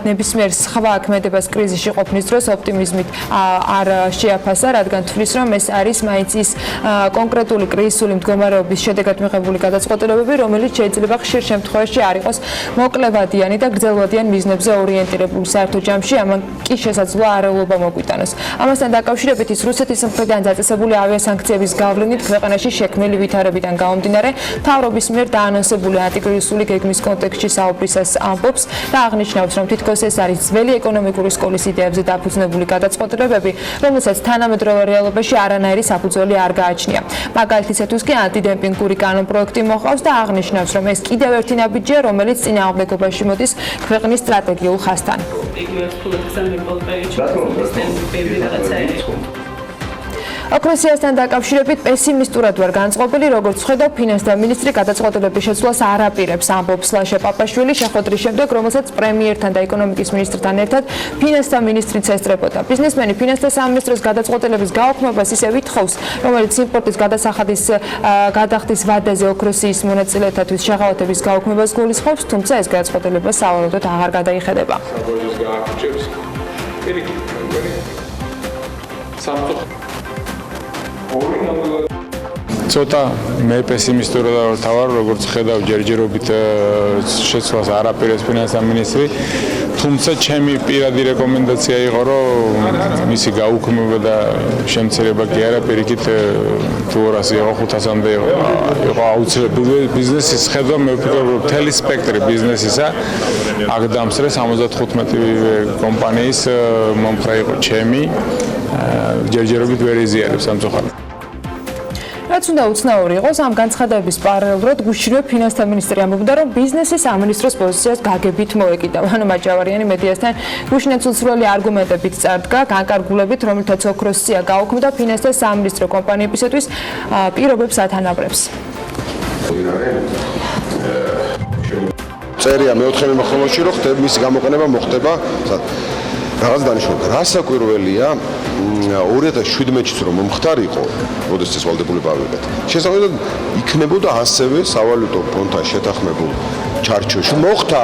ნებისმიერ სხვა ქმედებას კრიზისში ყოფნის დროს ოპტიმიზმით არ შეაფასა, რადგან თვლის, რომ ეს არის მაინც ის კონკრეტული კრიზისული მდგომარეობის შედეგად მიღებული გადაწყვეტილებები, რომელიც შეიძლება ხშირ შემთხვევაში არ იყოს მოკლევადიანი და გრძელვადიან მიზნებზე ორიენტირებული. საერთო ჯამში ამან კი შესაძლოა არეულობა მოგვიტანოს. ამასთან დაკავშირებით ის რუსეთის მხრიდან დაწესებული ავიასანქციების გავლენით ქვეყანაში შექმნილი ვითარებიდან გამომდინარე მთავრობის მიერ დაანონსებული ანტიკრიზისული გეგმის კონტექსტში საუბრისას ამბობს და აღნიშნავს, რომ თითქოს ეს არის ძველი ეკონომიკური სკოლის იდეებზე დაფუძნებული გადაწყვეტილებები, რომელსაც თანამედროვე რეალობაში არანაირი საფუძველი არ გააჩნია. მაგალითისათვის კი ანტიდემპინგური კანონპროექტი მოყავს და აღნიშნავს, რომ ეს კიდევ ერთი ნაბიჯია, რომელიც წინააღმდეგობაში მოდის ქვეყნის სტრატეგიულ ხაზთან. ოქროსიასთან დაკავშირებით პესიმისტურად ვარ განწყობილი, როგორც ხედავ, ფინანსთა მინისტრი გადაწყვეტილების შეცვლას არ აპირებს, ამბობს ლაშა პაპაშვილი შეხვედრის შემდეგ, რომელსაც პრემიერთან და ეკონომიკის მინისტრთან ერთად ფინანსთა მინისტრიც ესწრებოდა. ბიზნესმენი ფინანსთა სამინისტროს გადაწყვეტილების გაუქმებას ისე ვითხოვს, რომელიც იმპორტის გადახდის ვადაზე ოქროსიის მონაწილეებისთვის შეღავათების გაუქმებას გულისხმობს, თუმცა ეს გადაწყვეტილება სავარაუდოდ აღარ გადაიხედება. ცოტა მე პესიმისტურად ვარ, როგორც ხედავ, ჯერჯერობით შეცვლას არ აპირებს ფინანსთა მინისტრი, თუმცა ჩემი პირადი რეკომენდაცია იყო, რომ მისი გაუქმება და შემცირება კი არა, პირიქით თუ 200 იყო 500-მდე იყო აუცილებელი. ბიზნესის ხედვა მე ვფიქრობ, რომ მთელი სპექტრი ბიზნესისა აქ დამსწრე 75 კომპანიის მომხრე იყო ჩემი, ჯერჯერობით ვერ იზიარებს სამწუხაროდ. რაც უნდა უცნაური იყოს, ამ განცხადების პარალელურად გუშინვე ფინანსთა მინისტრი ამბობდა, რომ ბიზნესი სამინისტროს პოზიციას გაგებით მოეკიდა. ანუ მაჭავარიანი მედიასთან გუშინვე სრული არგუმენტებით წარდგა, განკარგულებით, რომელთაც ოქროსია გაუქმდა ფინანსთა სამინისტრო კომპანიებისათვის პირობებს ათანაბრებს. წერია მეოთხე მოხმოში, რომ მისი გამოყენება მოხდება რაღაც დანიშნულება. რასაკვირველია 2017-ში რომ მომხდარიყო, როდესაც ეს ვალდებული გავიგეთ. შესაძლოა იქნებოდა ასევე სავალუტო ფონდთან შეთანხმებულ ჩარჩოში. მოხდა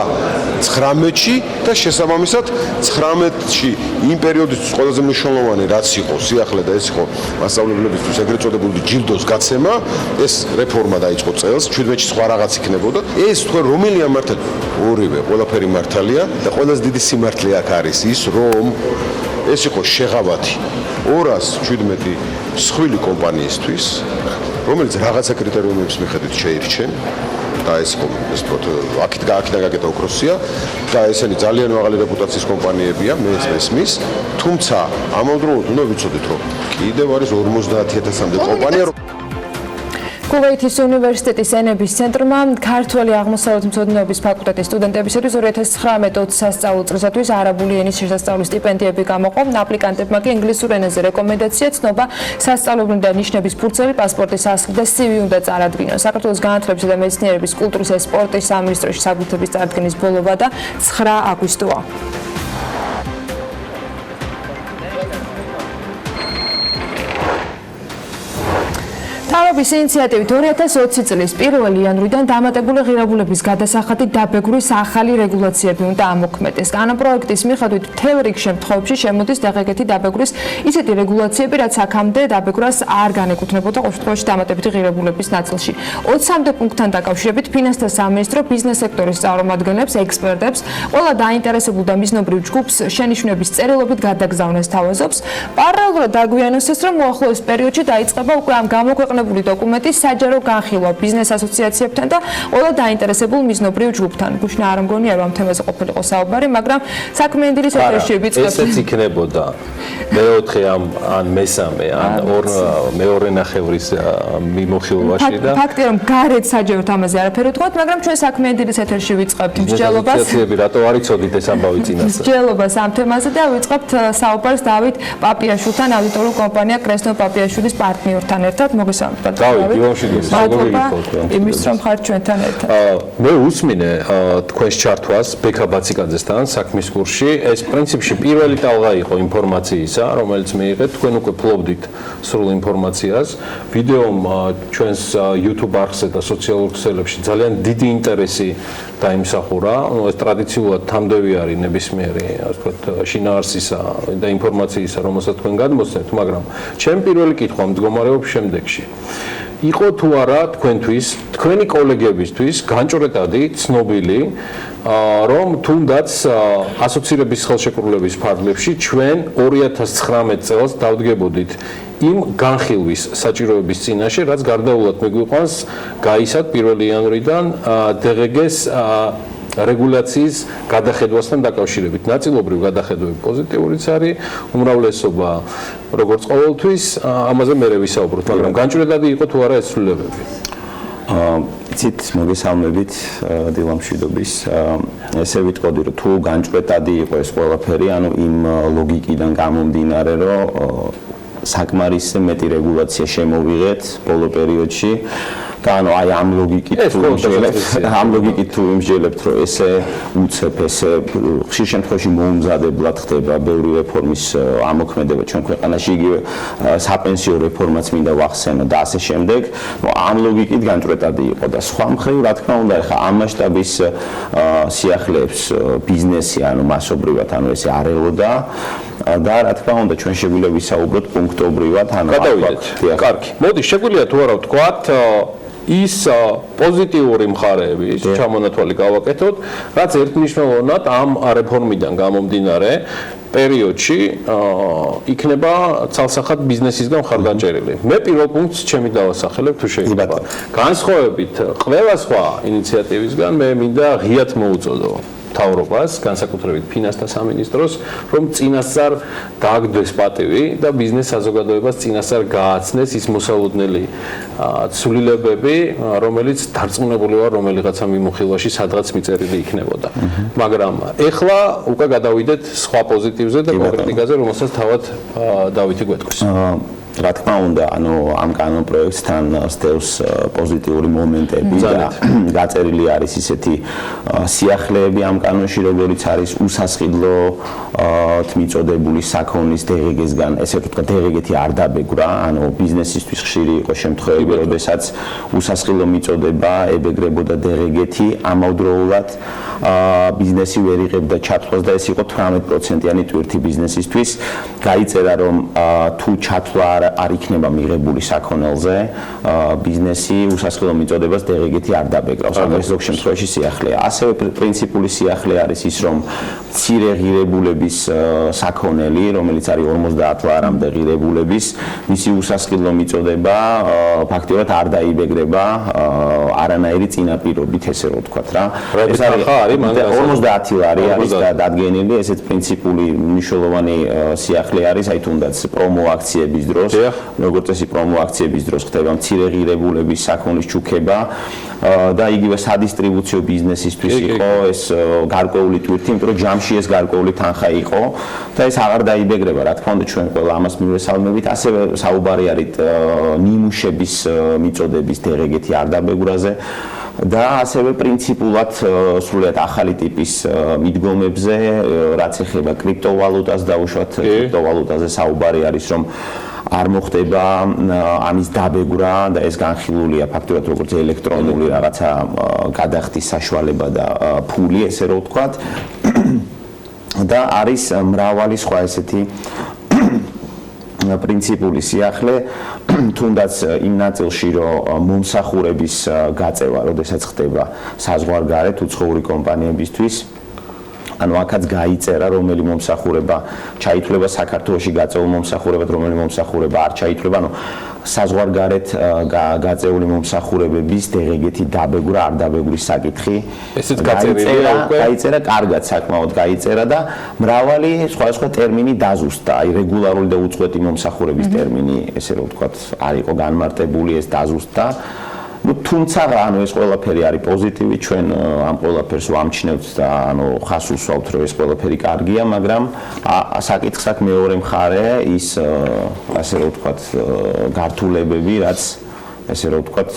19-ში და შესაბამისად 19-ში იმ პერიოდისთვის ყველაზე მნიშვნელოვანი რაც იყო სიახლე და ეს იყო მასწავლებლებისთვის ეგრეთ წოდებული ჯილდოს გაცემა, ეს რეფორმა დაიწყო წელს, 17-ში სხვა რაღაც იქნებოდა. ეს თქვენ რომელია მართლა ორივე ყველაფერი მართალია და ყველაზე დიდი სიმართლე აქ არის ის, რომ ეს იყო შეღავათი 217 მსხვილი კომპანიისთვის, რომელიც რაღაცა კრიტერიუმების მიხედვით შეირჩენ და ეს იყო აქედან გაკეთა ოქროსია და ესენი ძალიან მაღალი რეპუტაციის კომპანიებია, მე ეს მესმის, თუმცა ამავდროულად უნდა ვიცოდეთ, რომ კიდევ არის 50000-მდე კომპანია. კუვეითის უნივერსიტეტის ენების ცენტრმა ქართველი აღმოსავლეთმცოდნეობის ფაკულტეტის სტუდენტებისათვის 2019-20 სასწავლო წლისათვის არაბული ენის შესასწავლის სტიპენდიები გამოყო. აპლიკანტებმა კი ინგლისურ ენაზე რეკომენდაცია ცნობა, სასწავლებლები და ნიშნების ფურცელი, პასპორტის ასლი და CV უნდა წარადგინონ. საქართველოს განათლებისა და მეცნიერების, კულტურისა და სპორტის სამინისტროში საბუთების წარდგენის ბოლო ვადა 9 აგვისტოა. კავშირების ინიციატივით 2020 წლის 1 იანვრიდან დამატებული ღირებულების გადასახადი დაბეგვრის ახალი რეგულაციები უნდა ამოქმედდეს. ამ პროექტის მიხედვით მთელ რიგ შემთხვევებში შემოდის დღეგეთი დაბეგვრის ისეთი რეგულაციები, რაც აქამდე დაბეგვრას არ განეკუთვნებოდა ყოველშაბათში დამატებითი ღირებულების ნაწილში. 23 პუნქტთან დაკავშირებით ფინანსთა სამინისტრო ბიზნეს სექტორის წარმომადგენლებს, ექსპერტებს, ყველა დაინტერესებულ და მიზნობრივ ჯგუფს შენიშვნების წერილობით გადაგზავნეს თავაზობს. პარალელურად დაგვიანოსეს, რომ უახლოეს პერიოდში დაიწყება უკვე ამ გამოქვეყნებული დოკუმენტის საჯარო განხილვა ბიზნეს ასოციაციებთან და ყველა დაინტერესებულ მიზნობრივ ჯგუფთან. გუშინ არ მგონია ამ თემაზე ყოფილიყო საუბარი, მაგრამ საქმიანი დილის ეთერში ვიწყებთ. ესეც იქნებოდა მეოთხე ან მესამე ან მეორე ნახევრის მიმოხილვაში და ფაქტია რომ გარეთ საჯაროდ ამაზე არაფერი ვთქვათ, მაგრამ ჩვენ საქმიანი დილის ეთერში ვიწყებთ მსჯელობას. ასოციაციები რატო არ იცოდით ეს ამბავი წინასწარ? მსჯელობას ამ თემაზე და ვიწყებთ საუბარს დავით პაპიაშვილთან, აუდიტორულ კომპანია კრესნო პაპიაშვილის პარტნიორთან ერთად. მოგესალმებით. დავით, ივანშვილის იმის რომ ხართ ჩვენთან ერთად. მე უსმინე თქვენს ჩართვას ბექა ბაციკაძესთან საქმის კურსში. ეს პრინციპში პირველი ტალღა იყო ინფორმაციისა, რომელიც მიიღეთ. თქვენ უკვე ფლობდით სრულ ინფორმაციას. ვიდეომ ჩვენს YouTube არხზე და სოციალურ ქსელებში ძალიან დიდი ინტერესი დაიმსახურა. ეს ტრადიციულად თამდევი არის ნებისმიერი, ასე ვთქვათ, შინაარსისა და ინფორმაციისა, რომელსაც თქვენ გადმოსცემთ, მაგრამ ჩემი პირველი კითხვა მდგომარეობს შემდეგში. იყო თუ არა თქვენთვის, თქვენი კოლეგებისთვის განჭვრეტადი, ცნობილი, რომ თუნდაც ასოცირების ხელშეკრულების ფარგლებში ჩვენ 2019 წელს დავდგებოდით იმ განხილვის საჭიროების წინაშე, რაც გარდაულად მეგვიყვანს გაისად 1 იანვრიდან DGG-ს რეგულაციის გადახედვასთან დაკავშირებით. ნაწილობრივ გადახედვები პოზიტიურიც არის, უმრავლესობა როგორც ყოველთვის, ამაზე მე ვისაუბროთ, მაგრამ განჭვრეტადი იყო თუ არა ეს ცვლილებები. იცით, მოგესალმებით დილა მშვიდობის. ესე ვიტყოდი, რომ თუ განჭვრეტადი იყო ეს ყველაფერი, ანუ იმ ლოგიკიდან გამომდინარე, რომ საკმარისზე მეტი რეგულაცია შემოვიღეთ ბოლო პერიოდში. და ანუ აი ამ ლოგიკით თუ იმსჯელებთ, რომ ესე უცებ, ესე ხშირ შემთხვევაში მოუმზადებლად ხდება ბევრი რეფორმის ამოქმედება ჩვენ ქვეყანაში, იგივე საპენსიო რეფორმაც მინდა ვახსენო და ასე შემდეგ. ამ ლოგიკით განჭვრეტადი იყო და სხვა მხრივ, რა თქმა უნდა, ხა ამ მასშტაბის სიახლეებს ბიზნესი, ანუ მასობრივად, ანუ ესე არ ელოდა და რა თქმა უნდა, ჩვენ შეგვიძლია ვისაუბროთ პუნქტობრივად, ანუ გადავიდეთ. კარგი. მოდი, შეგვიძლია თუ არა ვთქვათ ის პოზიტიური მხარეების ჩამონათვალი გავაკეთოთ, რაც ერთმნიშვნელოვნად ამ რეფორმიდან გამომდინარე პერიოდში იქნება ცალსახად ბიზნესისგან მხარდაჭერილი. მე პირველ პუნქტს ჩემი დავასახელებ თუ შეიძლება. განსხვავებით ყველა სხვა ინიციატივისგან მე მინდა ღიად მოუწოდო მთავრობას, განსაკუთრებით ფინანსთა სამინისტროს, რომ წინასწარ დააგდოს პატივი და ბიზნეს საზოგადოებას წინასწარ გააცნეს ის მოსალოდნელი ცვლილებები, რომელიც დარწმუნებული ვარ, რომელიღაცა მიმოხილვაში სადღაც მიწერილი იქნებოდა. მაგრამ ეხლა უკვე გადავიდეთ სხვა პოზიტივზე და კონკრეტიკაზე, რომელსაც თავად დავითი გვეტყვის. რა თქმა უნდა, ანუ ამ კანონ პროექტთან სტევს პოზიტიური მომენტები და გაწერილი არის ისეთი სიახლეები ამ კანონში, როგორიც არის უსასყიდლოდ მიწოდებული საქონლის DGG-სგან, ესე ვთქვათ, DGG-ი არ დაბეგვრა, ანუ ბიზნესისთვის ხშირი იყო შემთხვევები, როდესაც უსასყიდლო მიწოდება ებეგრებოდა DGG-ი, ამავდროულად ბიზნესი ვერ იღებდა ჩათვლას და ეს იყო 18%-იანი ტვირთი ბიზნესისთვის. გაიწერა, რომ თუ ჩათვლა არ იქნება მიღებული საქონელზე, ბიზნესი უსასყიდლო მიწოდებას DGG-ი არ დაბეგრავს. ანუ ეს ზოგ შემთხვევაში სიახლეა. ასევე პრინციპული სიახლე არის ის, რომ მცირე ღირებულების საქონელი, რომელიც არის 50 ლარამდე ღირებულების, მისი უსასყიდლო მიწოდება ფაქტიურად არ დაიბეგრება არანაირი წინაპირობით, ესე რომ ვთქვათ რა. ეს არის 50 ლარი არის დადგენილი, ესეც პრინციპული მნიშვნელოვანი სიახლე არის, აი თუნდაც პრომო აქციების დროს, როგორც წესი პრომო აქციების დროს ხდება მცირე ღირებულების საქონლის ჩუქება და იგივე სადისტრიბუციო ბიზნესისთვის იყო ეს გარკვეული ტვირთი, იმიტომ რომ ჯამში ეს გარკვეული თანხა იყო და ეს აღარ დაიბეგრება, რა თქმა უნდა ჩვენ ყველა ამას მივესალმებით. ასევე საუბარი არის ნიმუშების მიწოდების DGG-ი არ დაბეგვრაზე და ასევე პრინციპულად სრულიად ახალი ტიპის მიდგომებზე, რაც ეხება კრიპტოვალუტას, დაუშვათ კრიპტოვალუტაზე საუბარი არის, რომ არ მოხდება ამის დაბეგვრა და ეს განხილულია ფაქტობრივად როგორც ელექტრონული რაღაცა გადახდის საშუალება და ფული, ესე რომ ვთქვათ. და არის მრავალი სხვა ესეთი პრინციპული სიახლე, თუნდაც იმ ნაწილში, რომ მომსახურების გაწევა, როდესაც ხდება საზღვარგარეთ უცხოური კომპანიებისთვის, ანუ აქაც გაიწერა რომელი მომსახურება ჩაითვლება საქართველოში გაწეულ მომსახურებად, რომელი მომსახურება არ ჩაითვლება, ანუ საზღვარგარეთ გაწეული მომსახურებების დეგეგეთი დაბეგვრა, არ დაბეგვრის საკითხი. ესეც გაწერილია უკვე? გაიწერა, კარგად საკმაოდ გაიწერა და მრავალი სხვადასხვა ტერმინი დაზუსტა. აი რეგულარული და უწყვეტი მომსახურების ტერმინი, ესე რომ ვთქვათ, არ იყო განმარტებული, ეს დაზუსტდა. თუმცა ანუ ეს ყველაფერი არის პოზიტივი, ჩვენ ამ ყველაფერს ვამჩნევთ და ანუ ხას უსვამთ, რომ ეს ყველაფერი კარგია, მაგრამ საკითხს აქვს მეორე მხარე, ის ასე რომ ვთქვათ, გართულებები, რაც ესე რომ ვთქვათ,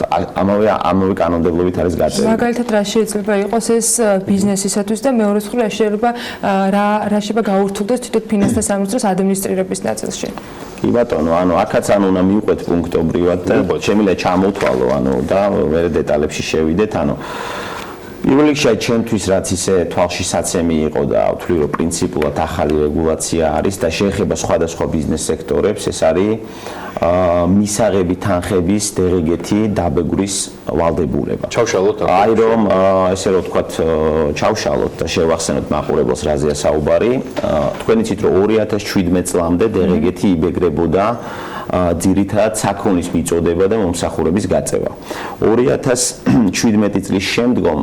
ამავე კანონმდებლობით არის გაწერილი. მაგალითად, რა შეიძლება იყოს ეს ბიზნესისათვის და მეორე მხრივ რა შეიძლება გაურთულდეს თვითონ ფინანსთა სამინისტროს ადმინისტრირების ნაწილში. კი ბატონო, ანუ აქაც უნდა მივყვეთ პუნქტობრივად და შემიძლია ჩამოვთვალო, და მე დეტალებში შევიდეთ, პირველ რიგში ჩემთვის რაც ისე თვალშისაცემი იყო და ვთვლი რომ პრინციპულად ახალი რეგულაცია არის და შეეხება სხვადასხვა ბიზნეს სექტორებს, ეს არის მისაღები თანხების დეგეგეთი დაბეგვრის ვალდებულება. ჩავშალოთ აი რომ ესე რომ ვთქვათ, ჩავშალოთ და შევახსენოთ მაყურებელს რაზეა საუბარი. თქვენ იცით რომ 2017 წლამდე დეგეგეთი იბეგრებოდა ძირითადად საქონლის მიწოდება და მომსახურების გაწევა. 2017 წლის შემდგომ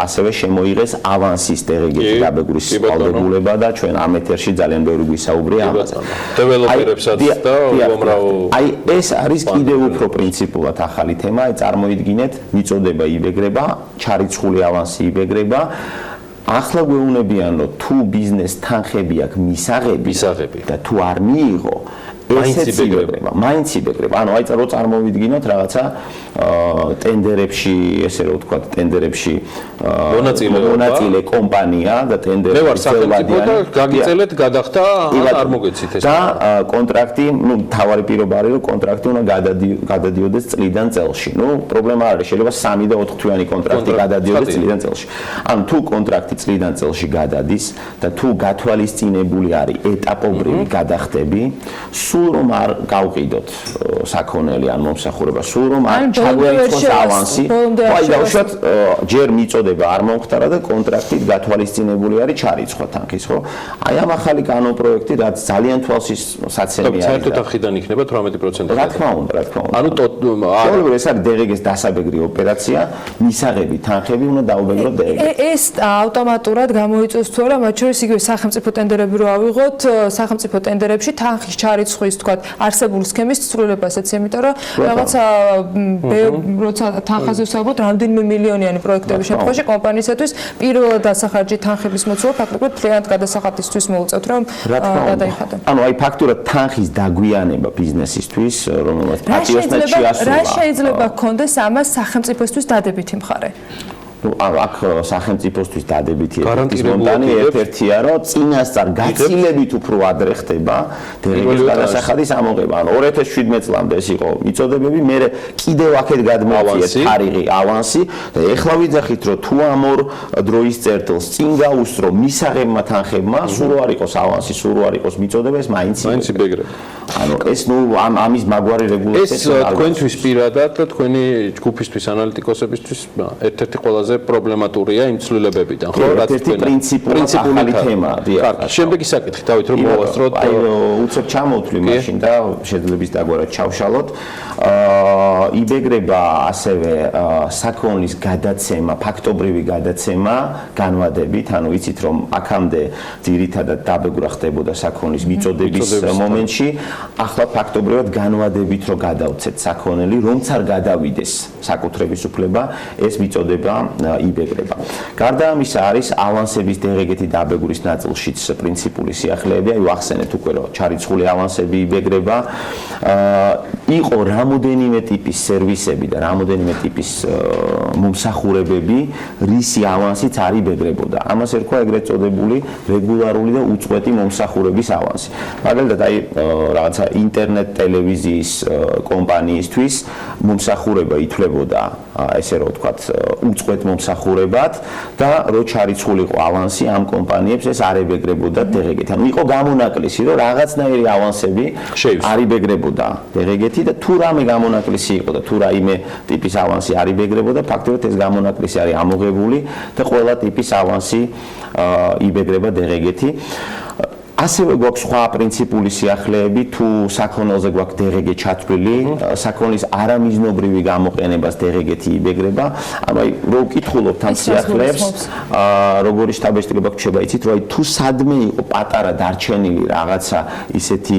ასევე შემოიღეს ავანსის დეგეგეთი დაბეგვრის ვალდებულება და ჩვენ ამ ეთერში ძალიან ბევრი გვისაუბრია ამაზე. დეველოპერებსაც და უამრავ აი ეს არის კიდევ უფრო პრინციპულად ახალი თემა, წარმოიდგინეთ, მიწოდება იბეგრება, ჩარიცხული ავანსი იბეგრება. ახლა გვეუბნებიან, რომ თუ ბიზნეს თანხები აქვს მისაღები და თუ არ მიიღო მაინც იბეგრება. ანუ აი რო წარმოვიდგინოთ რაღაცა ტენდერებში, ესე რომ ვთქვათ, ტენდერებში მონაწილე კომპანია და ტენდერი მე ვარ სახელმწიფო და გაგიწელეთ გადახდა არ მოგეცით ეს. და კონტრაქტი, თავარი პირობა არის, რომ კონტრაქტი უნდა გადადიოდეს წლიდან წელში. პრობლემა არ არის, შეიძლება 3 და 4 თვიანი კონტრაქტი გადადიოდეს წლიდან წელში. ანუ თუ კონტრაქტი წლიდან წელში გადადის და თუ გათვალისწინებული არის ეტაპობრივი გადახდები, სულ რომ არ გავყიდოთ საქონელი ან მომსახურება, სულ რომ არ ჩაგვეიწყოს ავანსი, აი დავუშვათ ჯერ მიწოდება არ მომხდარა და კონტრაქტით გათვალისწინებული არის ჩარიცხვა თანხის, ხო? აი ამ ახალი კანონპროექტი, რაც ძალიან თვალსაცემი არის. საერთოდ ახიდან იქნება 18%. რა თქმა უნდა. ანუ ყოველგვარ ეს არის დეგეგეს დასაბეგრი ოპერაცია, მისაღები თანხები უნდა დაუბეგროთ დეგეგეს. ეს ავტომატურად გამოიწვევს თუ არა, მათ შორის იგივე სახელმწიფო ტენდერები რო ავიღოთ, სახელმწიფო ტენდერებში თანხის ჩარიცხვის თქვათ არსებული სქემის ცვლილებასაც, იმიტომ რომ რაღაცა როცა თანხაზე ვსაუბრობთ, რამდენიმე მილიონიანი პროექტების შემთხვევაში კომპანიისათვის პირველად დასახარჯი თანხების მოცულა ფაქტობრივად მთლიანად გადასახადისთვის მოუწევთ, რომ გადაიხადო. ანუ აი ფაქტურად თანხის დაგვიანება ბიზნესისთვის, რომელსაც პატიოსნად შეასრულა. რა შეიძლება გქონდეს ამას სახელმწიფოსთვის დადებითი მხარე? აქ სახელმწიფოსთვის დადებითი ეფექტის მომტანი ერთ-ერთია, რომ წინასწარ გაცილებით უფრო ადრე ხდება დეგეგის გადასახადის ამოღება. ანუ 2017 წლამდე ეს იყო მიწოდებები, მე კიდევ აქეთ გადმოვიეთ თარიღი ავანსი და ეხლა ვიძახით, რომ თუ ამ ორ დროის წერტილს წინ გაუსწრო მისაღებმა თანხებმა, სულ არ იყოს ავანსი, სულ არ იყოს მიწოდება, ეს მაინც იბეგრება. ანუ ეს ამის მაგვარი რეგულაცია ეს თქვენთვის პირადად და თქვენი ჯგუფისთვის ანალიტიკოსებისთვის ერთ-ერთი ყველაზე პრობლემატურია იმ ცვლილებებიდან, ხო? რაც პრინციპული თემა. კარგი, შემდეგი საკითხი, დავით რომ მოვასწროთ. აი უცებ ჩამოვთვლი მაშინ და შეძლებს დაგვარად ჩავშალოთ. იბეგრება ასევე საქონლის გადაცემა, ფაქტობრივი გადაცემა განვადებით, ანუ იცით რომ აქამდე ძირითადად დაბეგვრა ხდებოდა საქონლის მიწოდების მომენტში, ახლა ფაქტობრივად განვადებით რომ გადავცეთ საქონელი, რომც არ გადავიდეს საკუთრების უფლება, ეს მიწოდება იბეგრება. გარდა ამისა არის ავანსების დერეგეთი დაბეგურის ნაწილშიც პრინციპული სიახლეები, აი ვახსენეთ უკვე რომ ჩარიცხული ავანსები იბეგრება. იყო რამოდენიმე ტიპის სერვისები და რამოდენიმე ტიპის მომსახურებები, რისი ავანსიც არ იბეგრებოდა. ამას ერქვა ეგრეთ წოდებული რეგულარული და უწყვეტი მომსახურების ავანსი. მაგალითად, აი რაღაცა ინტერნეტ ტელევიზიის კომპანიისთვის მომსახურება ითვლებოდა, ესე რომ ვთქვათ, უწყვეტ მომსახურებად და რო ჩარიცხულიყო ავანსი ამ კომპანიებს ეს არ ებეგრებოდა დერეგეთი. ანუ იყო გამონაკლისი, რომ რაღაცნაირი ავანსები არ იბეგრებოდა დერეგეთი და თუ რამე გამონაკლისი იყო და თუ რაიმე ტიპის ავანსი არ იბეგრებოდა, ფაქტობრივად ეს გამონაკლისი არის ამოღებული და ყველა ტიპის ავანსი იბეგრება დერეგეთი. ასევე გვაქვს სხვა პრინციპული სიახლეები, თუ საქონელზე გვაქვს დერეგე ჩათვლილი, საქონლის არამიზნობრივი გამოყენებას დერეგეთი იბეგრება. ანუ აი რო ვკითხულობთ ამ სიახლეებს, როგორი შტაბ-ეჭდილება გრჩება, იცით, რომ აი თუ სადმე იყო პატარა დარჩენილი რაღაცა ისეთი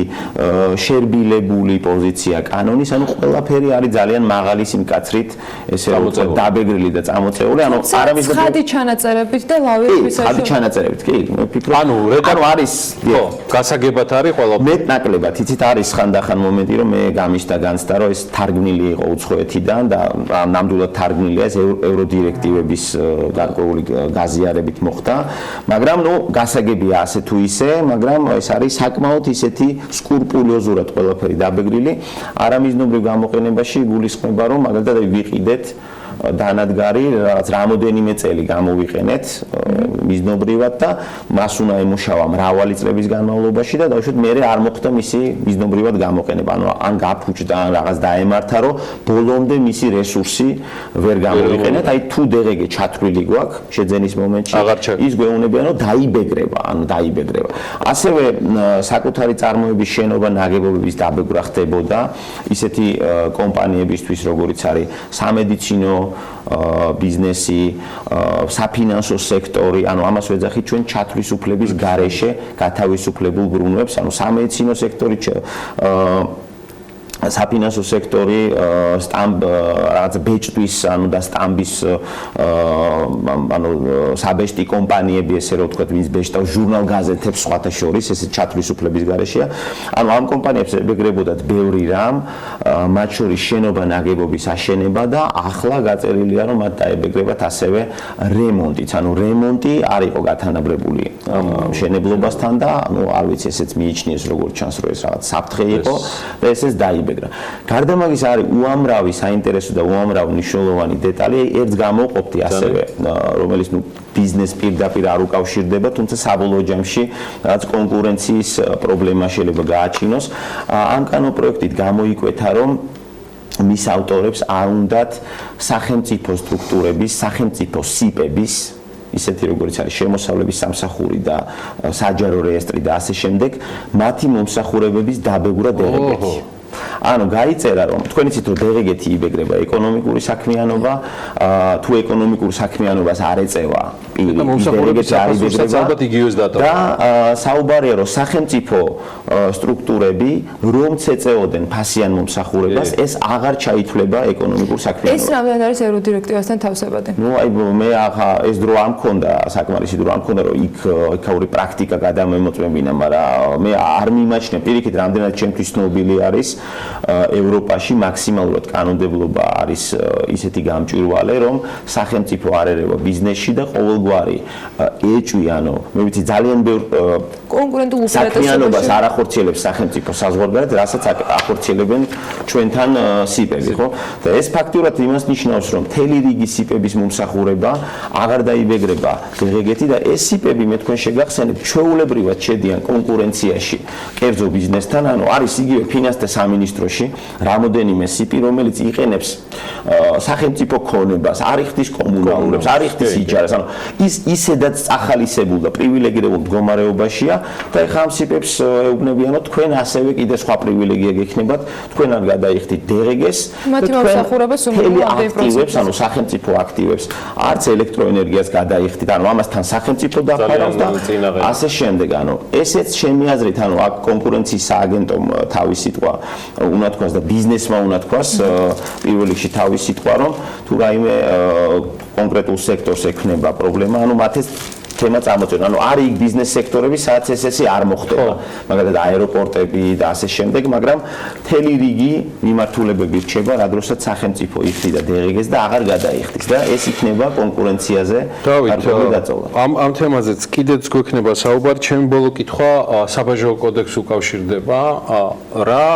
შერბილებული პოზიცია კანონის, ანუ ყველაფერი არის ძალიან მაღალი სიმკაცრით, ესე რომ დაბეგრილი და წამოწეული, ანუ არამიზნობრივი ცხადი ჩანაწერებით და ლავირების ცხადი ჩანაწერებით, კი, მე ვფიქრობ, ანუ არის გასაგებად არის ყველაფერი. მეტნაკლებად, იცით, არის ხანდახან მომენტი, რომ მე გამიშთა განცდა, რომ ეს თარგმნილი იყო უცხოეთიდან და ნამდვილად თარგმნილია, ეს ევროდირექტივების გარკვეული გაზიარებით მოხდა, მაგრამ ნუ გასაგებია ასე თუ ისე, მაგრამ ეს არის საკმაოდ ისეთი სკრუპულოზურად ყველაფერი დაბეგრილი, არამიზნობრივ გამოყენებაში იგულისხმება, რომ მაგალითად ვიყიდეთ დანადგარი რაღაც რამოდენიმე წელი გამოვიყენეთ მიზნობრივად და მას უნდა ემუშავა მრავალი წლების განმავლობაში და დაუშვათ მერე არ მოხდა მისი მიზნობრივად გამოყენება. ანუ ან გაფუჭდა, ან რაღაც დაემართა, რომ ბოლომდე მისი რესურსი ვერ გამოვიყენეთ. აი თუ დერეგე ჩათვლილი გვაქვს შეძენის მომენტში, ის გვეუბნება, რომ დაიბეგრება, ანუ დაიბეგრება. ასევე საკუთარი წარმოების შენობა ნაგებობების დაბეგრა ხდებოდა ისეთი კომპანიებისთვის, როგორიც არის სამედიცინო ბიზნესი, საფინანსო სექტორი, ანუ ამას ვეძახით ჩვენ ჩათვლის უფლების გარეშე გათავისუფლებულ ბრუნვებს, ანუ სამედიცინო სექტორი, საფინანსო სექტორი, რაღაც ბეჭდვის, ანუ და სტამბის ანუ საბეჭდი კომპანიები, ესე რომ ვთქვათ, ვინც ბეჭდავს ჟურნალ გაზეთებს სხვათა შორის, ესე ჩათვლის უფლების გარეშეა. ანუ ამ კომპანიებს ებეგრებოდათ ბევრი რამ, მათ შორის შენობა ნაგებობის აშენება და ახლა გაწერილია, რომ მათ დაებეგრებათ ასევე რემონტიც. ანუ რემონტი არ იყო გათანაბრებული მშენებლობასთან და ანუ არ ვიცი, ესეც მიიჩნიეს როგორც ჩანს, რომ ეს რაღაც საფრთხე იყო და ესეც დაიბეგრა. გარდა მაგის არის უამრავი საინტერესო და უამრავი მნიშვნელოვანი დეტალი, ერთს გამოვყოფდი ასევე, რომელიც ნუ ბიზნეს პირდაპირ არ უკავშირდება, თუმცა საბოლოო ჯამში რაღაც კონკურენციის პრობლემა შეიძლება გააჩინოს. ამ კანონპროექტით გამოიკვეთა, რომ მის ავტორებს არ უნდათ სახელმწიფო სტრუქტურების, სახელმწიფო სიპების ისეთი როგორც არის შემოსავლების სამსახური და საჯარო რეესტრი და ასე შემდეგ, მათი მომსახურებების დაბეგურა დერეგეთი. ანუ გაიწერა, რომ თქვენ იცით, რომ დერეგეთი იბეგრება ეკონომიკური საქმიანობა, თუ ეკონომიკურ საქმიანობას არ ეწევა პირი, დერეგეთი არ იბეგრება და საუბარია, რომ სახელმწიფო სტრუქტურები რომც ეწეოდნენ ფასიან მომსახურებას, ეს აღარ ჩაითვლება ეკონომიკურ საქმიანობას. ეს რამდენად არის ევროდირექტივასთან თავსებადი? ნუ აი მე ახლა ეს დრო არ მქონდა, საკმარისი დრო არ მქონდა, რომ იქაური პრაქტიკა გადამემოწმებინა, მაგრამ მე არ მიმაჩნია პირიქით, რამდენად ჩემთვის ცნობილი არის ევროპაში მაქსიმალურად კანონმდებლობა არის ისეთი გამჭვირვალე, რომ სახელმწიფო არ ერევა ბიზნესში და ყოველგვარი ეჭვი, ანუ მე ვიცი ძალიან ბევრ კონკურენტულ საქმიანობას არ ახორციელებს სახელმწიფო საზღვარგარეთ, რასაც ახორციელებენ ჩვენთან სიპები, ხო? და ეს ფაქტურად იმას ნიშნავს, რომ მთელი რიგი სიპების მომსახურება აღარ დაიბეგრება დერეგეთი და ეს სიპები მე თქვენ შეგახსენებთ, ჩვეულებრივად შედიან კონკურენციაში კერძო ბიზნესთან, ანუ არის იგივე ფინანსთა სამინისტროში რამოდენიმე სიპი, რომელიც იყენებს სახელმწიფო ქონებას, არ იხდის კომუნალურებს, არ იხდის იჯარას, ანუ ის ისედაც წახალისებულ და პრივილეგირებულ მდგომარეობაშია და ეხლა ამ სიპებს ეუბნებიან, რომ თქვენ ასევე კიდე სხვა პრივილეგია გექნებათ, თქვენ არ გადაიხდით დერეგეს და თქვენ აქტივებს, ანუ სახელმწიფო აქტივებს, არც ელექტროენერგიას გადაიხდით, ანუ ამასთან სახელმწიფო დაფარავს და ასე შემდეგ, ანუ ესეც ჩემი აზრით, ანუ აქ კონკურენციის სააგენტომ თავის სიტყვა უნდა თქვას და ბიზნესმა უნდა თქვას პირველ რიგში თავის სიტყვა რომ თუ რაიმე კონკრეტულ სექტორს ექნება პრობლემა, ანუ მათ ეს თემა წამოწევენ. ანუ არის იქ ბიზნეს სექტორები, სადაც ესე არ მოხდება. მაგალითად აეროპორტები და ასე შემდეგ, მაგრამ მთელი რიგი მიმართულებები რჩება, რა დროსაც სახელმწიფო იხდის და დეღეგეს და აღარ გადაიხდის და ეს იქნება კონკურენციაზე კარგი დაწოლა. ამ თემაზეც კიდეც გვექნება საუბარი, ჩემი ბოლო კითხვა საბაჟო კოდექსს უკავშირდება, რა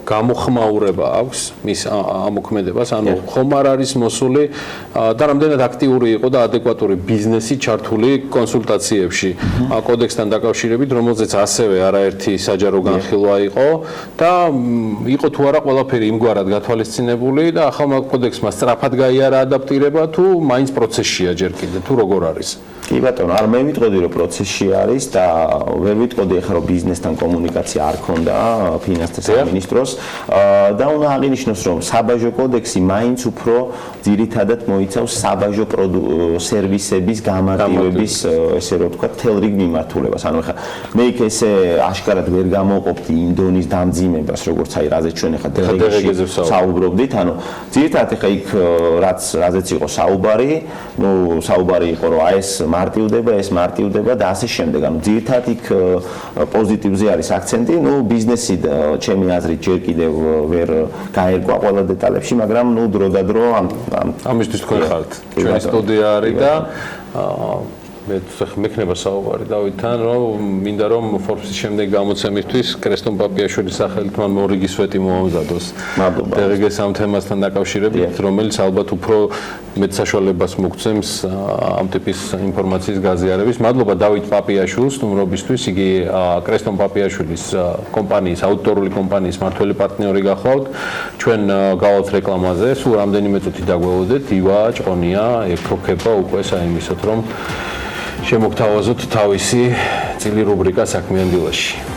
გამოხმაურება აქვს მის ამოქმედებას, ანუ ხომ არ არის მოსული და რამდენად აქტიური იყო და ადეკვატური ბიზნესი ჩართული კონსულტაციებში კოდექსთან დაკავშირებით, რომელზეც ასევე არაერთი საჯარო განხილვა იყო და იყო თუ არა ყველაფერი იმგვარად გათვალისწინებული და ახალმა კოდექსმა სწრაფად გაიარა ადაპტირება თუ მაინც პროცესშია ჯერ კიდე თუ როგორ არის? კი ბატონო, არ მე ვიტყოდი რომ პროცესში არის და ვერ ვიტყოდი ახლა რომ ბიზნესთან კომუნიკაცია არ ქონდა ფინანსთა სამინისტროს და უნდა აღინიშნოს რომ საბაჟო კოდექსი მაინც უფრო ძირითადად მოიცავს საბაჟო სერვისების გამარტივების ესე რომ ვთქვა თელ რიგ მიმართულებას. ანუ ახლა მე იქ ესე აშკარად ვერ გამოვყოფდი იმ დონის დამძიმებას, როგორც აი რაზეც ჩვენ ახლა დეღეგეზე საუბრობდით. ანუ ძირითადად ახლა იქ რაზეც იყო საუბარი, ნუ საუბარი იყო რომ აი ეს მარტივდება, ეს მარტივდება და ასე შემდეგ. ანუ ძირითადად იქ პოზიტივზე არის აქცენტი, ნუ ბიზნესი ჩემი აზრით ჯერ კიდევ ვერ გაერკვა ყველა დეტალებში, მაგრამ ნუ დრო და დრო ამისთვის თქვენ ხართ. ჩვენი სტუდია არის და მექნება საუბარი დავითთან, რომ მინდა რომ Forbes-ის შემდეგ გამოცემისთვის კრესტონ პაპიაშვილის სახელით მან მორიგი სვეტი მოამზადოს. დეღეგეს ამ თემასთან დაკავშირებით, რომელიც ალბათ უფრო მეტ საშუალებას მოგცემს ამ ტიპის ინფორმაციის გაზიარების. მადლობა დავით პაპიაშვილს ნუმრობისთვის, იგი კრესტონ პაპიაშვილის კომპანიის, აუდიტორული კომპანიის მმართველი პარტნიორი გახლავთ. ჩვენ გავალთ რეკლამაზე, სულ რამდენიმე წუთი დაგველოდეთ, დილა ჭყონია, ექროქება უკვე საიმისოთ, რომ შემოგთავაზოთ თავისი წილი რუბრიკა საქმიან დილაში.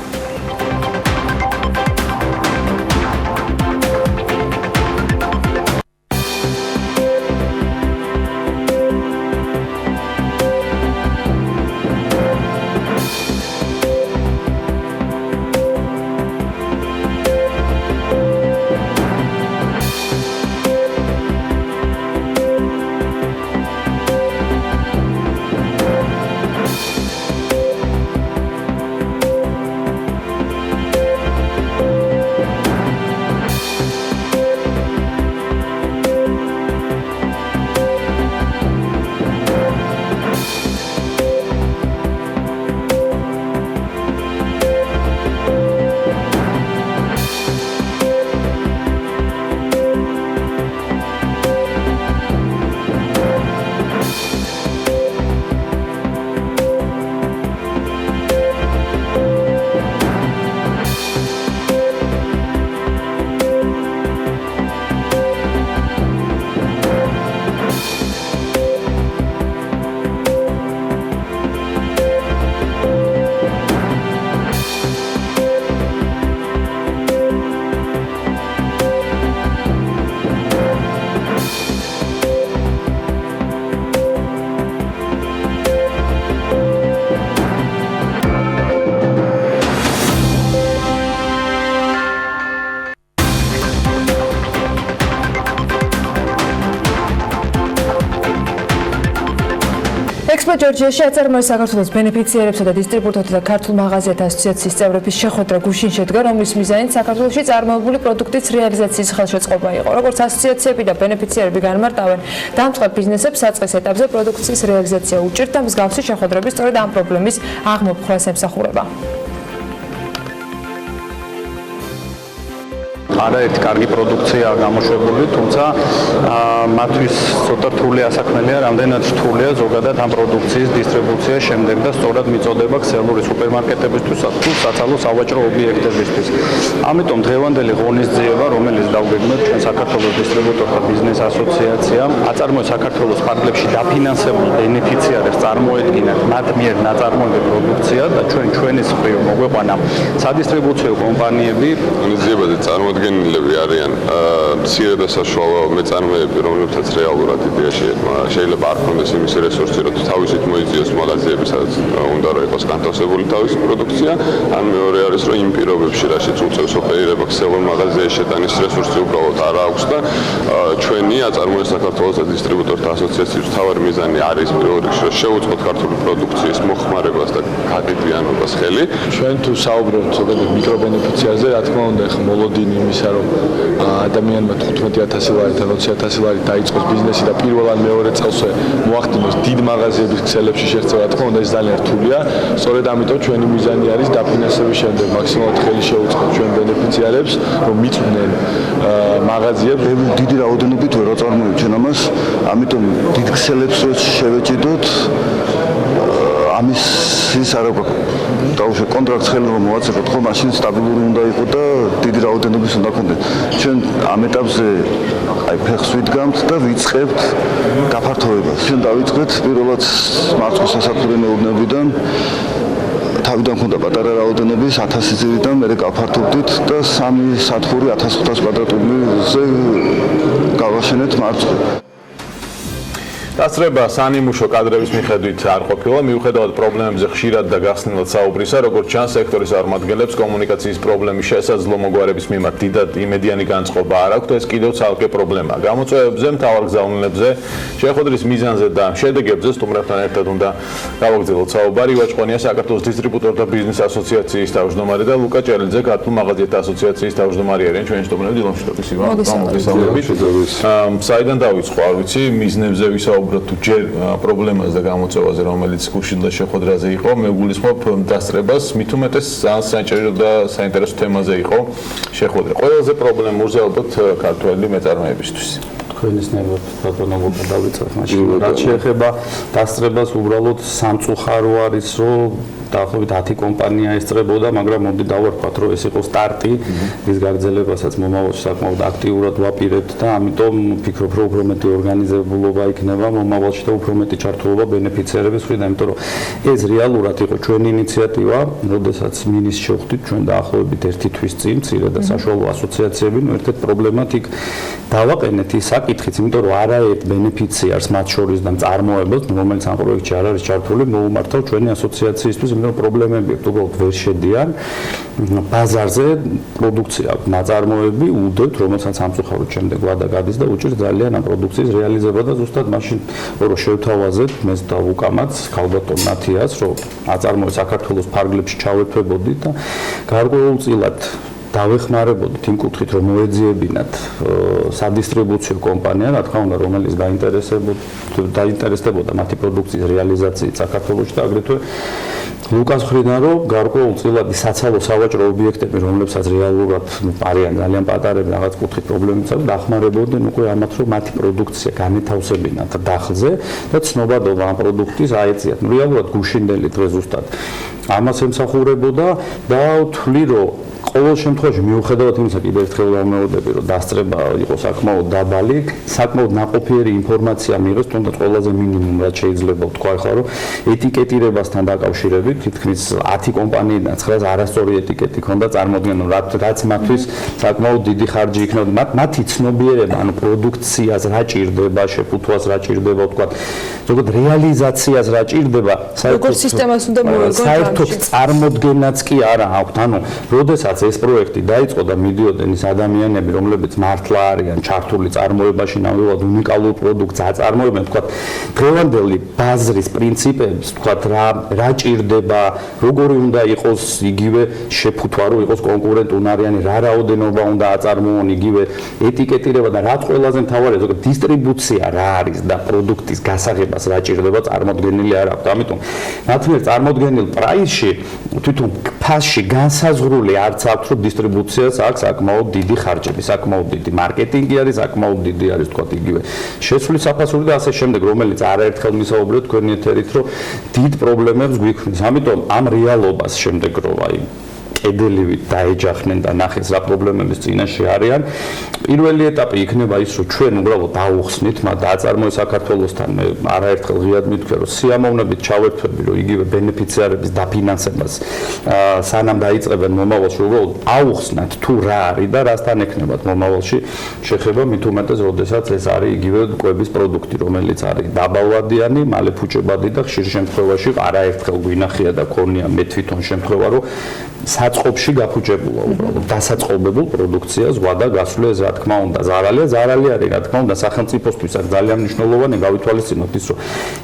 ექსპო ჯორჯიაში აწარმოეს საქართველოს ბენეფიციარებსა და დისტრიბუტორთა და ქართულ მაღაზიათა ასოციაციის წევრების შეხვედრა გუშინ შედგა, რომლის მიზანით საქართველოში წარმოებული პროდუქტის რეალიზაციის ხელშეწყობა იყო. როგორც ასოციაციები და ბენეფიციარები განმარტავენ, დამწყებ ბიზნესებს საწყის ეტაპზე პროდუქციის რეალიზაცია უჭირთ და მსგავსი შეხვედრები სწორედ ამ პრობლემის აღმოფხვას ემსახურება. არაერთი კარგი პროდუქცია გამოშვებული, თუმცა მათთვის ცოტა რთული ასაქმელია, რამდენად რთულია ზოგადად ამ პროდუქციის დისტრიბუცია შემდეგ და სწორად მიწოდება ქსელური სუპერმარკეტებისთვის თუ საცალო სავაჭრო ობიექტებისთვის. ამიტომ დღევანდელი ღონისძიება, რომელიც დავგეგმეთ ჩვენ საქართველოს დისტრიბუტორთა ბიზნეს ასოციაციამ, აწარმოეს საქართველოს ფარგლებში დაფინანსებულ ბენეფიციარებს წარმოედგინათ მათ მიერ ნაწარმოებული პროდუქცია და ჩვენის მხრივ მოგვეყვანა სადისტრიბუციო კომპანიები ღონისძიებაზე წარმოადგენენ გავლენილები არიან მცირე და საშუალო მეწარმეები, რომლებსაც რეალურად იდეაში შეიძლება არ ქონდეს იმის რესურსი, რომ თავისით მოიწიოს მაღაზიები, სადაც უნდა რომ იყოს განთავსებული თავისი პროდუქცია, ან მეორე არის, რომ იმ პირობებში, რაშიც უწევს ოფერირება ქსელურ მაღაზიაში შეტანის რესურსი უბრალოდ არ აქვს და ჩვენი აწარმოების საქართველოს დისტრიბუტორთა ასოციაციის მთავარი მიზანი არის პირველ რიგში, რომ შევუწყოთ ქართული პროდუქციის მოხმარებას და გაგიდიანობას ხელი. ჩვენ თუ საუბრობთ ზოგადად მიკრობენეფიციარზე, რა თქმა უნდა, ახლა მოლოდინი იმისა, რომ ადამიანმა 15,000 ლარიდან 20,000 ლარით დაიწყოს ბიზნესი და პირველ ან მეორე წელსვე მოახდინოს დიდ მაღაზიების ქსელებში შეღწევა, რა თქმა უნდა, ეს ძალიან რთულია. სწორედ ამიტომ ჩვენი მიზანი არის დაფინანსების შემდეგ მაქსიმალურად ხელი შევუწყოთ ჩვენ ბენეფიციარებს, რომ მიწვდნენ მაღაზიებს. დიდი რაოდენობით ვერ აწარმოებენ ამას, ამიტომ დიდ ქსელებს შევეჭიდოთ. ამის ის არა დაუშვე კონტრაქტს ხელი რომ მოვაწეროთ, ხო, მაშინ სტაბილური უნდა იყოს და დიდი რაოდენობის უნდა გქონდეს. ჩვენ ამ ეტაპზე აი ფეხს ვიდგამთ და ვიწყებთ გაფართოებას. ჩვენ დავიწყეთ პირველად მარცხო სასათურე მეურნეობიდან თავიდან ქონდა პატარა რაოდენობის 1000 ძირიდან მე გავფართოვდით და 3 სათხური 1500 კვადრატულზე გავაშენეთ მარცხო. დასწრება სანიმუშო კადრების მიხედვით არ ყოფილა, მიუხედავად პრობლემებზე ხშირად და გახსნილად საუბრისა, როგორც ჩანს, სექტორის წარმომადგენლებს კომუნიკაციის პრობლემის შესაძლო მოგვარების მიმართ დიდად იმედიანი განწყობა არ აქვთ, ეს კიდევ ცალკე პრობლემაა. გამოწვევებზე, მთავარ გზავნილებზე, შეხვედრის მიზანზე და შედეგებზე სტუმრებთან ერთად უნდა გავაგრძელოთ საუბარი. ვაჭყონია საქართველოს დისტრიბუტორთა ბიზნეს ასოციაციის თავმჯდომარე და ლუკა ჭელიძე, ქართულ მაღაზიათა ასოციაციის თავმჯდომარე არიან ჩვენი სტუმრები. დილამშვიდობის ივა. საიდან დავიწყო, არ ვიცი, მიზნებზე ვისაუბროთ თუ ჯერ პრობლემას და გამოწვევაზე, რომელიც გუშინ და შეხვედრაზე იყო, მე გულისხმობ დასწრებას, მით უმეტეს საინტერესო და საინტერესო თემაზე იყო შეხვედრა. ყველაზე პრობლემურზე ალბათ ქართველი მეწარმეებისთვის. თქვენის ნებად ბატონო ლუკა დავიწყოთ მაშინ. რაც შეეხება დასწრებას, უბრალოდ სამწუხარო არის, რომ დაახლოებით 10 კომპანია ესწრებოდა, მაგრამ მოდი დავარქვათ, რომ ეს იყო სტარტი, ის გაგრძელებასაც მომავალში საკმაოდ აქტიურად ვაპირებთ და ამიტომ ვფიქრობ, რომ უფრო მეტი ორგანიზებულობა იქნება მომავალში და უფრო მეტი ჩართულობა ბენეფიციარების მხრიდან, იმიტომ რომ ეს რეალურად იყო ჩვენი ინიციატივა, როდესაც მინის შევხვდით ჩვენ დაახლოებით 1 თვის წინ, მცირე და საშუალო ასოციაციები, ერთ-ერთ პრობლემად იქ დავაყენეთ ის საკითხიც, იმიტომ რომ არაერთ ბენეფიციარს მათ შორის და მწარმოებელს, რომელიც ამ პროექტში არ არის ჩართული, მოუმართავ ჩვენი ასოციაციისთვის, იმიტომ რომ პრობლემები უბრალოდ ვერ შედიან ბაზარზე პროდუქცია აქვს, ნაწარმოები უდევთ, რომელსაც სამწუხაროდ შემდეგ ვადა გადის და უჭირს ძალიან ამ პროდუქციის რეალიზება და ზუსტად მაშინ რომ შევთავაზეთ მე და უკამაც ქალბატონ ნათიას, რომ აწარმოე საქართველოს ფარგლებში ჩავერთვებოდით და გარკვეულწილად დავეხმარებოდით იმ კუთხით, რომ მოეძიებინათ სადისტრიბუციო კომპანია, რა თქმა უნდა, რომელიც დაინტერესდებოდა მათი პროდუქციის რეალიზაციით საქართველოში და აგრეთვე ლუკას ხრიდან, რომ გარკვეულწილად საცალო სავაჭრო ობიექტები, რომლებსაც რეალურად არიან ძალიან პატარები, რაღაც კუთხით პრობლემებიც აქვს, დახმარებოდნენ უკვე ამათ, რომ მათი პროდუქცია განეთავსებინათ დახლზე და ცნობადობა ამ პროდუქტის აეწიათ. რეალურად გუშინდელი დღე ზუსტად ამას ემსახურებოდა და ვთვლი, რომ ყოველ შემთხვევაში მიუხედავად იმისა, კიდევ ერთხელ ვამეორდები, რომ დასწრება იყო საკმაოდ დაბალი, საკმაოდ ნაყოფიერი ინფორმაცია მიიღოს, თუნდაც ყველაზე მინიმუმ რაც შეიძლება ვთქვა, ახლა რომ ეტიკეტირებასთან დაკავშირებით თითქმის 10 კომპანიიდან 9-ს არასწორი ეტიკეტი ქონდა წარმოქმნილი, რაც მათთვის საკმაოდ დიდი ხარჯი იქნებოდა. მათი ცნობიერება, ანუ პროდუქციას რა ჭირდება, შეფუთვას რა ჭირდება, ვთქვა, ზოგადად რეალიზაციას რა ჭირდება, როგორც სისტემას უნდა მოერგოთ, საერთოდ წარმოქმნაც კი არა აქვთ, ანუ როდესაც ეს პროექტი დაიწყო და მიდიოდნენ ის ადამიანები, რომლებიც მართლა არიან ჩართული წარმოებაში, ნამდვილად უნიკალურ პროდუქტს აწარმოებენ, თქვა, დღევანდელი ბაზრის პრინციპებს, თქვა, რა ჭირდება, როგორი უნდა იყოს იგივე შეფუთვა, რომ იყოს კონკურენტუნარიანი, რა რაოდენობა უნდა აწარმოონ, იგივე ეტიკეტირება და რაც ყველაზე მთავარია, ზოგადად დისტრიბუცია რა არის და პროდუქტის გასაღებას რა ჭირდება, წარმოქმნილი არ აქვს. ამიტომ მათ მიერ წარმოქმნილ პრაისში თვითონ ფასში განსაზღვრული არც აქვს, რომ დისტრიბუციას აქვს საკმაოდ დიდი ხარჯები, საკმაოდ დიდი მარკეტინგი არის, საკმაოდ დიდი არის თქვა იგივე შეცვლის საფასური და ასე შემდეგ, რომელიც არაერთხელ მისაუბრეთ თქვენი ეთერით, რომ დიდ პრობლემებს გვიქმნის. ამიტომ ამ რეალობას შემდეგ რომ აი კედელივით დაეჯახნენ და ნახეს რა პრობლემების წინაშე არიან. პირველი ეტაპი იქნება ის, რომ ჩვენ უბრალოდ დავუხსნით, მათ დააწარმოეს საქართველოსთან, მე არაერთხელ ღიად მithქვია, რომ სიამოვნებით ჩავერთვები, რომ იგივე ბენეფიციარების დაფინანსებას სანამ დაიწყებენ მომავალში, უბრალოდ აუხსნათ თუ რა არის და რასთან ექნებათ მომავალში შეხება, მით უმეტეს, როდესაც ეს არის იგივე კვების პროდუქტი, რომელიც არის დაბალვადიანი, მალე ფუჭებადი და ხშირ შემთხვევაში არაერთხელ გვინახია და ქონია მე თვითონ შემთხვევა, რომ საწყობში გაფუჭებულა უბრალოდ დასაწყობებულ პროდუქციას ვადა გასვლა ეს რა თქმა უნდა ზარალია არის რა თქმა უნდა სახელმწიფოსთვის აქ ძალიან მნიშვნელოვანი გავითვალისწინოთ ის რომ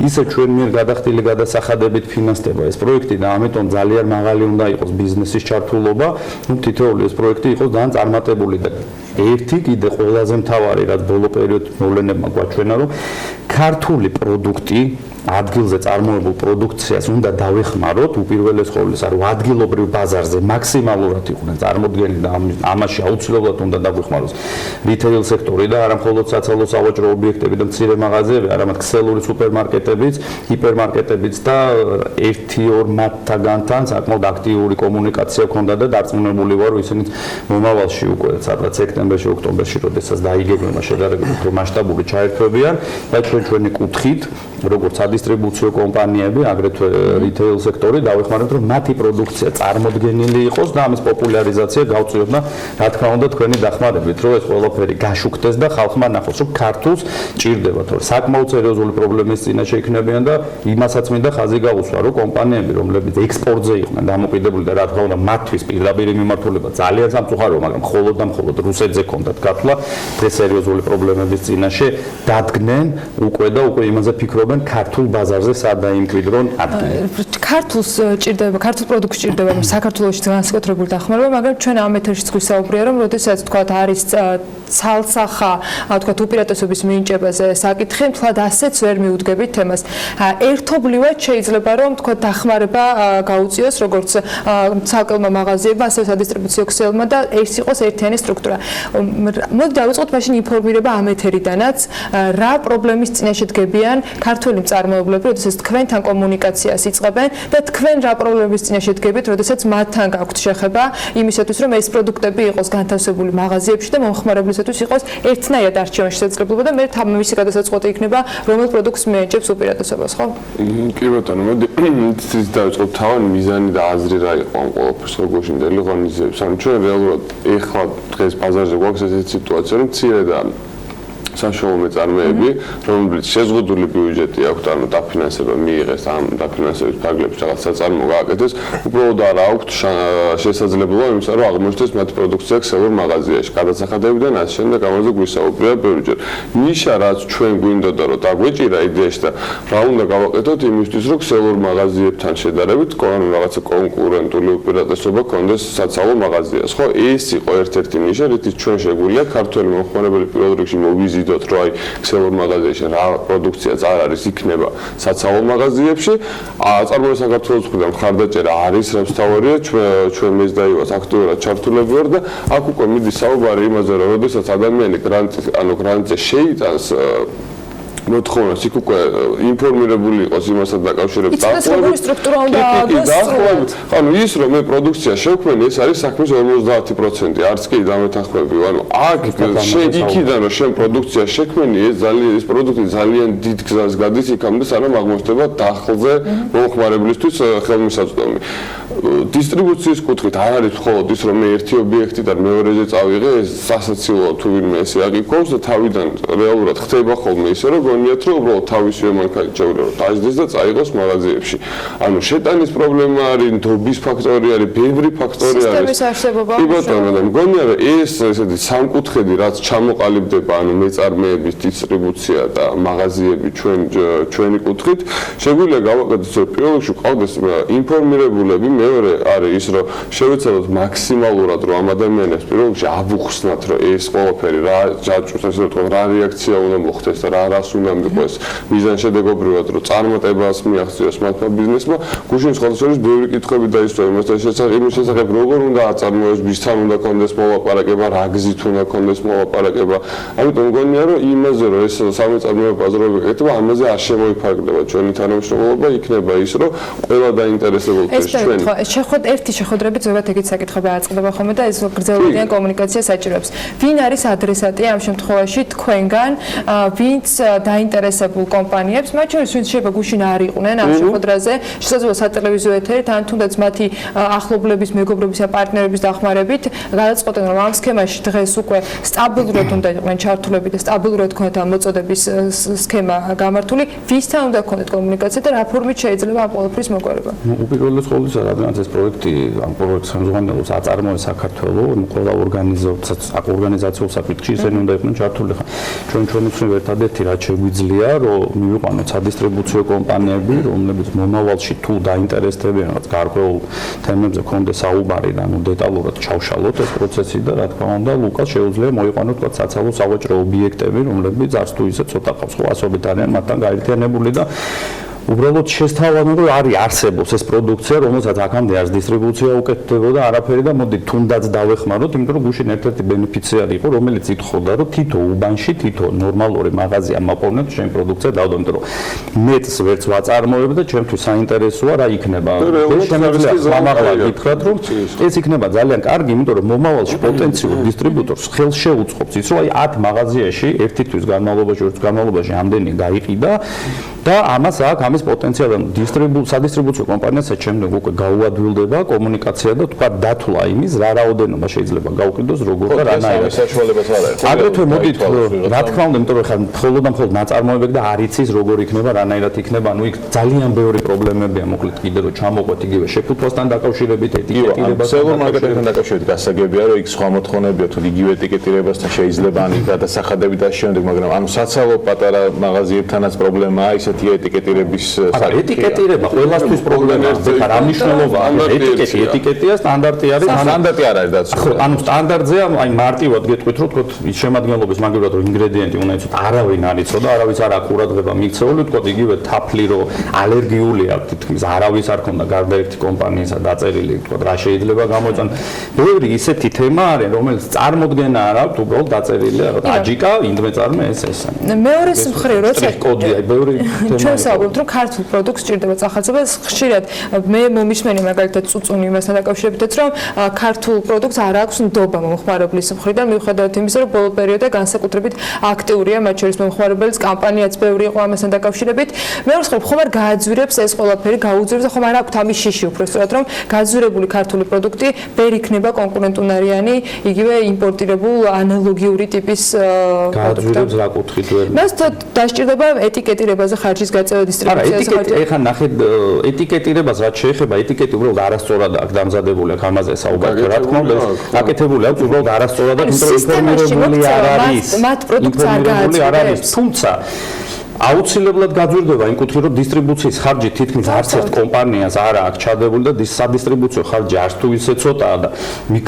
ისე ჩვენ მიერ გადახდილი გადასახადებით ფინანსდება ეს პროექტი და ამიტომ ძალიან მაღალი უნდა იყოს ბიზნესის ჩართულობა ну თითოეული ეს პროექტი იყოს ძალიან წარმატებული და ერთი კიდე ყველაზე მთავარი რაც ბოლო პერიოდში მოვლენებმა გვაჩვენა რომ ქართული პროდუქტი ადგილზე წარმოებულ პროდუქციას უნდა დავეხმაროთ უპირველეს ყოვლისა რომ ადგილობრივ ბაზარზე მაქსიმალურად იყვნენ წარმოდგენილი და ამაში აუცილებლად უნდა დაგვეხმაროს რიტეილ სექტორი და არა მხოლოდ საცალო სავაჭრო ობიექტები და მცირე მაღაზიები, არამედ ქსელური სუპერმარკეტებიც, ჰიპერმარკეტებიც და 1-2 მათთაგანთან საკმაოდ აქტიური კომუნიკაცია ჰქონდა და დარწმუნებული ვარ რომ ისინი მომავალში უკვე სადღაც სექტემბერში, ოქტომბერში, როდესაც დაიგეგმება შედარებით უფრო მასშტაბური ჩაერთვებიან და ჩვენი კუთხით როგორც სადისტრიბუციო კომპანიები, აგრეთვე რიტეილ სექტორი დავეხმარებთ რომ მათი პროდუქცია წარმოდგენილი იყოს და ამის პოპულარიზაცია გავწიოთ და რა თქმა უნდა თქვენი დახმარებით რომ ეს ყველაფერი გაშუქდეს და ხალხმა ნახოს რომ ქართულს ჭირდება თორე საკმაოდ სერიოზული პრობლემის წინაშე იქნებიან და იმასაც მინდა ხაზი გაუსვა რომ კომპანიები რომლებიც ექსპორტზე იყვნენ დამოკიდებული და რა თქმა უნდა მათთვის პირდაპირი მიმართულება ძალიან სამწუხაროა მაგრამ მხოლოდ და მხოლოდ რუსეთზე ქონდათ გათვლა ეს სერიოზული პრობლემების წინაშე დადგნენ უკვე და უკვე იმაზე ფიქრობენ ქართულ ბაზარზე სად დაიმკვიდრონ ადგილი. ქართულს ჭირდება, ქართულ პროდუქტს ჭირდება საქართველოში განსაკუთრებული დახმარება, მაგრამ ჩვენ ამ ეთერშიც გვისაუბრია, რომ როდესაც თქვა არის ცალსახა, თქვა უპირატესობის მინიჭებაზე საკითხი, თლად ასეც ვერ მიუდგებით თემას. ერთობლივად შეიძლება რომ თქვა დახმარება გაუწიოს როგორც ცალკეულმა მაღაზიებმა, ასევე სადისტრიბუციო ქსელმა და ეს იყოს ერთიანი სტრუქტურა. მოდი დავიწყოთ მაშინ ინფორმირება ამ ეთერიდანაც, რა პრობლემის წინაშე დგებიან ქართული მწარმოებლები, როდესაც თქვენთან კომუნიკაციას იწყებენ და თქვენ რა პრობლემების წინაშე დგებით, როდესაც მათთან გაქვთ შეხება იმისათვის, რომ ეს პროდუქტები იყოს განთავსებული მაღაზიებში და მომხმარებლისათვის იყოს ერთნაირად არჩევანი შესაძლებლობა და მე თავისი გადასაწყვეტი იქნება, რომელ პროდუქტს მიენიჭებს უპირატესობას, ხო? კი ბატონო, მოდი ის დავიწყოთ თავი მიზანი და აზრი რა იყო ამ ყველაფერს როგორ შინდელი ღონისძიების. ანუ ჩვენ რეალურად ეხლა დღეს ბაზარზე გვაქვს ესეთი სიტუაცია, რომ მცირე და საშუალო მეწარმეები, რომლებიც შეზღუდული ბიუჯეტი აქვთ, ანუ დაფინანსება მიიღეს ამ დაფინანსების ფარგლებში რაღაც საწარმო გააკეთეს, უბრალოდ არ აქვთ შესაძლებლობა იმისა, რომ აღმოჩნდეს მათი პროდუქცია ქსელურ მაღაზიაში, გადასახადებიდან ასე შემდეგ ამაზე გვისაუბრია ბევრჯერ. ნიშა რაც ჩვენ გვინდოდა რომ დაგვეჭირა იდეაში და რა უნდა გავაკეთოთ იმისთვის, რომ ქსელურ მაღაზიებთან შედარებით რაღაცა კონკურენტული უპირატესობა გქონდეს საცალო მაღაზიას, ხო? ეს იყო ერთ-ერთი ნიშა, რითიც ჩვენ შეგვიძლია ქართველი მომხმარებელი პირველ რიგში მოვიზიდოთ რომ აი ქსელურ მაღაზიაში რა პროდუქცია არ არის იქნება საცალო მაღაზიებში აწარმოე საქართველოს მხრიდან მხარდაჭერა არის რაც თავარია ჩვენ მეც დაივას აქტიურად ჩართულები ვარ და აქ უკვე მიდის საუბარი იმაზე რომ როდესაც ადამიანი გრანტზე შეიტანს მოთხოვნას იქ უკვე ინფორმირებული იყოს იმასთან დაკავშირებით დაახლოებით სტრუქტურა უნდა დაახლოებით ანუ ის რომ მე პროდუქცია შევქმნი ეს არის საქმის 50% არც კი დამეთანხმები ანუ აქ იქიდან რომ შენ პროდუქცია შექმნი ეს პროდუქტი ძალიან დიდ გზას გადის იქამდე სანამ აღმოჩნდება დახლზე მომხმარებლისთვის ხელმისაწვდომი დისტრიბუციის კუთხით არ არის მხოლოდ ის რომ მე ერთი ობიექტიდან მეორეზე წავიღე ეს სასაცილოა თუ ვინმე ესე აგიქოვს და თავიდან რეალურად ხდება ხოლმე ისე რომ გონიათ რომ უბრალოდ თავისივე მანქანაჭევრე რომ დაждდეს და წაიღოს მაღაზიებში. ანუ შეტანის პრობლემა არის, ნდობის ფაქტორი არის, ბევრი ფაქტორი არის. სისტემის არსებობა. კი ბატონო, და მგონია რომ ეს ესეთი სამკუთხედი რაც ჩამოყალიბდება, ანუ მეწარმეების დისტრიბუცია და მაღაზიები ჩვენი კუთხით, შეგვიძლია გავაკეთოთ რომ პირველ რიგში ყავდეს ინფორმირებულები, მეორე არის ის რომ შევეცადოთ მაქსიმალურად რომ ამ ადამიანებს პირველ რიგში ავუხსნათ რომ ეს ყველაფერი რა ჯაჭვს ასე ვთქვათ რა რეაქცია უნდა მოხდეს და რა რას უნდა მიყვეს მიზანშედეგობრივად რომ წარმატებას მიაღწიოს მათმა ბიზნესმა გუშინ სხვადასხვა ბევრი კითხვები დაისვა იმასთან შესახებ როგორ უნდა აწარმოოს ვისთან უნდა კონდეს მოლაპარაკება რა გზით უნდა კონდეს მოლაპარაკება ამიტომ მგონია რომ იმაზე რომ ეს სამეწარმეო ბაზრობები ეკეთება ამაზე არ შემოიფარგლება ჩვენი თანამშრომლობა იქნება ის რომ ყველა დაინტერესებულთვის ერთი შეხვედრებით ზოგადად ეგეთ საკითხები აწყდება ხოლმე და ეს გრძელვადიან კომუნიკაციას საჭიროებს. ვინ არის ადრესატი ამ შემთხვევაში თქვენგან, ვინც დაინტერესებულ კომპანიებს, მათ შორის ვინც შეიძლება გუშინ არ იყვნენ ამ შეხვედრაზე, შესაძლოა სატელევიზიო ეთერით ან თუნდაც მათი ახლობლების, მეგობრების ან პარტნიორების დახმარებით გადაწყვეტენ, რომ ამ სქემაში დღეს უკვე სტაბილურად უნდა იყვნენ ჩართულები და სტაბილურად ქონდათ ამ მოწოდების სქემა გამართული, ვისთან უნდა ქონდეთ კომუნიკაცია და რა ფორმით შეიძლება ამ ყველაფრის მოგვარება? უპირველეს ყოვლისა, რადგანაც ეს პროექტი ამ პროექტს ხელმძღვანელობს აწარმოებს საქართველოს, ყველა ორგანიზაციულ საკითხში ისინი უნდა იყვნენ ჩართული. ჩვენ უცნობ ერთადერთი რაც შეგვიძლია, რომ მივიყვანოთ სადისტრიბუციო კომპანიები, რომლებიც მომავალში თუ დაინტერესდებიან რაღაც გარკვეულ თემებზე კონდეს საუბარი და დეტალურად ჩავშალოთ ეს პროცესი და რა თქმა უნდა, ლუკას შეუძლია მოიყვანოთ თქვა საცალო სავაჭრო ობიექტები, რომლებიც არც თუ ისე ცოტა ყავს ხო ასობით არიან მათთან გაერთიანებული და უბრალოდ შესთავაზებთ, რომ არსებობს ეს პროდუქცია, რომელსაც აქამდე არც დისტრიბუცია უკეთდებოდა არაფერი და მოდი თუნდაც დავეხმაროთ, იმიტომ რომ გუშინ ერთ-ერთი ბენეფიციარი იყო, რომელიც ითხოვდა, რომ თითო უბანში, თითო ნორმალური მაღაზია მოპოვნეთ შენ პროდუქცია დავდო, იმიტომ რომ მეც ვერც ვაწარმოებ და ჩემთვის საინტერესოა რა იქნება. შემიძლია ამაღლა გითხრათ, რომ ეს იქნება ძალიან კარგი, იმიტომ რომ მომავალში პოტენციურ დისტრიბუტორს ხელს შეუწყობს ის, რომ აი 10 მაღაზიაში ერთი თვის განმავლობაში, ორ თვის განმავლობაში ამდენი გაიყიდა და ამას აქვს ამის პოტენციალი სადისტრიბუციო კომპანიასაც შემდეგ უკვე გაუადვილდება კომუნიკაცია და თქვა დათვლა იმის რა რაოდენობა შეიძლება გაუყიდოს როგორ და რანაირად საშუალებაც არ არის. აგრეთვე მოდით რა თქმა უნდა, იმიტომ რომ ხა მხოლოდ და მხოლოდ ნაწარმოებები და არ იცის როგორ იქნება, რანაირად იქნება, ანუ იქ ძალიან ბევრი პრობლემებია, მოკლედ კიდე რომ ჩამოყვეთ იგივე შეფუთვასთან დაკავშირებით, ეტიკეტირებასთან მარკეტინგთან დაკავშირებით გასაგებია, რომ იქ სხვა მოთხოვნებია თუ იგივე ეტიკეტირებასთან შეიძლება ან გადასახადები და შემდეგ, მაგრამ ანუ საცალო პატარა მაღაზიებთანაც პრობლემაა ისეთი ეტიკეტირების ეტიკეტირება ყველასთვის პრობლემაა. ხა რა მნიშვნელობაა? ეტიკეტია სტანდარტი არის, სტანდარტი არ არის დაცული. ანუ სტანდარტზეა, აი მარტივად გეტყვით, რომ თქო ის შემადგენლობის მაგალითად რომ ინგრედიენტი უნდა იცოთ, არავინ არ იცოდა, არავის არ აქვს ყურადღება მიქცეული, თქო იგივე თაფლი რომ ალერგიული აქვს, თითქმის არავის არ ქონდა გარდა ერთი კომპანიისა დაწერილი, თქო რა შეიძლება გამოიწონ. ბევრი ისეთი თემა არის, რომელიც წარმოქმნა არ აქვს, უბრალოდ დაწერილია, რომ აჯიკა, ინდმეწარმე ეს. მეორეს მხრივ როცა კოდია, ბევრი ჩვენ საუბრობთ, რომ ქართულ პროდუქტს ჭირდება წახალწება, ხშირად მე მომისმენი მაგალითად წუწუნი იმასთან დაკავშირებითაც, რომ ქართულ პროდუქტს არ აქვს ნდობა მომხმარებლის მხრიდან, მიუხედავად იმისა, რომ ბოლო პერიოდში განსაკუთრებით აქტიურია, მათ შორის მომხმარებლის კამპანიაც ბევრი იყო ამასთან დაკავშირებით. მეორე მხრივ ხომ არ გააძვირებს ეს ყველაფერი, გაუძვირებს და ხომ არ აქვს ამის შიში უფრო სწორად, რომ გაძვირებული ქართული პროდუქტი ვერ იქნება კონკურენტუნარიანი, იგივე იმპორტირებულ ანალოგიური ტიპის გააძვირებს რა კუთხით ვერ. მას დასჭირდება ეტიკეტირებაზე ხარჯის გაწევა დისტრიბუციაზე. ეხლა ნახეთ ეტიკეტირებას რაც შეეხება, ეტიკეტი უბრალოდ არასწორად აქვს დამზადებული, აქ ამაზე საუბარია, რა თქმა უნდა, აკეთებული აქვს უბრალოდ არასწორად და ინფორმირებული არ არის. მათ პროდუქტს არ გააძვირებს. თუმცა აუცილებლად გაძვირდება იმ კუთხით, რომ დისტრიბუციის ხარჯი თითქმის არც ერთ კომპანიას არ აქვს ჩადებული და სადისტრიბუციო ხარჯი არც თუ ისე ცოტაა და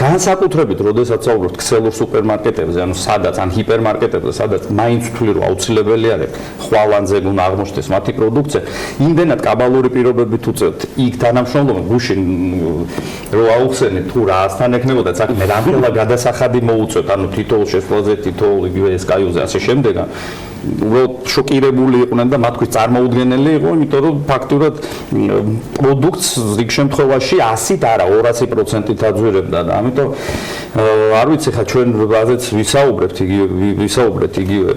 განსაკუთრებით, როდესაც საუბრობთ ქსელურ სუპერმარკეტებზე, ანუ სადაც ან ჰიპერმარკეტებზე, სადაც მაინც ვთვლი, რომ აუცილებელი არის ხვალანზე უნდა აღმოჩნდეს მათი პროდუქცია, იმდენად კაბალური პირობები თუ წევთ, იქ თანამშრომლობა გუშინ რო აუხსენეთ თუ რასთან ექნებოდა, საქმე რამდენად გადასახადი მოუწევთ, ანუ თითოეულ შესვლაზე, თითოეულ იგივე SKU-ზე ასე შემდეგ. უბრალოდ შოკირებული იყვნენ და მათთვის წარმოუდგენელი იყო, იმიტომ რომ ფაქტურად პროდუქტს რიგ შემთხვევაში 100-ით არა 200%-ით აძვირებდა და ამიტომ არ ვიცი ხა ჩვენ რაზეც ვისაუბრებთ იგივე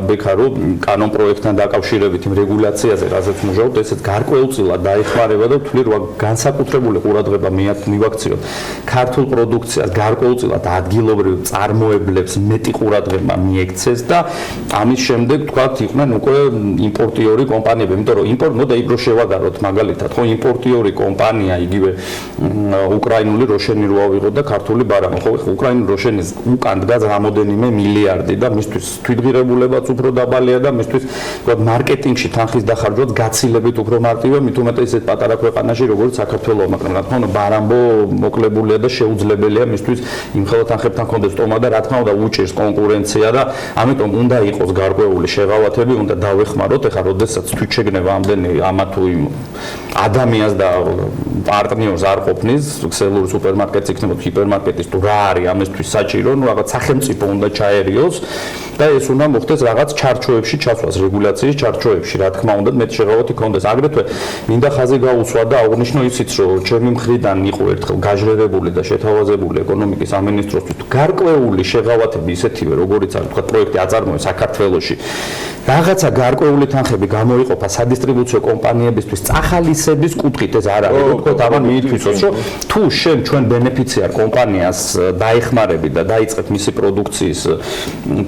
ბექა რომ კანონ პროექტთან დაკავშირებით იმ რეგულაციაზე რაზეც მუშაობთ, ესეც გარკვეულწილად დაეხმარება და ვთვლი რომ განსაკუთრებული ყურადღება მივაქციოთ ქართულ პროდუქციას, გარკვეულწილად ადგილობრივ წარმოებლებს მეტი ყურადღება მიექცეს და ამის შემდეგ თქვათ იყვნენ უკვე იმპორტიორი კომპანიები, იმიტომ რომ მოდა იბრო შევაგაროთ მაგალითად, ხო იმპორტიორი კომპანია იგივე უკრაინული როშენი რო ავიღოთ და ქართული ბარამი, ხო უკრაინული როშენის უკან დგას რამოდენიმე მილიარდი და მისთვის თვითღირებულებაც უფრო დაბალია და მისთვის თქვათ მარკეტინგში თანხის დახარჯვაც გაცილებით უფრო მარტივია, მით უმეტეს ისეთ პატარა ქვეყანაში როგორც საქართველო, მაგრამ რა თქმა უნდა ბარამბო მოკლებულია და შეუძლებელია მისთვის იმ ხელა თანხებთან კონდეს სტომა და რა თქმა უნდა უჭირს კონკურენცია და ამიტომ უნდა იყოს გარკვეული შეღავათები, უნდა დავეხმაროთ, ეხლა როდესაც თვით შეგნება ამდენი ამა თუ იმ ადამიანს და პარტნიორს არ ყოფნის, ქსელური სუპერმარკეტს იქნებოდა ჰიპერმარკეტის თუ რა არის ამისთვის საჭირო, ну რაღაც სახელმწიფო უნდა ჩაერიოს და ეს უნდა მოხდეს რაღაც ჩარჩოებში ჩასვას, რეგულაციის ჩარჩოებში, რა თქმა უნდა, მეტ შეღავათი კონდეს. აგრეთვე მინდა ხაზი გაუსვა და აღვნიშნო ისიც, რომ ჩემი მხრიდან იყო ერთხელ გაჟღერებული და შეთავაზებული ეკონომიკის სამინისტროსთვის გარკვეული შეღავათები ისეთივე, როგორიც არის თქვა პროექტი აწარმოეს საქართველოში. რაღაცა გარკვეული თანხები გამოიყოფა სადისტრიბუციო კომპანიებისთვის წახალისების კუთხით, ეს არ არის, რომ თქვა აღარ მიითვისოს, რომ თუ შენ ჩვენ ბენეფიციარ კომპანიას დაეხმარები და დაიწყეთ მისი პროდუქციის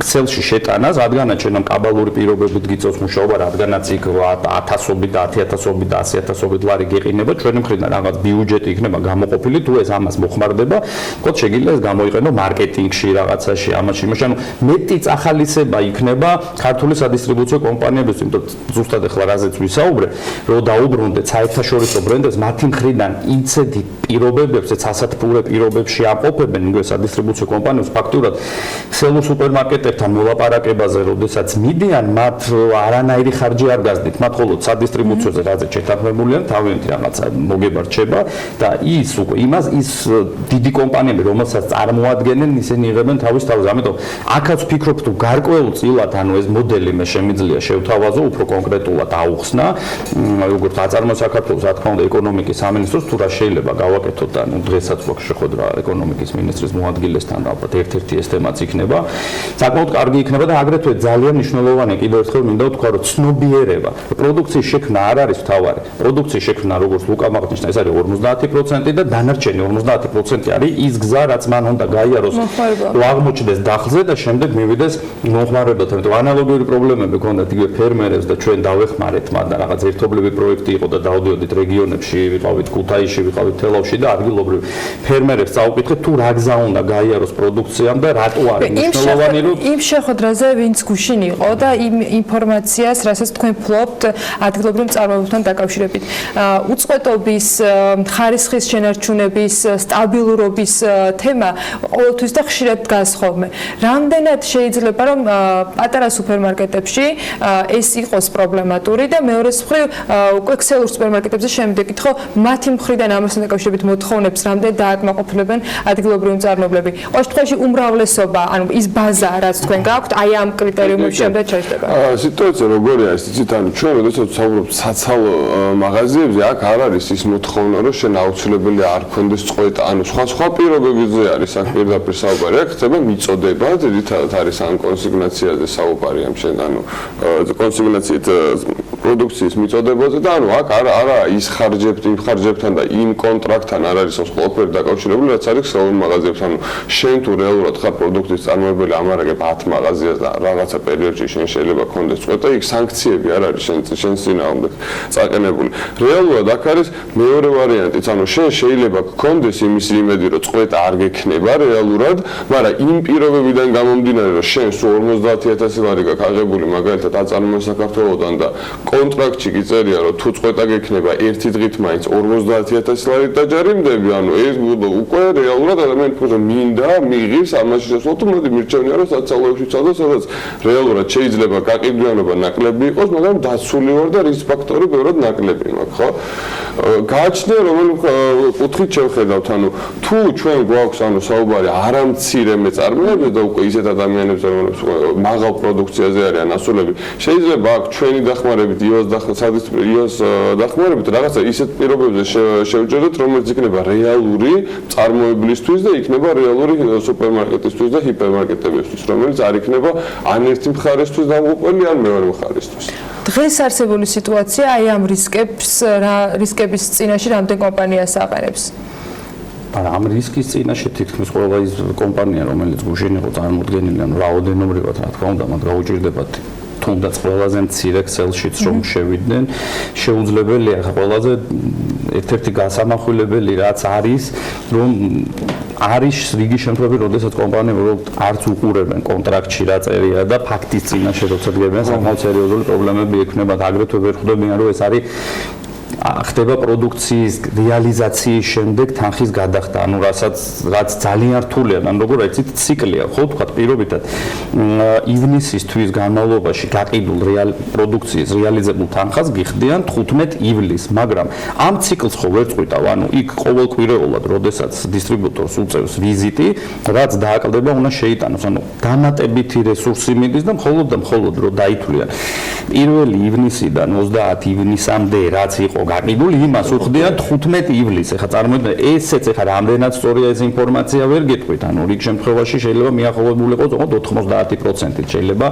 ქსელში შეტანას, რადგანაც შენამ კაბალური პირობებით გიწევს მუშაობა, რადგანაც იქ 1000-ობით და 10000-ობით და 10000-ობით ლარი გეყინება, ჩვენი მხრიდან რაღაც ბიუჯეტი იქნება გამოყოფილი, თუ ეს ამას მოხმარდება, თქო შეგიძლია ეს გამოიყენო მარკეტინგში, რაღაცაში, ამაში, ანუ მეტი წახალისება იქნება ქართული სადისტრიბუციო კომპანიებისთვის, იმიტომ ზუსტად ახლა რაზეც ვისაუბრე, რომ დაუბრუნდეთ საერთაშორისო ბრენდებს, მათი მხრიდან ისეთი პირობებებს, სასათბურე პირობებში ამყოფებენ იგივე სადისტრიბუციო კომპანიებს ფაქტურად ქსელურ სუპერმარკეტებთან მოლაპარაკებაზე, როდესაც მიდიან, მათ არანაირი ხარჯი არ გასდით, მათ მხოლოდ სადისტრიბუციოზე რაზეც შეთანხმებულია, თავიანთი რაღაცა მოგება რჩება და ის უკვე ის დიდი კომპანიები, რომელსაც წარმოადგენენ, ისინი იღებენ თავის თავზე. ამიტომ აქაც ვფიქრობ, თუ გარკვეულწილად, ანუ ეს მოდელი მე შემიძლია შევთავაზო, უფრო კონკრეტულად აუხსნა, როგორც აწარმოებს საქართველოს, რა თქმა უნდა, ეკონომიკის სამინისტროს, თუ რა შეიძლება გავაკეთოთ და ნუ დღესაც ვაქვს შეხვედრა ეკონომიკის მინისტრის მოადგილესთან, ალბათ ერთ-ერთი ეს თემაც იქნება. საკმაოდ კარგი იქნება და აგრეთვე ძალიან მნიშვნელოვანი კიდევ ერთხელ მინდა ვთქვა, რომ ცნობიერება, პროდუქციის შექმნა არ არის მთავარი. პროდუქციის შექმნა, როგორც ლუკამ აღნიშნა, ეს არის 50% და დანარჩენი 50% არის ის გზა, რაც მან უნდა გაიაროს, რომ აღმოჩნდეს დახლზე და შემდეგ მივიდეს მომხმარებელთან. იმიტომ ანალოგიური პრობლემები ჰქონდათ იგივე ფერმერებს და ჩვენ დავეხმარეთ მათ და რაღაც ერთობლივი პროექტი იყო და დავდიოდით რეგიონებში, ვიყავით ქუთაისში, ვიყავით თელავში და ადგილობრივ ფერმერებს წაუკითხეთ, თუ რა გზა უნდა გაიაროს პროდუქციამ და რატო არის მნიშვნელოვანი, რომ იმ შეხვედრაზე ვინც გუშინ იყო და იმ ინფორმაციას, რასაც თქვენ ფლობთ ადგილობრივ მწარმოებლებთან დაკავშირებით, უწყვეტობის, ხარისხის შენარჩუნების, სტაბილურობის თემა ყოველთვის და ხშირად დგას ხოლმე. რამდენად შეიძლება რომ პატარა სუპერმარკეტებში ეს იყოს პრობლემატური და მეორეს მხრივ უკვე ქსელურ სუპერმარკეტებზე შემდეგით ხო მათი მხრიდან ამასთან დაკავშირებით მოთხოვნებს რამდენად დააკმაყოფილებენ ადგილობრივი მწარმოებლები. ყოველ შემთხვევაში უმრავლესობა, ანუ ის ბაზა, რაც თქვენ გაქვთ, აი ამ კრიტერიუმების შემდეგ ჩაჯდება. სიტუაცია როგორია ეს იცით, ანუ ჩვენ როდესაც ვსაუბრობთ საცალო მაღაზიებზე, აქ არ არის ის მოთხოვნა, რომ შენ აუცილებელი არ გქონდეს წყვეტა, ანუ სხვა პირობებებზე არის აქ პირდაპირ საუბარი. აქ ხდება მიწოდება, ძირითადად არის ან კონსიგნაციაზე საუბარი ამ შენ, ანუ კონსიგნაციით პროდუქციის მიწოდებაზე და ანუ აქ არა ის იმ ხარჯებთან და იმ კონტრაქტთან არ არის ყველაფერი დაკავშირებული, რაც არის ქსელურ მაღაზიებს. ანუ შენ თუ რეალურად ხარ პროდუქტის წარმოებელი, ამარაგებ 10 მაღაზიას და რაღაცა პერიოდში შენ შეიძლება გქონდეს წყვეტა, იქ სანქციები არ არის შენ წინააღმდეგ წაყენებული. რეალურად აქ არის მეორე ვარიანტიც, ანუ შენ შეიძლება გქონდეს იმის იმედი, რომ წყვეტა არ გექნება რეალურად, მაგრამ იმ პირობებიდან გამომდინარე, რომ შენ სულ 50000 ლარი გაქვს აღებული მაგალითად აწარმოებს საქართველოსთან და კონტრაქტში კი წერია, რომ თუ წყვეტა გექნება ერთი დღით მაინც 50000 ლარი დაჯარიმდები, ანუ ეს უკვე რეალურად ადამიანი ფუძე მინდა მიღის ამაში შესვლა თუ მოდი მირჩევნია, რომ საცალოებში წავდა, სადაც რეალურად შეიძლება გაყიდვიანობა ნაკლები იყოს, მაგრამ დაცული ვარ და რის ფაქტორი ბევრად ნაკლები მაქვს, ხო? გააჩნია რომელი კუთხით შევხედავთ, ანუ თუ ჩვენ გვაქვს ანუ საუბარი არამცირე მეწარმეებზე და უკვე ისეთ ადამიანებს, რომლებიც მაღალ პროდუქციაზე არიან ასულები, შეიძლება აქ ჩვენი დახმარებით იოს დახმარებით რაღაცა ისეთ პირობებზე შევჯეროთ, რომელიც იქნება რეალური წარმოებლისთვის და იქნება რეალური სუპერმარკეტისთვის და ჰიპერმარკეტებისთვის, რომელიც არ იქნება ან ერთი მხარესთვის დამღუპველი, ან მეორე მხარესთვის. დღეს არსებული სიტუაცია აი ამ რისკების წინაშე რამდენ კომპანიას აყენებს? ამ რისკის წინაშე თითქმის ყველა ის კომპანია, რომელიც გუშინ იყო წარმოდგენილი, ანუ რაოდენობრივად, რა თქმა უნდა, მათ გაუჭირდებათ თუნდაც ყველაზე მცირე ქსელშიც რომ შევიდნენ, შეუძლებელია ყველაზე ერთ-ერთი გასამახვილებელი რაც არის, რომ არის რიგი შემთხვევები, როდესაც კომპანიები არც უყურებენ კონტრაქტში რა წერია და ფაქტის წინაშე როცა დგებიან, საკმაოდ სერიოზული პრობლემები ექნებათ, აგრეთვე ვერ ხვდებიან, რომ ეს არის ხდება პროდუქციის რეალიზაციის შემდეგ თანხის გადახდა, ანუ რაც ძალიან რთულია, ანუ როგორ ეცით ციკლია, ხო, თქვა პირობითად ივნისის თვის განმავლობაში გაყიდულ პროდუქციის რეალიზებულ თანხას გიხდიან 15 ივლისს, მაგრამ ამ ციკლს ხო ვერ წყვიტავ, ანუ იქ ყოველკვირეულად, როდესაც დისტრიბუტორს უწევს ვიზიტი, რაც დააკლდება, უნდა შეიტანოს, ანუ დამატებითი რესურსი მიდის და მხოლოდ რომ დაითვლიან 1 ივნისიდან 30 ივნისამდე რაც იყო გაყიდული, იმას უხდიან 15 ივლისს. ეხლა წარმოიდგინეთ, ესეც ეხლა რამდენად სწორია ეს ინფორმაცია ვერ გეტყვით, ანუ რიგ შემთხვევაში შეიძლება მიახლოვებული იყოს 90%, შეიძლება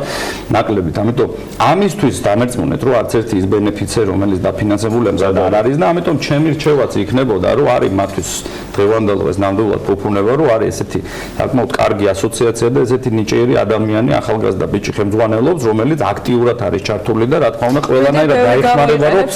ნაკლებით. ამიტომ ამისთვის დამერწმუნეთ, რომ არც ერთი ის ბენეფიცერი, რომელიც დაფინანსებულია მზად არ არის და ამიტომ ჩემი რჩევაც იქნებოდა, რომ არის მათთვის დღევანდელო ეს ნამდვილად ფუფუნება, რომ არის ესეთი საკმაოდ კარგი ასოციაცია და ესეთი ნიჭიერი ადამიანი, ახალგაზრდა ბიჭი ხელმძღვანელობს, რომელიც აქტიურად არის ჩართული და რა თქმა უნდა ყველანაირად დაეხმარება, რომ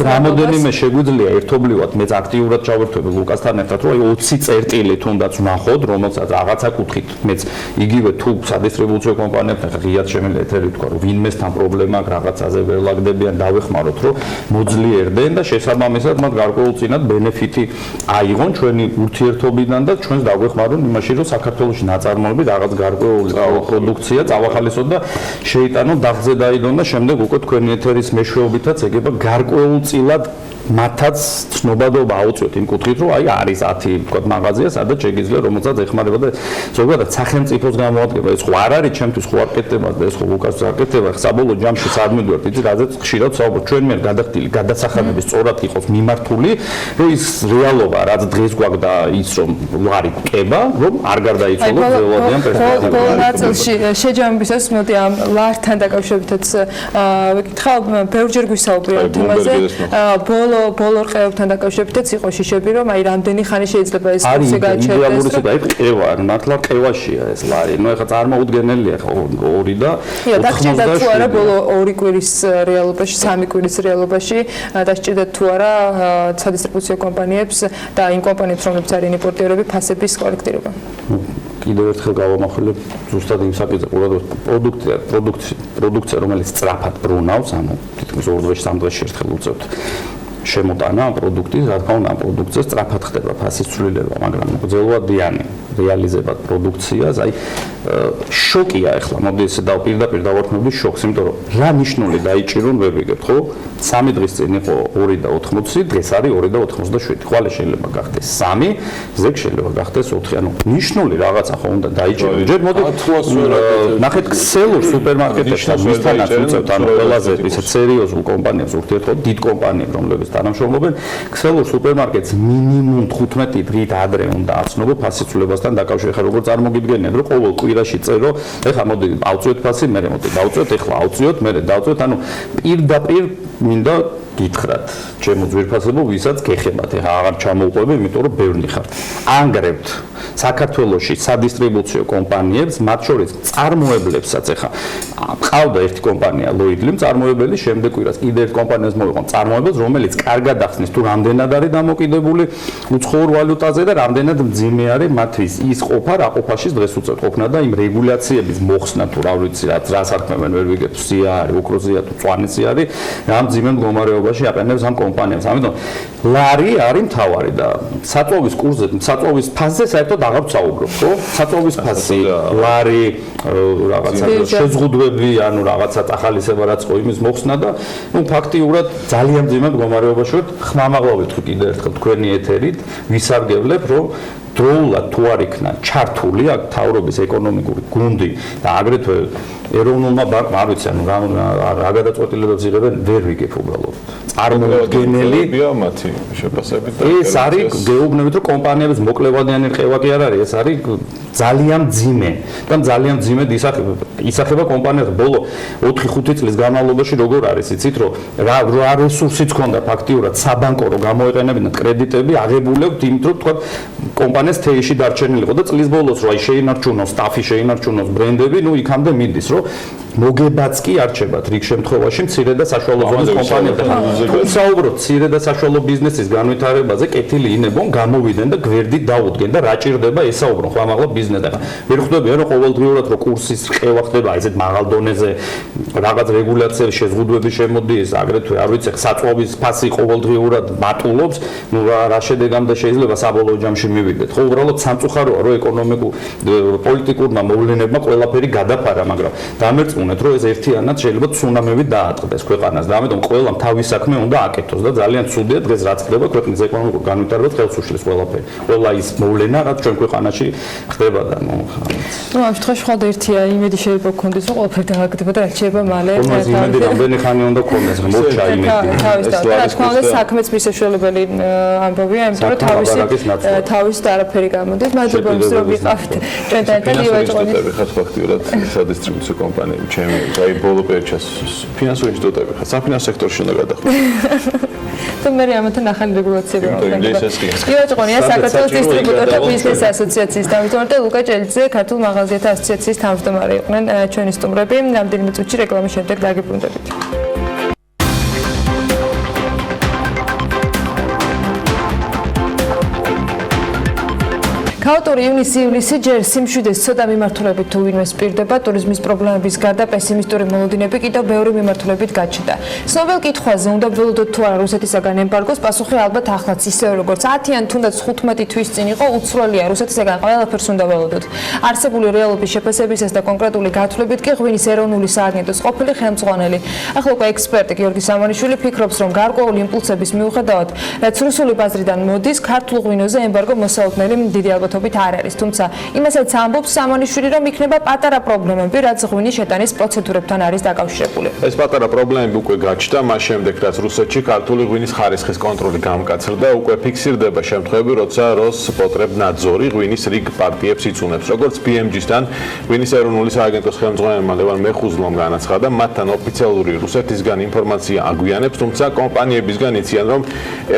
თქვა რამოდენიმე შეგვიძლია ერთობლივად მეც აქტიურად ჩავერთვები ლუკასთან ერთად, რომ 20 წერტილი თუნდაც ვნახოთ, რომელსაც რაღაცა კუთხით მეც იგივე თუ სადისტრიბუციო კომპანიებთან ღიად შემიძლია ეთერი თქვა, რომ ვინმესთან პრობლემა აქვს, რაღაცაზე ვერ ლაგდებიან, დავეხმაროთ, რომ მოძლიერდნენ და შესაბამისად მათ გარკვეულწილად ბენეფიტი აიღონ ჩვენი ურთიერთობიდან და ჩვენს დავეხმარონ იმაში, რომ საქართველოში ნაწარმოები რაღაც გარკვეული პროდუქცია წავახალისოთ და შეიტანონ დაღზე დაიდონ და შემდეგ უკვე თქვენი ეთერის მეშვეობითაც ეგება გარკვეულწილად მათაც ცნობადობა აუწიოთ იმ კუთხით, რომ აი არის 10 თქვათ მაღაზია, სადაც შეგიძლია რომელსაც ეხმარება და ზოგადად სახელმწიფოს გამოადგება. ეს ხო არ არის ჩემთვის ხო არ კეთდება და ეს ხო უკაც არ კეთდება. საბოლოო ჯამში სად მივდივართ, იცი, რაზეც ხშირად საუბრობ, ჩვენ მიერ გადახდილი გადასახადების სწორად იყოს მიმართული, რომ ის რეალობა, რაც დღეს გვაქვს და ის რომ ვარი კება, რომ არ გარდაიცვალოს ველოდიან პერსპექტივაში. ბოლო ნაწილში შეჯამებისას მოდი ამ ლართან დაკავშირებითაც ვიკითხავ, ბევრჯერ გვისაუბრეთ იმაზე. ბოლო რყევებთან დაკავშირებითაც იყო შიშები, რომ აი რამდენი ხანი შეიძლება ეს პროცესი გაჩერდეს. აი ყევა, მართლა ყევაშია ეს ლარი. ნუ ეხლა წარმოუდგენელია ხო 2 და 80 დასჭირდა თუ არა ბოლო 2 კვირის რეალობაში, 3 კვირის რეალობაში დასჭირდა თუ არა სადისტრიბუციო კომპანიებს და იმ კომპანიებს, რომლებიც არიან იმპორტიორები, ფასების კოლექტირება. კიდევ ერთხელ გავამახვილებ ზუსტად იმ საკითხზე, პროდუქცია, რომელიც სწრაფად ბრუნავს, ანუ თითქმის 2 დღეში 3 დღეში ერთხელ უწევთ შემოტანა ამ პროდუქტის, რა თქმა უნდა, ამ პროდუქციას სწრაფად ხდება ფასის ცვლილება, მაგრამ გრძელვადიანი რეალიზება პროდუქციას, აი შოკია ახლა, მოდი ესე პირდაპირ დავარქმევდი შოკს, იმიტომ რომ რა ნიშნული დაიჭირონ ვერ ვიგებთ, ხო? 3 დღის წინ იყო 2.80, დღეს არის 2.87. ხვალე შეიძლება გახდეს 3, ზეგ შეიძლება გახდეს 4. ანუ ნიშნული რაღაცა ხო უნდა დაიჭირონ. ჯერ მოდი ნახეთ ქსელურ სუპერმარკეტებთან მისთანაც უწევთ, ანუ ყველაზე ისე სერიოზულ კომპანიებს ურთიერთობთ, დიდ კომპანიებს, რომლებიც თანამშრომლობენ, ქსელურ სუპერმარკეტს მინიმუმ 15 დღით ადრე უნდა აცნობო ფასის ცვლილებასთან დაკავშირებით. ხა როგორ წარმოგიდგენიათ, რომ ყოველ კვირაში წერო, ეხლა მოდი ავწიოთ ფასი, მე მოდი დავწიოთ, ეხლა ავწიოთ, მე დავწიოთ, ანუ პირდაპირ მინდა გითხრათ, ჩემო ძვირფასებო, ვისაც გეხებათ, ეხლა აღარ ჩამოვყვები, იმიტომ რომ ბევრი ხართ. ანგრევთ საქართველოში სადისტრიბუციო კომპანიებს, მათ შორის წარმოებლებსაც, ეხლა ყავდა ერთი კომპანია ლოიდლი, წარმოებელი შემდეგ კვირას კიდე ერთ კომპანიას მოვიყვან წარმოებელს, რომელიც კარგად ახსნის თუ რამდენად არის დამოკიდებული უცხოურ ვალუტაზე და რამდენად მძიმე არის მათთვის ის ყოფა, რა ყოფაშიც დღეს უწევთ ყოფნა და იმ რეგულაციების მოხსნა თუ რა ვიცი, რა საქმეა ვერ ვიგებ, სია არის, უკროზია თუ წვანიცი არის, რა მძიმე მდგომარეობაში აყენებს ამ კომპანიებს. ამიტომ ლარი არის მთავარი და საწვავის კურსზე, საწვავის ფასზე საერთოდ აღარ ვსაუბრობ, ხო? საწვავის ფასი, ლარი, რაღაცა შეზღუდვები, ანუ რაღაცა ახალისება რაც ხო იმის მოხსნა და ნუ ფაქტიურად ძალიან მძიმე მდგომარეობაში ვართ. ხმამაღლა ვიტყვი კიდევ ერთხელ თქვენი ეთერით, ვისარგებლებ, რომ დროულად თუ არ იქნა ჩართული აქ თავრობის ეკონომიკური გუნდი და აგრეთვე ეროვნულმა ბანკმა არ ვიცი ანუ რა გადაწყვეტილებებს იღებენ ვერ ვიგებ უბრალოდ წარმოუდგენელი მათი შეფასებით და ეს არის გეუბნებით რომ კომპანიების მოკლევადიანი რყევა კი არ არის ეს არის ძალიან მძიმე და ძალიან მძიმედ ისახება კომპანიას ბოლო 4-5 წლის განმავლობაში როგორ არის იცით რომ რა რესურსიც ქონდა ფაქტიურად საბანკო რომ გამოეყენებინათ კრედიტები აღებული აქვს იმით რომ თქვა კომპანიას თეიში დარჩენილიყო და წლის ბოლოს რომ აი შეინარჩუნოს სტაფი შეინარჩუნოს ბრენდები ნუ იქამდე მიდის რომ მოგებაც კი არჩებათ რიგ შემთხვევაში მცირე და საშუალო ზომის კომპანიებთან. თუმცა უბრალოდ მცირე და საშუალო ბიზნესის განვითარებაზე კეთილი ინებონ გამოვიდნენ და გვერდით დაუდგენ და რა ჭირდება ესაუბრონ ხო ამაღლა ბიზნესთან. ვერ ხვდებიან რომ ყოველდღიურად რო კურსის რყევა ხდება ესეთ მაღალ დონეზე რაღაც რეგულაციების შეზღუდვები შემოდის, აგრეთვე არ ვიცი საწვავის ფასი ყოველდღიურად მატულობს, ნუ რა შედეგამდე შეიძლება საბოლოო ჯამში მივიდეთ. ხო უბრალოდ სამწუხაროა რომ ეკონომიკურ პოლიტიკურმა მოვლენებმა ყველაფერი გადაფარა, მაგრამ დამერწმუნეთ რომ ეს ერთიანად შეიძლება ცუნამივით დაატყდეს ქვეყანას და ამიტომ ყველამ თავის საქმე უნდა აკეთოს და ძალიან ცუდია დღეს რაც ხდება ქვეყნის ეკონომიკურ განვითარებას ხელს უშლის ყველაფერი. ყველა ის მოვლენა რაც ჩვენ ქვეყანაში ხდება და ნუ ამ შემთხვევაში ხვალ ერთია იმედი შეიძლება გქონდეს რომ ყველაფერი დააგდება და რაც შეიძლება მალე ეს იმედი რამდენი ხანი უნდა გქონდეს მორჩა იმედი. რა თქმა უნდა საქმეც მისაშველებელი ამბობია იმიტომ რომ თავის არაფერი გამოდის. მადლობა იმის რომ ვიყავით ჩვენთან ერთად ივაჭყონი. ხათ ფაქტიურად სადისტრიბუციო კომპანიები ჩემი აი ბოლო პერიოდში ფინანსური ინსტიტუტები ხათ საფინანსო სექტორში უნდა გადახდეთ. და მე ამათთან ახალი რეგულაციები ვაკეთებ. ივაჭყონია საქართველოს დისტრიბუტორთა ბიზნეს ასოციაციის დამთავრებული და ლუკა ჭელიძე ქართულ მაღაზიათა ასოციაციის თავმჯდომარე იყვნენ ჩვენი სტუმრები. რამდენიმე წუთში რეკლამის შემდეგ დაგიბრუნდებით. ქაოტური ივნისი-ივლისი ჯერ სიმშვიდეს ცოტა მიმართულებით თუ ვინმე სპირდება, ტურიზმის პრობლემების გარდა პესიმისტური მოლოდინები კიდევ ბევრი მიმართულებით გაჩნდა. ცნობილ კითხვაზე უნდა ველოდოთ თუ არა რუსეთისაგან ემბარგოს, პასუხი ალბათ ახლაც ისევე როგორც 10 ან თუნდაც 15 თვის წინ იყო, უცვლელია რუსეთისაგან ყველაფერს უნდა ველოდოთ. არსებული რეალობის შეფასებისას და კონკრეტული გათვლებით კი ღვინის ეროვნული სააგენტოს ყოფილი ხელმძღვანელი, ახლა უკვე ექსპერტი გიორგი სამანიშვილი ფიქრობს, რომ გარკვეული იმპულსების მიუხედავად, რაც რუსული ბაზრიდან მოდის, ქართულ ღვინოზე ემბარგო მოსალოდნელი დიდი ალბათობით არ არის. თუმცა იმასაც ამბობს სამანიშვილი, რომ იქნება პატარა პრობლემები, რაც ღვინის შეტანის პროცედურებთან არის დაკავშირებული. ეს პატარა პრობლემები უკვე გაჩნდა, მას შემდეგ, რაც რუსეთში ქართული ღვინის ხარისხის კონტროლი გამკაცრდა, უკვე ფიქსირდება შემთხვევები, როცა როსპოტრებნაძორი ღვინის რიგ პარტიებს იწუნებს. როგორც BMG-სთან ღვინის ეროვნული სააგენტოს ხელმძღვანელმა ლევან მეხუზლომ განაცხადა, მათთან ოფიციალური რუსეთისგან ინფორმაცია აგვიანებს, თუმცა კომპანიებისგან იციან, რომ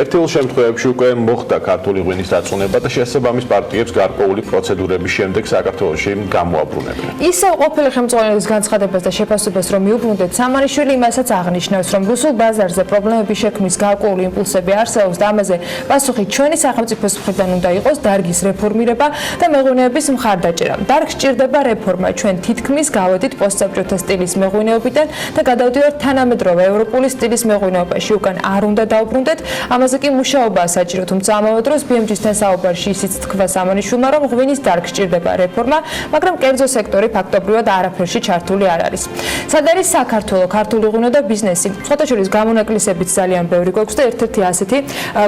ერთეულ შემთხვევებში უკვე მოხდა ქართული ღვინის დაწუნება და შესაბამის პარტიებს გარკვეული პროცედურების შემდეგ საქართველოში გამოაბრუნებენ. ისევ ყოფილი ხელმძღვანელის განცხადებას და შეფასებას რომ მიუბრუნდეთ, სამანიშვილი იმასაც აღნიშნავს, რომ რუსულ ბაზარზე პრობლემების შექმნის გარკვეული იმპულსები არსებობს და ამაზე პასუხი ჩვენი სახელმწიფოს მხრიდან უნდა იყოს დარგის რეფორმირება და მეღვინეების მხარდაჭერა. დარგს სჭირდება რეფორმა. ჩვენ თითქმის გავედით პოსტსაბჭოთა სტილის მეღვინეობიდან და გადავდივართ თანამედროვე ევროპული სტილის მეღვინეობაში. უკან არ უნდა დავბრუნდეთ, ამაზე კი მუშაობაა საჭირო, თუმცა ამავე დროს BMG-სთან საუბარში ისიც თქვა სამანიშვილმა, რომ ღვინის დარგს სჭირდება რეფორმა, მაგრამ კერძო სექტორი ფაქტობრივად არაფერში ჩართული არ არის. სად არის საქართველო, ქართული ღვინო და ბიზნესი? სხვათა შორის გამონაკლისებიც ძალიან ბევრი გვაქვს და ერთ-ერთი ასეთი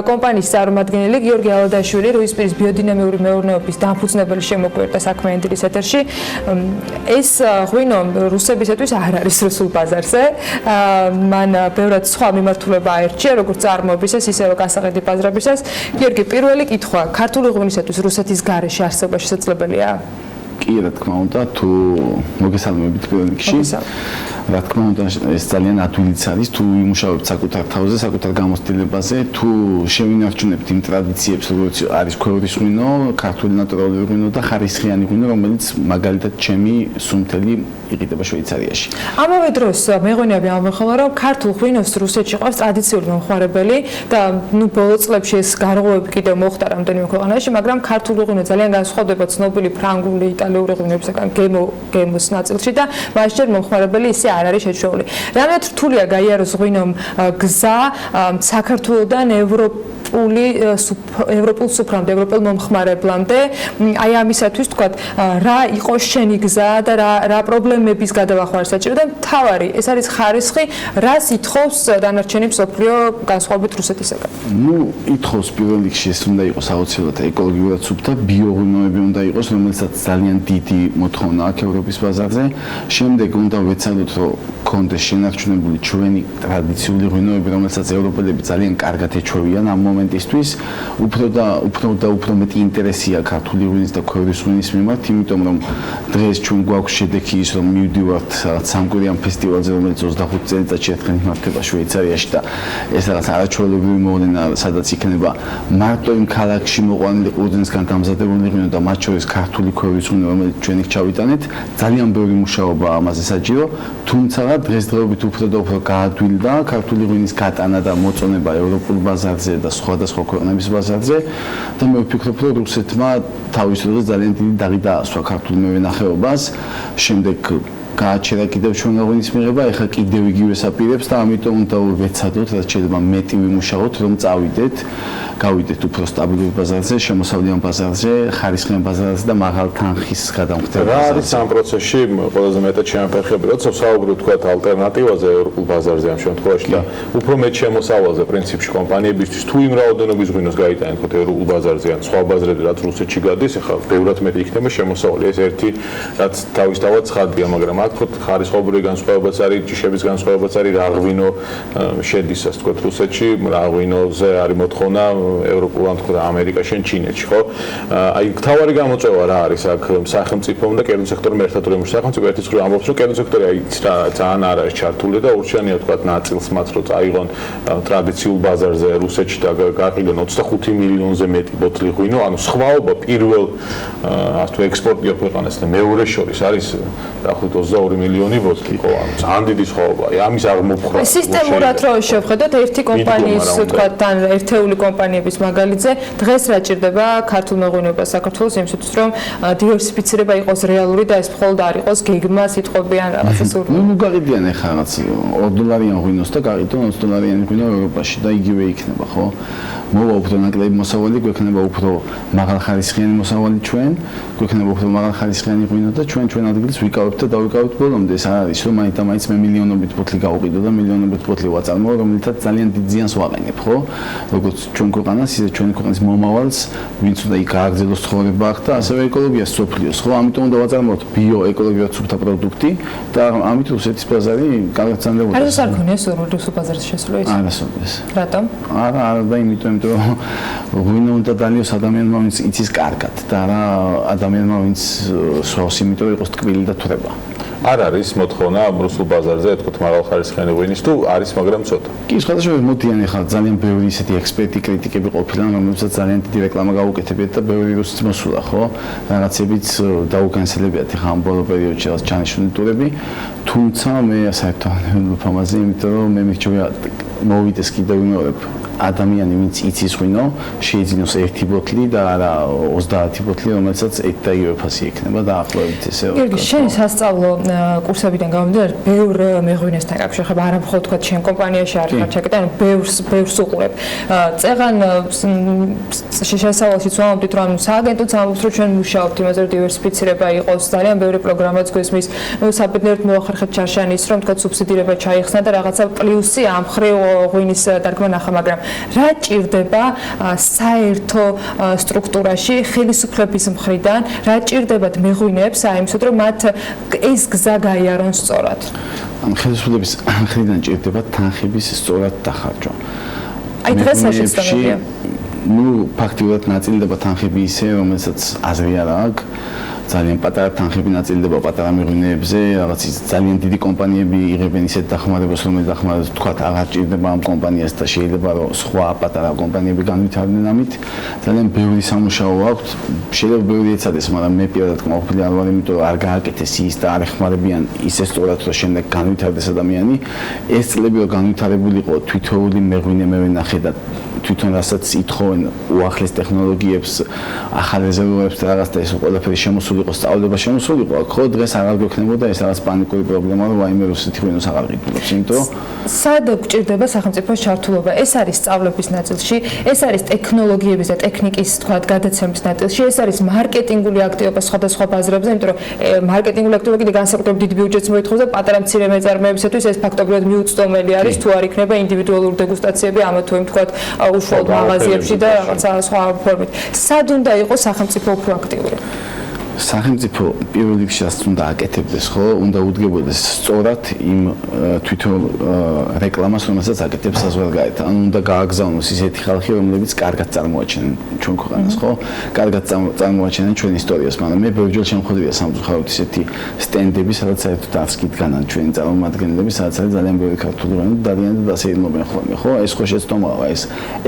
კომპანიის წარმომადგენელი გიორგი ალადაშვილი, რუისპირის ბიოდინამიური მეურნეობის დამფუძნებელი შემოგვიერთდა საქმიანი დილის ეთერში. ეს ღვინო რუსებისათვის არ არის რუსულ ბაზარზე. მან ბევრად სხვა მიმართულება აერჩია, როგორც წარმოებისას, ისევე გასაყიდი ბაზრებისას. გიორგი, პირველი კითხვა, ქართული ღვინისათვის რუსეთის გარეშე არსება შესაძლებელია? კი, რა თქმა უნდა, თუ მოგესალმებით პირველ რიგში. რა თქმა უნდა, ეს ძალიან ადვილიც არის, თუ იმუშავებთ საკუთარ თავზე, საკუთარ გამოცდილებაზე, თუ შევინარჩუნებთ იმ ტრადიციებს, როგორც არის ქვევრის ღვინო, ქართული ნატურალური ღვინო და ხარისხიანი ღვინო, რომელიც მაგალითად ჩემი სუნთელი იყიდება შვეიცარიაში. ამავე დროს მეღვინეები ამბობენ, რომ ქართულ ღვინოს რუსეთში ყავს ტრადიციული მომხმარებელი და ბოლო წლებში ეს გარღვევები კიდევ მოხდა რამდენიმე ქვეყანაში, მაგრამ ქართული ღვინო ძალიან განსხვავდება ცნობილი ფრანგული, იტალიური ღვინოებისგან გემოს ნაწილში და მას ჯერ მომხმარებელი ისე არ არის შეჩვეული. რამდენად რთულია გაიაროს ღვინომ გზა საქართველოდან ევროპულ სუფრამდე, ევროპელ მომხმარებლამდე, აი ამისათვის თქვათ, რა იყოს შენი გზა და რა პრობლემების გადავახვა საჭირო და მთავარი, ეს არის ხარისხი, რას ითხოვს დანარჩენი მსოფლიო განსხვავებით რუსეთისაგან? ნუ ითხოვს პირველ რიგში ეს უნდა იყოს აუცილებლად ეკოლოგიურად სუფთა ბიოღვინოები უნდა იყოს, რომელსაც ძალიან დიდი მოთხოვნა აქვს ევროპის ბაზარზე. შემდეგ უნდა ვეცადოთ, რომ კონდეს შენარჩუნებული ჩვენი ტრადიციული ღვინოები, რომელსაც ევროპელები ძალიან კარგად ეჩვევიან ამ მომენტისთვის უფრო მეტი ინტერესია ქართული ღვინის და ქვევრვის ღვინის მიმართ, იმიტომ რომ დღეს ჩვენ გვაქვს შედეგი ის, რომ მივდივართ სამკვირიან ფესტივალზე, რომელიც 25 წელიწადში ერთხელ იმართება შვეიცარიაში და ეს რაღაც არაჩვეულებრივი მოვლენა, სადაც იქნება მარტო იმ ქალაქში მოყვანილი ყურძნისგან დამზადებული ღვინო და მათ შორის ქართული ქვევრვის ღვინო, რომელიც ჩვენ იქ ჩავიტანეთ, ძალიან ბევრი მუშაობა ამაზე საჭირო, თუმცა დღესდღეობით უფრო და უფრო გაადვილდა ქართული ღვინის გატანა და მოწონება ევროპულ ბაზარზე და სხვადასხვა ქვეყნების ბაზარზე და მე ვფიქრობ, რომ რუსეთმა თავის დროზე ძალიან დიდი დაღი დაასვა ქართულ მევენახეობას, შემდეგ გააჩერა კიდევ ჩვენი ღვინის მიღება, ეხლა კიდევ იგივეს აპირებს და ამიტომ უნდა ვეცადოთ, რაც შეიძლება მეტი ვიმუშაოთ, რომ გავიდეთ უფრო სტაბილურ ბაზარზე, შემოსავლიან ბაზარზე, ხარისხიან ბაზარზე და მაღალ თანხის გადამხდელ ბაზარზე. რა არის ამ პროცესში ყველაზე მეტად შემოფერხები, როცა საუბრობთ თქვათ ალტერნატივაზე ევროპულ ბაზარზე ამ შემთხვევაში და უფრო მეტ შემოსავალზე პრინციპში კომპანიებისთვის თუ იმ რაოდენობის ღვინოს გაიტანეთ თქვათ ევროპულ ბაზარზე ან სხვა ბაზრებზე, რაც რუსეთში გადის, ეხლა ბევრად მეტი იქნება შემოსავალი. ეს ერთი რაც თავისთავად ცხადია, მაგრამ აქ თქვათ ხარისხობრივი განსხვავებაც არის, ჯიშების განსხვავებაც არის, რა ღვინო შედის ასე თქვათ რუსეთში, რა ღვინოზე არის მოთხოვნა ევროპულ ან თქვა ამერიკაში ან ჩინეთში, ხო? აი თავარი გამოწვევა რა არის აქ სახელმწიფომ და კერძო სექტორმა ერთად რომ სახელმწიფო ერთის მხრივ ამბობს, რომ კერძო სექტორი აი ძალიან არ არის ჩართული და ურჩევნია თქვა ნაწილს მათ რომ წაიღონ ტრადიციულ ბაზარზე რუსეთში და გაყიდონ 25 მილიონზე მეტი ბოთლი ღვინო, ანუ სხვაობა პირველ ასე თუ ექსპორტიორ ქვეყანას და მეორე შორის არის დაახლოებით 22 მილიონი ბოთლი, ხო? ანუ ძალიან დიდი სხვაობაა. ამის აღმოფხვრა სისტემურად რო შევხედოთ ერთი კომპანიის თქვა თან ერთეული კომპანიების მაგალითზე დღეს რა ჭირდება ქართულ მეღვინეობას საქართველოს იმისათვის რომ დივერსიფიცირება იყოს რეალური და ეს მხოლოდ არ იყოს გეგმა სიტყვები ან რაღაცა სურვილი. ნუ გაგიდიან ახლა რაღაც $2 ღვინოს და გაგიდონ $20 ღვინო ევროპაში და იგივე იქნება, ხო? მოვა უფრო ნაკლები მოსავალი, გვექნება უფრო მაღალხარისხიანი მოსავალი ჩვენ, გვექნება უფრო მაღალხარისხიანი ღვინო და ჩვენ ადგილს ვიკავებთ და დავიკავებთ ბოლომდე. ეს არ არის რომ მაინც მე მილიონობით ბოთლი გავყიდო და მილიონობით ბოთლი ვაწარმოო, რომელთაც ძალიან დიდ ზიანს ვაყენებ, ხო? როგორც ჩვენ ქვეყანას, ისე ჩვენი ქვეყნის მომავალს, ვინც უნდა იქ გააგრძელოს ცხოვრება აქ და ასევე ეკოლოგიას სოფლიოს, ხო? ამიტომ უნდა ვაწარმოოთ ბიო-ეკოლოგიურად სუფთა პროდუქტი და ამით რუსეთის ბაზარი გაგრძელდება. არის არ გქონია რუსულ ბაზარზე შესვლა ის? არასოდეს. რატომ? არა და იმიტომ ღვინო უნდა დალიოს ადამიანმა, ვინც იცის კარგად და არა ადამიანმა, ვინც სვავს, იმიტომ იყოს ტკბილი და თვრება. არ არის მოთხოვნა რუსულ ბაზარზე თქვათ მაღალხარისხიანი ღვინის თუ არის, მაგრამ ცოტა. კი, სხვადასხვა მოდიან ახლა ძალიან ბევრი ისეთი ექსპერტი, კრიტიკები ყოფილან, რომელსაც ძალიან დიდი რეკლამა გაუკეთებიათ და ბევრი რუსიც მოსულა, ხო? რაღაცებიც დაუკანსელებიათ ახლა ამ ბოლო პერიოდში რაღაც ჩანიშნული ტურები, თუმცა მე საერთოდ არ ვფიქრობ ამაზე, იმიტომ რომ მე მიხჩვია მოვიდეს კიდევ ვიმეორებ ადამიანი, ვინც იცის ღვინო, შეიძინოს ერთი ბოთლი და არა 30 ბოთლი, რომელსაც ერთ და იგივე ფასი იქნება და ახლობით ესე. გიორგი, შენი სასწავლო კურსებიდან გამომდინარე, ბევრ მეღვინესთან გაგშეხება, არა მხოლოდ თქვა ჩემ კომპანიაში არ ხარ ჩაკეტე, ანუ ბევრს უყურებ. წეღან შესასწავლელში ვამბობთ, რომ სააგენტოც ამბობს, რომ ჩვენ მუშაობთ იმაზე, რომ დივერსიფიცირება იყოს, ძალიან ბევრი პროგრამაც გვესმის, საბედნიეროდ მოახერხეთ ჩარშანის, რომ თქვა სუბსიდირება ჩაიხსნა და რაღაცა პლუსი ამ ხრივ ღვინის დარგმა ნახა, მაგრამ რა ჭირდება საერთო სტრუქტურაში ხელისუფლების მხრიდან, რა ჭირდებათ მეღვინეებს აიმსოთ, რომ მათ ეს გზა გაიარონ სწორად? ხელისუფლების მხრიდან ჭირდება თანხების სწორად დახარჯვა. აი დღეს რა შეცდომებია? ნუ ფაქტიურად ნაწილდება თანხები ისე, რომელსაც აზრი არ აქვს. ძალიან პატარა თანხები ნაწილდება პატარა მეღვინეებზე, რაღაც ძალიან დიდი კომპანიები იღებენ ისეთ დახმარებას, რომელიც დახმარებას თქვათ აღარ ჭირდება ამ კომპანიას და შეიძლება რომ სხვა პატარა კომპანიები განვითარდნენ ამით. ძალიან ბევრი სამუშაო აქვს, შეიძლება ბევრი ეცადეს, მაგრამ მე პირადად კმაყოფილი არ ვარ, იმიტომ რომ არ გააკეთეს ის და არ ეხმარებიან ისე სწორად, რომ შემდეგ განვითარდეს ადამიანი. ეს წლები რომ განვითარებულიყო თვითოული მევენახე და თვითონ რასაც ითხოვენ უახლეს ტექნოლოგიებს, ახალ რეზერვუარებს და რაღაც და ეს ყველაფერი შემოსულიყო, სწავლება შემოსულიყო, ხო დღეს აღარ გვექნებოდა ეს რაღაც პანიკური პრობლემა, რომ ვაიმე რუსეთი ღვინოს აღარ ყიდულობს, იმიტომ სად გვჭირდება სახელმწიფოს ჩართულობა? ეს არის სწავლების ნაწილში, ეს არის ტექნოლოგიების და ტექნიკის თქვათ გადაცემის ნაწილში, ეს არის მარკეტინგული აქტივობა სხვადასხვა ბაზრებზე, იმიტომ რომ მარკეტინგული აქტივობა კიდე განსაკუთრებით დიდ ბიუჯეტს მოითხოვს და პატარა მცირე მეწარმეებისათვის ეს ფაქტობრივად მიუწვდომელი არის, თუ არ იქნება ინდივიდუალური დეგუსტაციები ამა თუ იმ თქვათ უშუალოდ მაღაზიებში და რაღაცა სხვა ფორმით. სად უნდა იყოს სახელმწიფო უფრო აქტიური? სახელმწიფო პირველ რიგში რაც უნდა აკეთებდეს, ხო, უნდა უდგებოდეს სწორად იმ თვითონ რეკლამას, რომელსაც აკეთებს საზღვარგარეთ. ანუ უნდა გააგზავნოს ისეთი ხალხი, რომლებიც კარგად წარმოაჩენენ ჩვენ ქვეყანას, ხო? კარგად წარმოაჩენენ ჩვენ ისტორიას, მაგრამ მე ბევრჯერ შემოხვედრია სამწუხაროდ ისეთი სტენდები, სადაც საერთოდ არც კიდგანან ჩვენი წარმომადგენლები, სადაც არის ძალიან ბევრი ქართული რამე და ძალიან დასეირნობენ ხოლმე, ხო? ეს ხო შეცდომაა,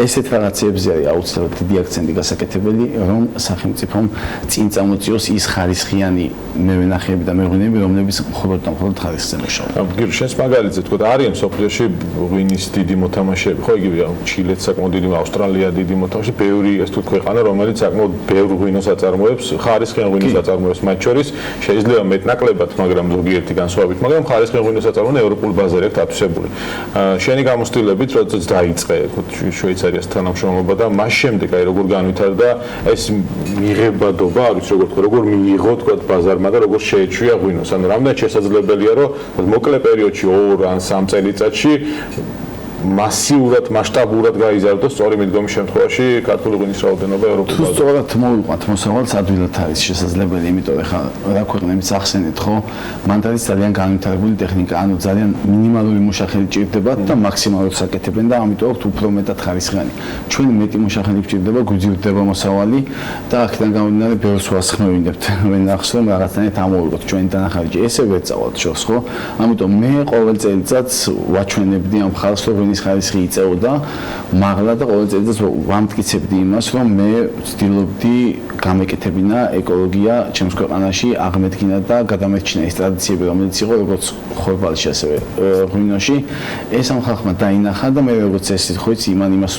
ესეთ რაღაცებზე არის აუცილებლად დიდი აქცენტი გასაკეთებელი, რომ სახელმწიფომ წინ წამოწიოს ის ხარისხიანი მევენახეები და მეღვინეები, რომლებიც მხოლოდ და მხოლოდ ხარისხზე მუშაობენ. გიორგი, შენს მაგალითზე თქვა, არიან სოფლიოში ღვინის დიდი მოთამაშეები, ხო, იგივე ჩილეც საკმაოდ დიდი, ავსტრალია დიდი მოთამაშე, ბევრი ეს თუ ქვეყანა, რომელიც საკმაოდ ბევრ ღვინოს აწარმოებს, ხარისხიან ღვინოს აწარმოებს მათ შორის, შეიძლება მეტნაკლებად, მაგრამ ზოგიერთი განსხვავებით, მაგრამ ხარისხიან ღვინოს აწარმოებენ ევროპულ ბაზარზე აქვს ათვისებული. შენი გამოცდილებით, როდესაც დაიწყე შვეიცარიას თანამშრომლობა და მას შემდეგ აი როგორ განვითარდა ეს მიღებადობა, არ ვიცი როგორ მიიღო თქვა ბაზარმა და როგორ შეეჩვია ღვინოს. ანუ რამდენად შესაძლებელია, რომ მოკლე პერიოდში 2 ან 3 წელიწადში მასიურად, მასშტაბურად გაიზარდოს სწორი მიდგომის შემთხვევაში ქართული ღვინის რაოდენობა ევროპულ ბაზარზე. თუ სწორად მოვიყვანთ მოსავალს, ადვილად არის შესაძლებელი, იმიტომ ხა რა ქვეყნებიც ახსენეთ, ხო? მანდ არის ძალიან განვითარებული ტექნიკა, ანუ ძალიან მინიმალური მუშახელი ჭირდება და მაქსიმალურად საკეთებენ და ამიტომ აქვს უფრო მეტად ხარისხიანი. ჩვენ მეტი მუშახელი ჭირდება, გვიძირდება მოსავალი და აქედან გამომდინარე ბევრს ვასხმევინებთ. ვენახს რომ რაღაცნაირად ამოვიღოთ ჩვენი დანახარჯი. ესე ვერ წავალთ შორს, ხო? ამიტომ მე ყოველ წელიწადს ვაჩვენებდი ამ ხალხს, რომ ის ხარისხი იწეოდა, მაღლა და ყოველ წელიწადს ვამტკიცებდი იმას, რომ მე ვცდილობდი გამეკეთებინა ეკოლოგია ჩემს ქვეყანაში, აღმედგინა და გადამეჩინა ის ტრადიციები, რომელიც იყო როგორც ხორბალში, ასევე ღვინოში. ეს ამ ხალხმა დაინახა და მე როგორც ეს ხო იცი, იმას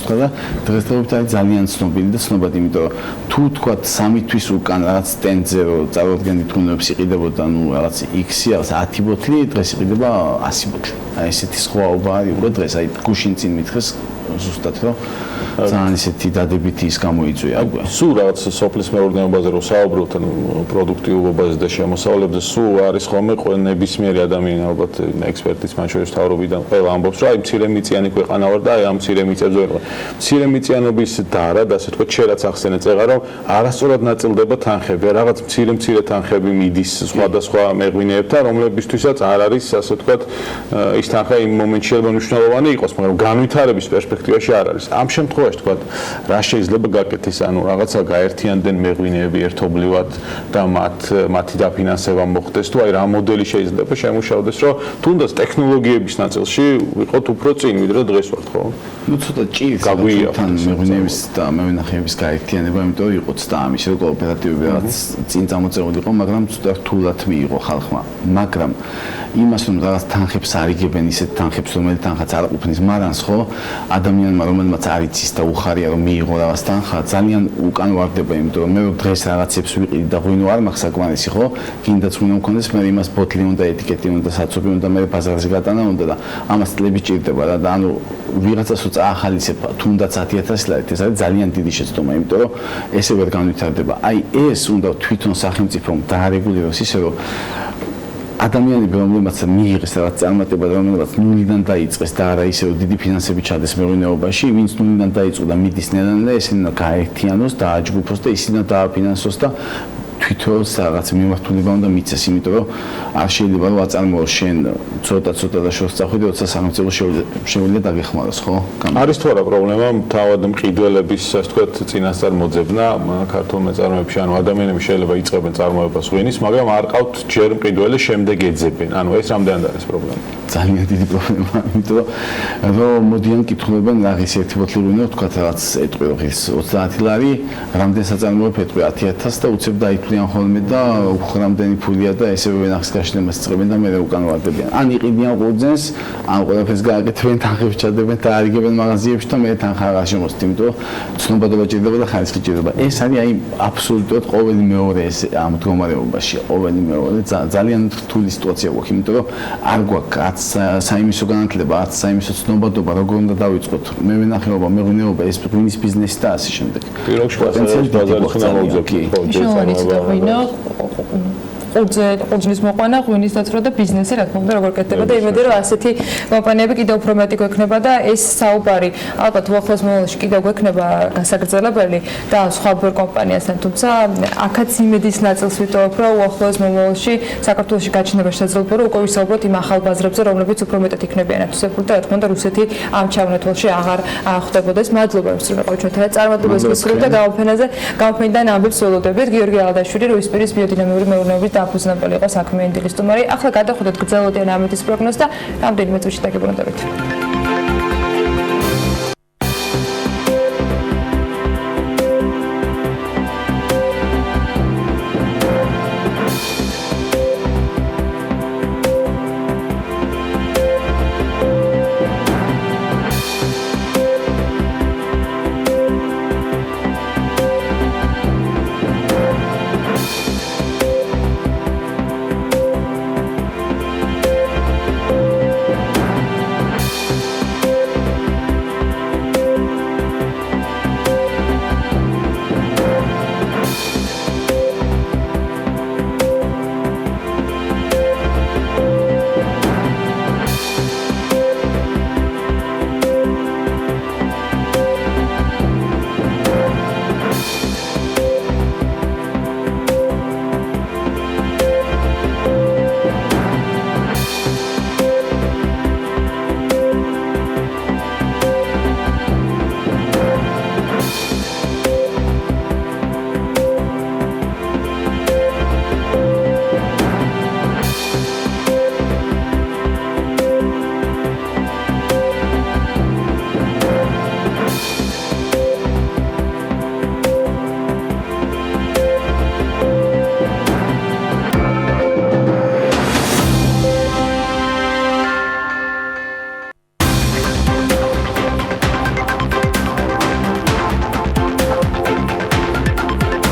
უთხრა და დღესდღეობით არის ძალიან ცნობილი და ცნობად, იმიტომ რომ თუ თქვა 3 თვის უკან რაღაც სტენდზე რო წარმოადგენთ ღვინოებს იყიდებოდა, ну რაღაც X-ი, რაღაც 10 ბოთლი, დღეს იყიდება 100 ბოთლი. აი ესეთი სხვაობა არის უკვე დღეს, აი გუშინ წინ მითხეს ზუსტად რომ ძალიან ისეთი დადებითი ის გამოიწვია უკვე. სულ რაღაც სოფლის მეურნეობაზე რო საუბრობთ, ანუ პროდუქტიულობაზე და შემოსავლებზე, სულ არის ხოლმე ნებისმიერი ადამიანი, ალბათ ექსპერტის მათ შორის თავრობიდან ყველა ამბობს, რომ აი მცირემიწიანი ქვეყანა ვარ და აი ამ მცირემიწიაზე ვარ. მცირემიწიანობის დარად, ასე თქვა, შერაც ახსენე წეღა, რომ არასწორად ნაწილდება თანხები, რაღაც მცირე თანხები მიდის სხვადასხვა მეღვინეებთან, რომლებისთვისაც არ არის, ასე თქვა, ის თანხა იმ მომენტში შეიძლება მნიშვნელოვანი იყოს, მაგრამ განვითარების პერსპექტივაში არ არის. ამ შემთხვევაში თქვა, რა შეიძლება გაკეთდეს, ანუ რაღაცა გაერთიანდნენ მეღვინეები ერთობლივად და მათი დაფინანსება მოხდეს, თუ აი რა მოდელი შეიძლება შემუშავდეს, რომ თუნდაც ტექნოლოგიების ნაწილში ვიყოთ უფრო წინ, ვიდრე დღეს ვართ, ხო? ну ცოტა ჭირს თან მეღვინეების და მევენახეების გაერთიანება, იმიტომ რომ იყო ცდა ამის რო კოოპერატივები რაღაც წინ წამოწეული იყო, მაგრამ ცოტა რთულად მიიღო ხალხმა. მაგრამ იმას რომ რაღაც თანხებს არიგებენ ისეთ თანხებს, რომელიც თანხაც არ ყოფნის მარანს, ხო? ადამიანმა რომელმაც არ იცის და უხარია რომ მიიღო რაღაც თანხა, ძალიან უკან ვარდება, იმიტომ რომ მე დღეს რაღაცებს ვიყიდი და ღვინო არ მაქვს საკმარისი, ხო? გინდაც ღვინო მქონდეს, მე იმას ბოთლი უნდა, ეტიკეტი უნდა, საცობი უნდა, მე ბაზარზე გატანა უნდა და ამას წლები ჭირდება და ანუ ვიღაცას რო წაახალისებ თუნდაც 10,000 ლარით, ეს არის ძალიან დიდი შეცდომა, იმიტომ რომ ესე ვერ განვითარდება. აი ეს უნდა თვითონ სახელმწიფომ დაარეგულიროს ისე რომ ადამიანები, რომლებმაც მიიღეს რაღაც წარმატება, რომელმაც ნულიდან დაიწყეს და არა ისე რომ დიდი ფინანსები ჩადეს მეღვინეობაში, ვინც ნულიდან დაიწყო და მიდის ნელ-ნელა, ესენი უნდა გაერთიანოს, დააჯგუფოს და ისინი უნდა დააფინანსოს და თვითონ რაღაც მიმართულება უნდა მიცეს, იმიტომ რომ არ შეიძლება რომ აწარმოოს შენ ცოტა და შორს წახვიდე, როცა სახელმწიფო შეუძლია დაგეხმაროს, ხო? არის თუ არა პრობლემა თავად მყიდველების, ასე ვთქვათ, წინასწარ მოძებნა ქართულ მეწარმეებში, ანუ ადამიანები შეიძლება იწყებენ წარმოებას ღვინის, მაგრამ არ ყავთ ჯერ მყიდველი, შემდეგ ეძებენ. ანუ ეს რამდენად არის პრობლემა? ძალიან დიდი პრობლემა, იმიტომ რომ მოდიან კითხულობენ რაღაც ერთი ბოთლი ღვინო, ვთქვათ რაღაც ეტყვი ღირს 30 ლარი, რამდენ საწარმოებ ეტყვი 10,000 და უცებ დაითვლიან ხოლმე და უხრამდენი ფულია და ესე ვენახს გაშლებას წრებენ და მე უკან ვარდებიან. ან იყიდიან ყურძენს, ან ყველაფერს გააკეთებენ, თანხებს ჩადებენ და არიგებენ მაღაზიებში და მე თანხა არ შემოსთ, იმიტომ რომ ცნობადობა ჭირდება და ხარისხი ჭირდება. ეს არის აი აბსოლუტურად ყოველი მეორე ეს ამ მდგომარეობაში, ყოველი მეორე ძალიან რთული სიტუაცია გვაქვს, იმიტომ რომ არ გვაქვს საიმისო განათლება, საიმისო ცნობადობა, როგორ უნდა დავიწყოთ მევენახეობა, მეღვინეობა, ეს ღვინის ბიზნესი და ასე შემდეგ. პიროგში ბაზარი ხნა მოუძებთ, ხო, ღვინო ყურძნის მოყვანა, ღვინის დაწვრა და ბიზნესი რა თქმა უნდა როგორ კეთდება და იმედი რომ ასეთი კომპანიები კიდევ უფრო მეტი გვექნება და ეს საუბარი ალბათ უახლოეს მომავალში კიდევ გვექნება გასაგრძელებელი და სხვა ბევრ კომპანიასთან, თუმცა აქაც იმედის ნაწილს ვიტოვებ, რომ უახლოეს მომავალში საქართველოში გაჩნდება შესაძლებლობა, რომ უკვე ვისაუბროთ იმ ახალ ბაზრებზე, რომლებიც უფრო მეტად იქნებიან ათვისებული და რა თქმა უნდა რუსეთი ამ ჩავნეთვალში აღარ ხვდებოდეს. მადლობა რომ ვიყავით ჩვენთან. წარმატებებს გისურვებთ და გამოფენიდან ამბებს ველოდებით. გიორგი ალადაშვილი, რუისპირის ბიოდინამიური მეურნეობის დაფუძნებელი იყო საქმიანი დილის სტუმარი. ახლა გადავხვდეთ გრძელვადიან ამეთის პროგნოზს და რამდენიმე წუთში დაგიბრუნდებით.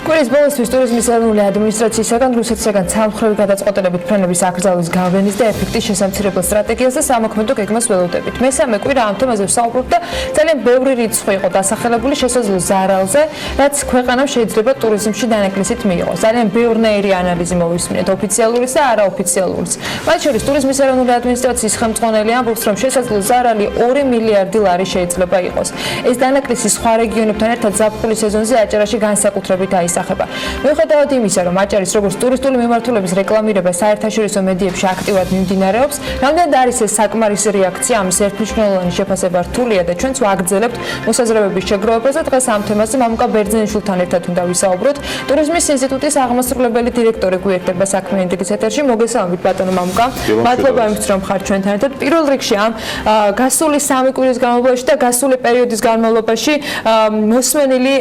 კვირის ბოლოსთვის ტურიზმის ეროვნული ადმინისტრაციისაგან რუსეთისაგან ცალმხრივი გადაწყვეტილებით ფრენების აკრძალვის გავლენის და ეფექტის შესამცირებელ სტრატეგიას და სამოქმედო გეგმას ველოდებით. მესამე კვირა ამ თემაზე ვსაუბრობთ და ძალიან ბევრი რიცხვი იყო დასახელებული შესაძლო ზარალზე, რაც ქვეყანამ შეიძლება ტურიზმში დანაკლისით მიიღოს. ძალიან ბევრნაირი ანალიზი მოვისმინეთ, ოფიციალურის და არაოფიციალურის. მათ შორის ტურიზმის ეროვნული ადმინისტრაციის ხელმძღვანელი ამბობს, რომ შესაძლო ზარალი 2 მილიარდი ლარი შეიძლება იყოს. ეს დანაკლისი სხვა რეგიონებთან ერთად ზაფხულის სეზონზე აჭარაში განსაკუთრებით აისახება. მიუხედავად იმისა, რომ აჭარის როგორც ტურისტული მიმართულების რეკლამირება საერთაშორისო მედიებში აქტიურად მიმდინარეობს, რამდენად არის ეს საკმარისი რეაქცია, ამის ერთმნიშვნელოვანი შეფასება რთულია და ჩვენც ვაგრძელებთ მოსაზრებების შეგროვებას და დღეს ამ თემაზე მამუკა ბერძენიშვილთან ერთად უნდა ვისაუბროთ. ტურიზმის ინსტიტუტის აღმასრულებელი დირექტორი გვერდება საქმიანი დილის ეთერში. მოგესალმებით ბატონო მამუკა. მადლობა იმით, რომ ხართ ჩვენთან ერთად. პირველ რიგში ამ გასული 3 კვირის განმავლობაში და გასული პერიოდის განმავლობაში მოსმენილი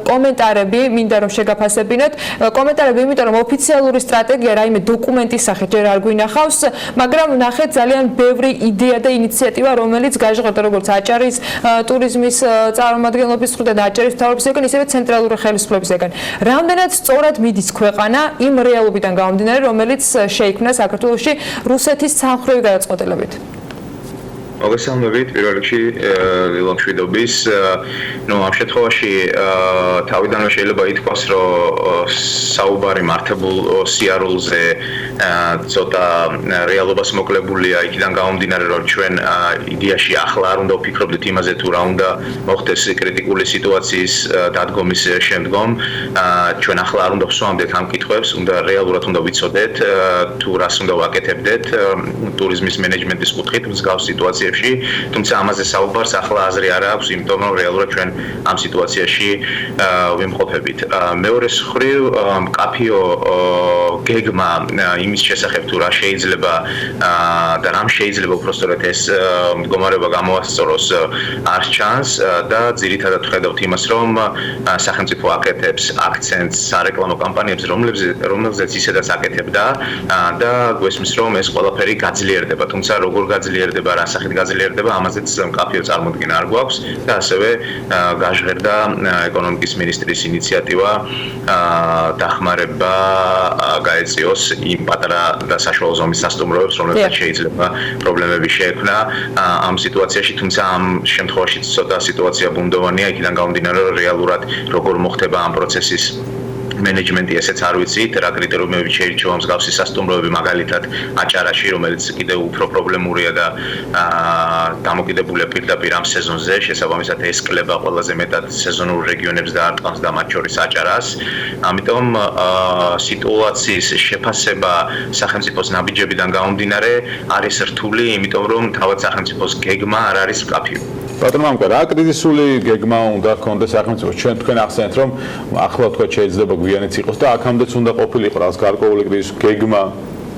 კომენტარები მინდა რომ შეგაფასებინოთ. კომენტარები, იმიტომ რომ ოფიციალური სტრატეგია რაიმე დოკუმენტის სახით ჯერ არ გვინახავს, მაგრამ ნახეთ ძალიან ბევრი იდეა და ინიციატივა, რომელიც გაჟღერდა როგორც აჭარის ტურიზმის წარმომადგენლობის მხრიდან და აჭარის მთავრობისგან, ისევე ცენტრალური ხელისუფლებისგან. რამდენად სწორად მიდის ქვეყანა იმ რეალობიდან გამომდინარე, რომელიც შეიქმნა საქართველოში რუსეთის ცალმხრივი გადაწყვეტილებით? მოგესალმებით პირველ რიგში დილამშვიდობის. ამ შემთხვევაში თავიდანვე შეიძლება ითქვას, რომ საუბარი მართებულ სიარულზე ცოტა რეალობას მოკლებულია, იქიდან გამომდინარე, რომ ჩვენ იდეაში ახლა არ უნდა ვფიქრობდეთ იმაზე, თუ რა უნდა მოხდეს კრიტიკული სიტუაციის დადგომის შემდგომ. ჩვენ ახლა არ უნდა ვსვამდეთ ამ კითხვებს, უნდა რეალურად უნდა ვიცოდეთ, თუ რას უნდა ვაკეთებდეთ ტურიზმის მენეჯმენტის კუთხით მსგავს სიტუაციაში. თუმცა ამაზე საუბარს ახლა აზრი არ აქვს, იმიტომ რომ რეალურად ჩვენ ამ სიტუაციაში ვიმყოფებით. მეორე მხრივ მკაფიო გეგმა იმის შესახებ თუ რა შეიძლება და რამ შეიძლება უпростоრად ეს მდგომარეობა გამოასწოროს არ ჩანს და ძირითადად ვხედავთ იმას, რომ სახელმწიფო აკეთებს აქცენტს სარეკლამო კამპანიებზე, რომელზეც ისედაც აკეთებდა და გვესმის, რომ ეს ყველაფერი გაძლიერდება, თუმცა როგორ გაძლიერდება, რა სახით გაძლიერდება, ამაზეც მკაფიო წარმოდგენა არ გვაქვს და ასევე გაჟღერდა ეკონომიკის მინისტრის ინიციატივა დახმარება გაეწიოს იმ პატარა და საშუალო ზომის სასტუმროებს, რომლებსაც შეიძლება პრობლემები შეექმნა ამ სიტუაციაში, თუმცა ამ შემთხვევაში ცოტა სიტუაცია ბუნდოვანია, იქიდან გამომდინარე, რომ რეალურად როგორ მოხდება ამ პროცესის მენეჯმენტი ესეც არ ვიცით, რა კრიტერიუმებით შეირჩევა მსგავსი სასტუმროები, მაგალითად აჭარაში, რომელიც კიდევ უფრო პრობლემურია და დამოკიდებულია პირდაპირ ამ სეზონზე, შესაბამისად ეს კლება ყველაზე მეტად სეზონურ რეგიონებს დაარტყამს და მათ შორის აჭარას. ამიტომ სიტუაციის შეფასება სახელმწიფოს ნაბიჯებიდან გამომდინარე არის რთული, იმიტომ რომ თავად სახელმწიფოს გეგმა არ არის მკაფიო. ბატონო მამკა, რა კრიზისული გეგმა უნდა ჰქონდეს სახელმწიფოს? თქვენ ახსენეთ, რომ ახლა თქვა შეიძლება გვიანიც იყოს და აქამდეც უნდა ყოფილიყო რაღაც გარკვეული კრიზისის გეგმა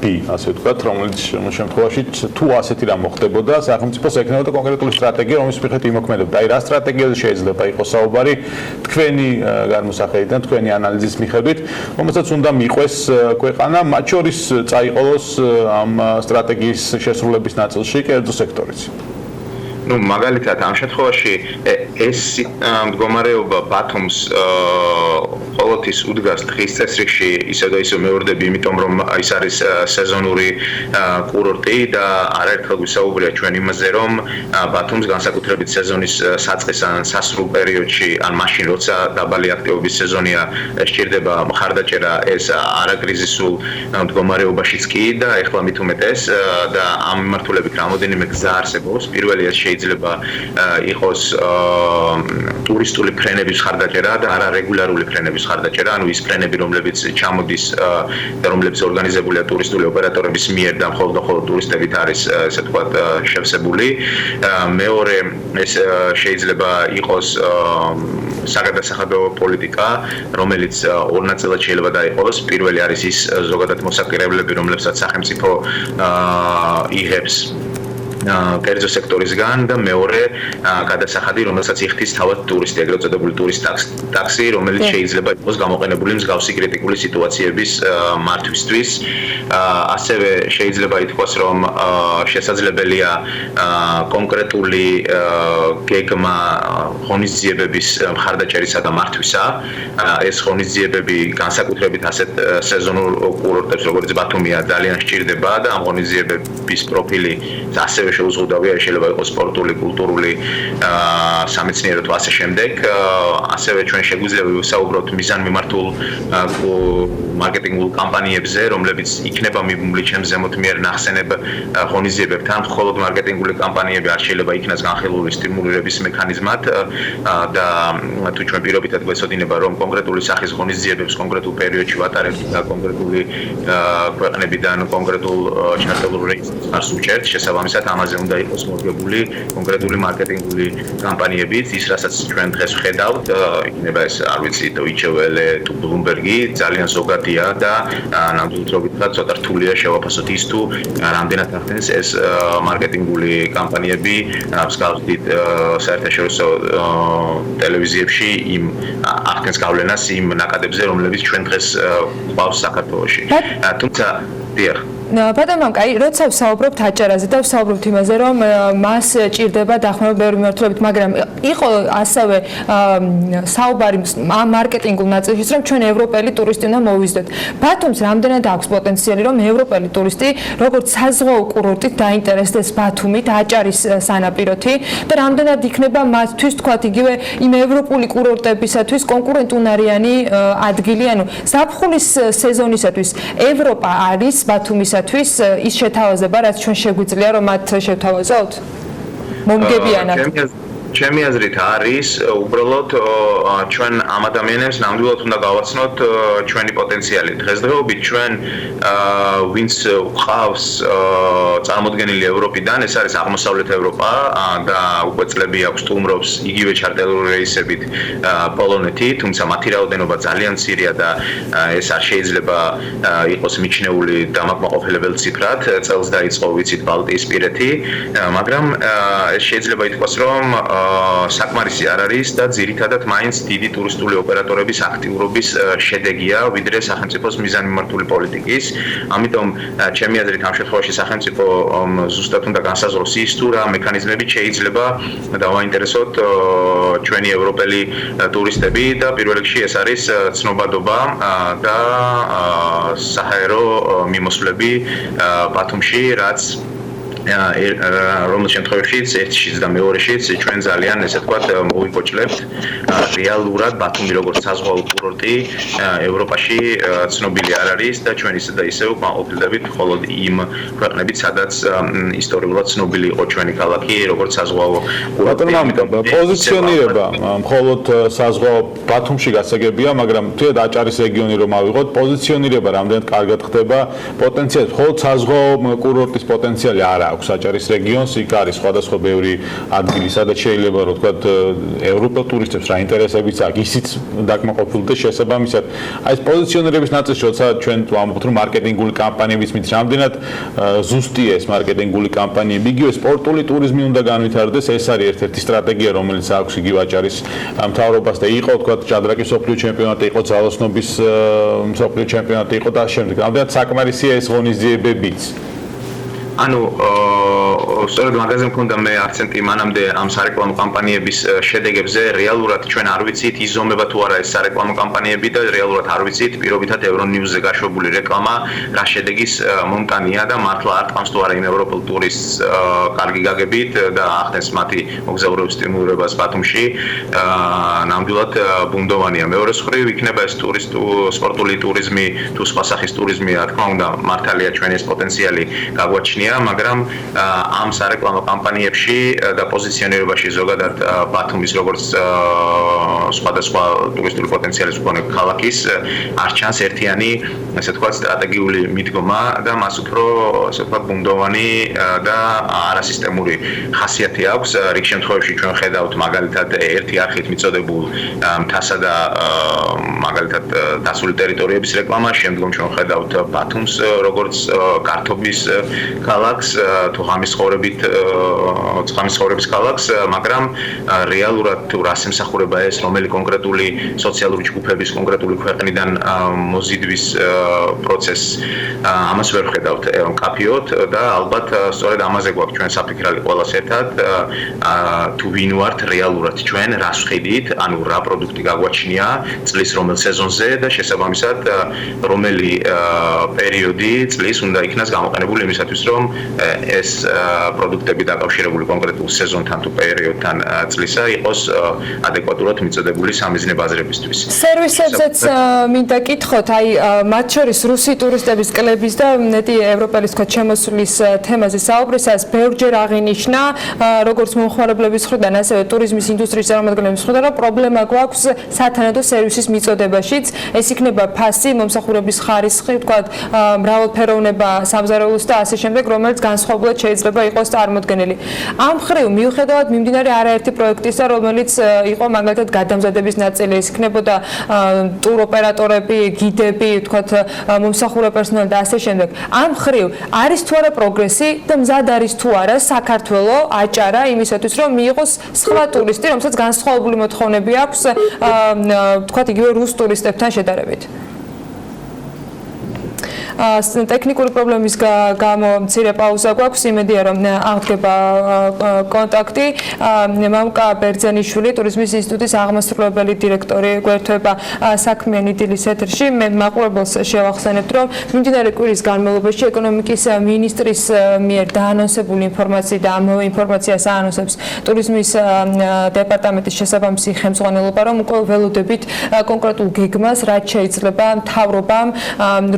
ასე ვთქვათ, რომელიც შემთხვევაში თუ ასეთი რამ მოხდებოდა, სახელმწიფოს ექნებოდა კონკრეტული სტრატეგია, რომლის მიხედვით იმოქმედებდა. აი, რა სტრატეგიაზე შეიძლება იყოს საუბარი თქვენი განმოსახედიდან, თქვენი ანალიზის მიხედვით, რომელსაც უნდა მიყვეს ქვეყანა, მათ შორის წაიყოლოს ამ სტრატეგიის შესრულების ნაწილში კერძო სექტორიც. ну მაგალითად ამ შემთხვევაში ეს მდგომარეობა ბათუმს ყოველთვის უდგას დღის წესრიგში ისევ და ისევ მეორდები, იმიტომ რომ ის არის სეზონური კურორტი და არაერთხელ გვისაუბრია ჩვენ იმაზე, რომ ბათუმს განსაკუთრებით სეზონის საწყის ან სასრულ პერიოდში, ან მაშინ როცა დაბალი აქტივობის სეზონია, სჭირდება მხარდაჭერა ეს არაკრიზისულ მდგომარეობაშიც კი და ეხლა მით უმეტეს და ამ მიმართულებით რამოდენიმე გზა არსებობს. პირველი ეს შეიძლება იყოს ტურისტული ფრენების ხარდაჭერა და არა რეგულარული ფრენების ხარდაჭერა, ანუ ის ფრენები, რომლებიც ჩამოდის და რომლებიც ორგანიზებულია ტურისტული ოპერატორების მიერ და მხოლოდ ტურისტებით არის, ესე ვთქვათ, შევსებული. მეორე ეს შეიძლება იყოს საგადასახადო პოლიტიკა, რომელიც ორ ნაწილად შეიძლება დაიყოს. პირველი არის ის ზოგადად მოსაკირევლები, რომლებსაც სახელმწიფო იღებს კერძო სექტორისგან და მეორე გადასახადი, რომელსაც იხდის თავად ტურისტი, ეგრეთ წოდებული ტურისტ ტაქსი, რომელიც შეიძლება იყოს გამოყენებული მსგავსი კრიტიკული სიტუაციების მართვისთვის. ასევე შეიძლება ითქვას, რომ შესაძლებელია კონკრეტული გეგმა ღონისძიებების მხარდაჭერისა და მართვისა. ეს ღონისძიებები განსაკუთრებით ასეთ სეზონურ კურორტებს, როგორც ბათუმია, ძალიან სჭირდება და ამ ღონისძიებების პროფილი ასევე შეუზღუდავია, შეიძლება იყოს სპორტული, კულტურული, სამეცნიერო და ასე შემდეგ. ასევე ჩვენ შეგვიძლია ვისაუბროთ მიზანმიმართულ მარკეტინგულ კამპანიებზე, რომლებიც იქნება მიმული ჩემს ზემოთ მიერ ნახსენებ ღონისძიებებთან. მხოლოდ მარკეტინგული კამპანიები არ შეიძლება იქნას განხილული სტიმულირების მექანიზმად და თუ ჩვენ პირობითად გვეცოდინება, რომ კონკრეტული სახის ღონისძიებებს კონკრეტულ პერიოდში ვატარებთ და კონკრეტული ქვეყნებიდან კონკრეტულ ჩარტებულ რეისებს არ სუჭერთ, შესაბამისად ამაზე უნდა იყოს მორგებული კონკრეტული მარკეტინგული კამპანიებიც, ის რასაც ჩვენ დღეს ვხედავთ, იქნება ეს, არ ვიცი, Deutsche Welle თუ Bloomberg-ი, ძალიან ზოგადია და ნამდვილად ცოტა რთულია შევაფასოთ ის თუ რამდენად ახდენს ეს მარკეტინგული კამპანიები მსგავსი საერთაშორისო ტელევიზიებში იმ ახდენს გავლენას იმ ნაკადებზე, რომლებიც ჩვენ დღეს გვყავს საქართველოში. თუმცა დიახ ბატონო მამკა, როცა ვსაუბრობთ აჭარაზე და ვსაუბრობთ იმაზე, რომ მას ჭირდება დახმარება ბევრი მიმართულებით, მაგრამ იყო ასევე საუბარი მარკეტინგულ ნაწილშიც, რომ ჩვენ ევროპელი ტურისტი უნდა მოვიზდოთ. ბათუმს რამდენად აქვს პოტენციალი, რომ ევროპელი ტურისტი, როგორც საზღვაო კურორტით დაინტერესდეს ბათუმით, აჭარის სანაპიროთი და რამდენად იქნება მათთვის, თქვათ, იგივე იმ ევროპული კურორტებისათვის კონკურენტუნარიანი ადგილი, ანუ ზაფხულის სეზონისათვის ევროპა არის ბათუმის ის შეთავაზება, რაც ჩვენ შეგვიძლია რომ მათ შევთავაზოთ? მომგებიანად. ჩემი აზრით არის, უბრალოდ ჩვენ ამ ადამიანებს ნამდვილად უნდა გავაცნოთ ჩვენი პოტენციალი. დღესდღეობით ჩვენ ვინც ყავს წარმოდგენილი ევროპიდან, ეს არის აღმოსავლეთ ევროპა და უკვე წლები აქვს სტუმრობს იგივე ჩარტერული რეისებით პოლონეთი, თუმცა მათი რაოდენობა ძალიან მცირეა და ეს არ შეიძლება იყოს მიჩნეული დამაკმაყოფილებელ ციფრად. წელს დაიწყო ვიცით ბალტიისპირეთი, მაგრამ ეს შეიძლება ითქვას, რომ საკმარისი არ არის და ძირითადად მაინც დიდი ტურისტული ოპერატორების აქტიურობის შედეგია, ვიდრე სახელმწიფოს მიზანმიმართული პოლიტიკის. ამიტომ ჩემი აზრით ამ შემთხვევაში სახელმწიფო ზუსტად უნდა განსაზღვროს ის თუ რა მექანიზმებით შეიძლება დავაინტერესოთ ჩვენი ევროპელი ტურისტები და პირველ რიგში ეს არის ცნობადობა და საჰაერო მიმოსვლები ბათუმში, რაც რომელშიც შემთხვევაშიც ერთშიც და მეორეშიც ჩვენ ძალიან ესე ვთქვათ მოვიმპოჭლებთ რეალურად ბათუმი როგორც საზღვაო კურორტი ევროპაში ცნობილი არ არის და ჩვენ ისე და ისე ვკმაყოფილდებით მხოლოდ იმ ქვეყნებით სადაც ისტორიულად ცნობილი იყო ჩვენი ქალაქი როგორც საზღვაო კურორტი. პოზიციონირება მხოლოდ საზღვაო ბათუმში გასაგებია, მაგრამ თუნდაც აჭარის რეგიონი რომ ავიღოთ, პოზიციონირება რამდენად კარგად ხდება, პოტენციალი მხოლოდ საზღვაო კურორტის პოტენციალი არ აქვს აჭარის რეგიონს, იქ არის სხვადასხვა ბევრი ადგილი, სადაც შეიძლება რომ ვთქვათ ევროპელ ტურისტებს რა ინტერესებიც აქვს, ისიც დაკმაყოფილდეს შესაბამისად. აი ეს პოზიციონირების ნაწილში, როცა ჩვენ ვამბობთ რომ მარკეტინგული კამპანიების მით რამდენად ზუსტია ეს მარკეტინგული კამპანიები, იგივე სპორტული ტურიზმი უნდა განვითარდეს, ეს არის ერთ-ერთი სტრატეგია, რომელიც აქვს იგივე აჭარის მთავრობას და იყო ვთქვათ ჭადრაკის მსოფლიო ჩემპიონატი, იყო ძალოსნობის მსოფლიო ჩემპიონატი, იყო და შემდეგ. რამდენად საკმარისია ეს ღონისძიებებიც? ანუ სწორედ მაგაზე მქონდა მე აქცენტი მანამდე ამ სარეკლამო კამპანიების შედეგებზე რეალურად ჩვენ არ ვიცით იზომება თუ არა ეს სარეკლამო კამპანიები და რეალურად არ ვიცით პირობითად ევრონიუზზე გაშვებული რეკლამა რა შედეგის მომტანია და მართლა არ ტყამს თუ არა იმ ევროპელ ტურისტს კარგი გაგებით და ახდენს მათი მოგზაურობის სტიმულირებას ბათუმში ნამდვილად ბუნდოვანია. მეორე მხრივ იქნება ეს სპორტული ტურიზმი თუ სხვა სახის ტურიზმი რა თქმა უნდა მართალია ჩვენ ეს პოტენციალი გაგვაჩნია, მაგრამ ამ სარეკლამო კამპანიებში და პოზიციონირებაში ზოგადად ბათუმის როგორც სხვადასხვა ტურისტული პოტენციალის მქონე ქალაქის არ ჩანს ერთიანი ესე ვთქვათ სტრატეგიული მიდგომა და მას უფრო ესე ვთქვათ ბუნდოვანი და არასისტემური ხასიათი აქვს. რიგ შემთხვევებში ჩვენ ხედავთ მაგალითად ერთი არხით მიწოდებულ მთასა და მაგალითად დასული ტერიტორიების რეკლამა, შემდგომ ჩვენ ხედავთ ბათუმს როგორც გართობის ქალაქს თუ ღამის ცხოვრების ქალაქს, მაგრამ რეალურად თუ რას ემსახურება ეს რომელი კონკრეტული სოციალური ჯგუფების კონკრეტული ქვეყნიდან მოზიდვის პროცესს ამას ვერ ხედავთ მკაფიოდ და ალბათ სწორედ ამაზე გვაქვს ჩვენ საფიქრალი ყველას ერთად თუ ვინ ვართ რეალურად ჩვენ რას ვხედით, ანუ რა პროდუქტი გაგვაჩნია წლის რომელ სეზონზე და შესაბამისად რომელი პერიოდი წლის უნდა იქნას გამოყენებული იმისათვის რომ ეს პროდუქტები დაკავშირებული კონკრეტულ სეზონთან თუ პერიოდთან წლისა იყოს ადეკვატურად მიწოდებული სამიზნე ბაზრებისთვის. სერვისებზეც მინდა კითხოთ, აი მათ შორის რუსი ტურისტების კლების და ნეტი ევროპელის თქო შემოსვლის თემაზე საუბრისას ბევრჯერ აღინიშნა როგორც მომხმარებლების მხრიდან, ასევე ტურიზმის ინდუსტრიის წარმომადგენლების მხრიდან, რომ პრობლემა გვაქვს სათანადო სერვისის მიწოდებაშიც. ეს იქნება ფასი, მომსახურების ხარისხი, თქო მრავალფეროვნება სამზარეულოს და ასე შემდეგ, რომელიც განსხვავებულად შეიძლება იყოს წარმოქმნილი. ამ მხრივ მიუხედავად მიმდინარე არაერთი პროექტისა, რომელიც იყო მაგალითად გადამზადების ნაწილი, ეს იქნებოდა ტუროპერატორები, გიდები, თქვათ მომსახურე პერსონალი და ასე შემდეგ. ამ მხრივ არის თუ არა პროგრესი და მზად არის თუ არა საქართველო, აჭარა იმისათვის, რომ მიიღოს სხვა ტურისტი, რომელსაც განსხვავებული მოთხოვნები აქვს, თქვათ იგივე რუს ტურისტებთან შედარებით. ტექნიკური პრობლემის გამო მცირე პაუზა გვაქვს, იმედია რომ აღდგება კონტაქტი. მამკა ბერძენიშვილი, ტურიზმის ინსტიტუტის აღმასრულებელი დირექტორი გვერდება საქმიანი დილის ეთერში. მე მაყურებელს შევახსენებთ, რომ მიმდინარე კვირის განმავლობაში ეკონომიკის მინისტრის მიერ დაანონსებული ინფორმაცია და ამავე ინფორმაციას აანონსებს ტურიზმის დეპარტამენტის შესაბამისი ხელმძღვანელობა, რომ უკვე ველოდებით კონკრეტულ გეგმას, რაც შეიძლება მთავრობამ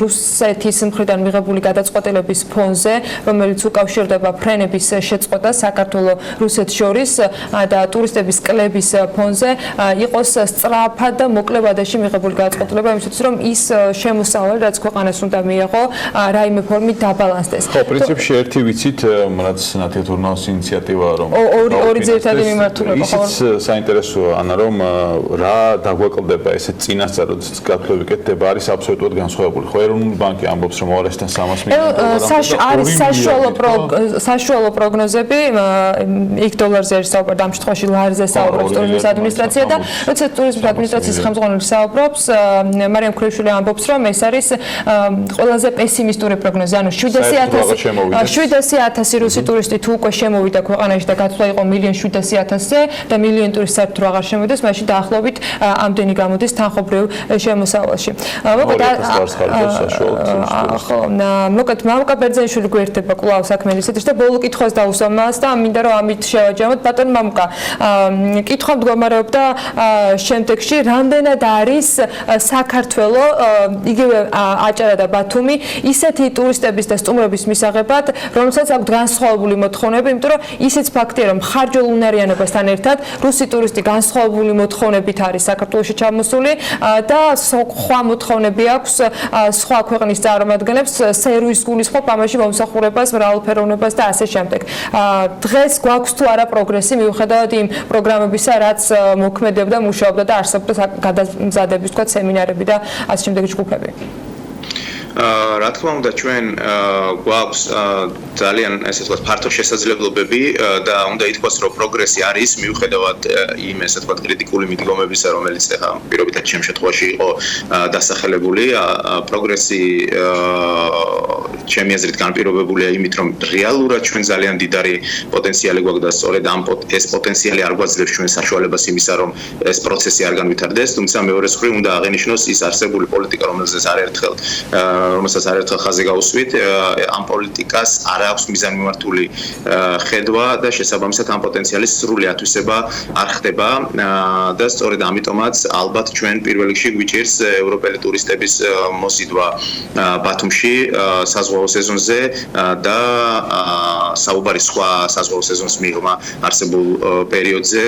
რუსეთის მხრიდან მიღებული გადაწყვეტილების ფონზე, რომელიც უკავშირდება ფრენების შეწყვეტას საქართველოს რუსეთს შორის და ტურისტების კლების ფონზე, იყოს სწრაფად და მოკლე ვადაში მიღებული გადაწყვეტილება, იმისათვის რომ ის შემოსავალი, რაც ქვეყანას უნდა მიიღო, რაიმე ფორმით დაბალანსდეს. ხო, პრინციპში ერთი ვიცით, რაც ნათეთურნაოს ინიციატივა რომ ორი ძირითადი მიმართულება ხო? ისიც საინტერესოა, ანა რომ რა დაგვეკლდება ესეთ წინასწარ, როდესაც გათვლებიკეთდება, არის აბსოლუტურად განსხვავებული. ხო, ეროვნული ბანკი ამბობს რომ 200-დან 300 მილიონი არის საშუალო პროგნოზები, იქ დოლარზე არის საუბარი, ამ შემთხვევაში ლარზე საუბრობს ტურიზმის ადმინისტრაცია და როცა ტურიზმის ადმინისტრაციის ხელმძღვანელი საუბრობს, მარიამ ქრიშვილი ამბობს, რომ ეს არის ყველაზე პესიმისტური პროგნოზი, ანუ 700,000 რუსი ტურისტი თუ უკვე შემოვიდა ქვეყანაში და გათვლა იყო 1,700,000-ზე და მილიონი ტურისტი საერთოდ რო აღარ შემოვიდეს, მაშინ დაახლოებით ამდენი გამოდის თანხობრივ შემოსავალში. ხო, მოკეთ მამუკა ბერძენიშვილი გვერდება კვლავ საქმეების ეთერში და ბოლო კითხვას დაუსვა მას და მინდა რომ ამით შევაჯამოთ. ბატონ მამუკა, კითხვა მდგომარეობდა შემდეგში, რამდენად არის საქართველო, იგივე აჭარა და ბათუმი ისეთი ტურისტების და სტუმრების მისაღებად, რომელსაც აქვს განსხვავებული მოთხოვნები, იმიტომ რომ ისიც ფაქტია, რომ ხარჯულ უნარიანობასთან ერთად რუსი ტურისტი განსხვავებული მოთხოვნებით არის საქართველოში ჩამოსული და სხვა მოთხოვნები აქვს სხვა ქვეყნის წარმომადგენლებს სერვის გულისხმობ ამაში მომსახურებას, მრავალფეროვნებას და ასე შემდეგ. დღეს გვაქვს თუ არა პროგრესი მიუხედავად იმ პროგრამებისა, რაც მოქმედებდა, მუშაობდა და არსებობდა გადამზადების თქვა სემინარები და ასე შემდეგ ჯგუფები. რა თქმა უნდა ჩვენ გვაქვს ძალიან ესე ვთქვათ ფართო შესაძლებლობები და უნდა ითქვას რომ პროგრესი არის მიუხედავად იმ ესე ვთქვათ კრიტიკული მიდგომებისა რომელიც ახლა პირობითად ჩემ შემთხვევაში იყო დასახელებული პროგრესი ჩემი აზრით განპირობებულია იმით რომ რეალურად ჩვენ ძალიან დიდარი პოტენციალი გვაქვს და სწორედ ამ ეს პოტენციალი არ გვაძლევს ჩვენ საშუალებას იმისა რომ ეს პროცესი არ განვითარდეს თუმცა მეორე მხრივ უნდა აღინიშნოს ის არსებული პოლიტიკა რომელზეც არაერთხელ რომელსაც არაერთხელ ხაზი გაუსვით ამ პოლიტიკას არ აქვს მიზანმიმართული ხედვა და შესაბამისად ამ პოტენციალის სრული ათვისება არ ხდება და სწორედ ამიტომაც ალბათ ჩვენ პირველ რიგში გვიჭირს ევროპელი ტურისტების მოსიდვა ბათუმში საზღვაო სეზონზე და საუბარი სხვა საზღვაო სეზონის მიღმა არსებულ პერიოდზე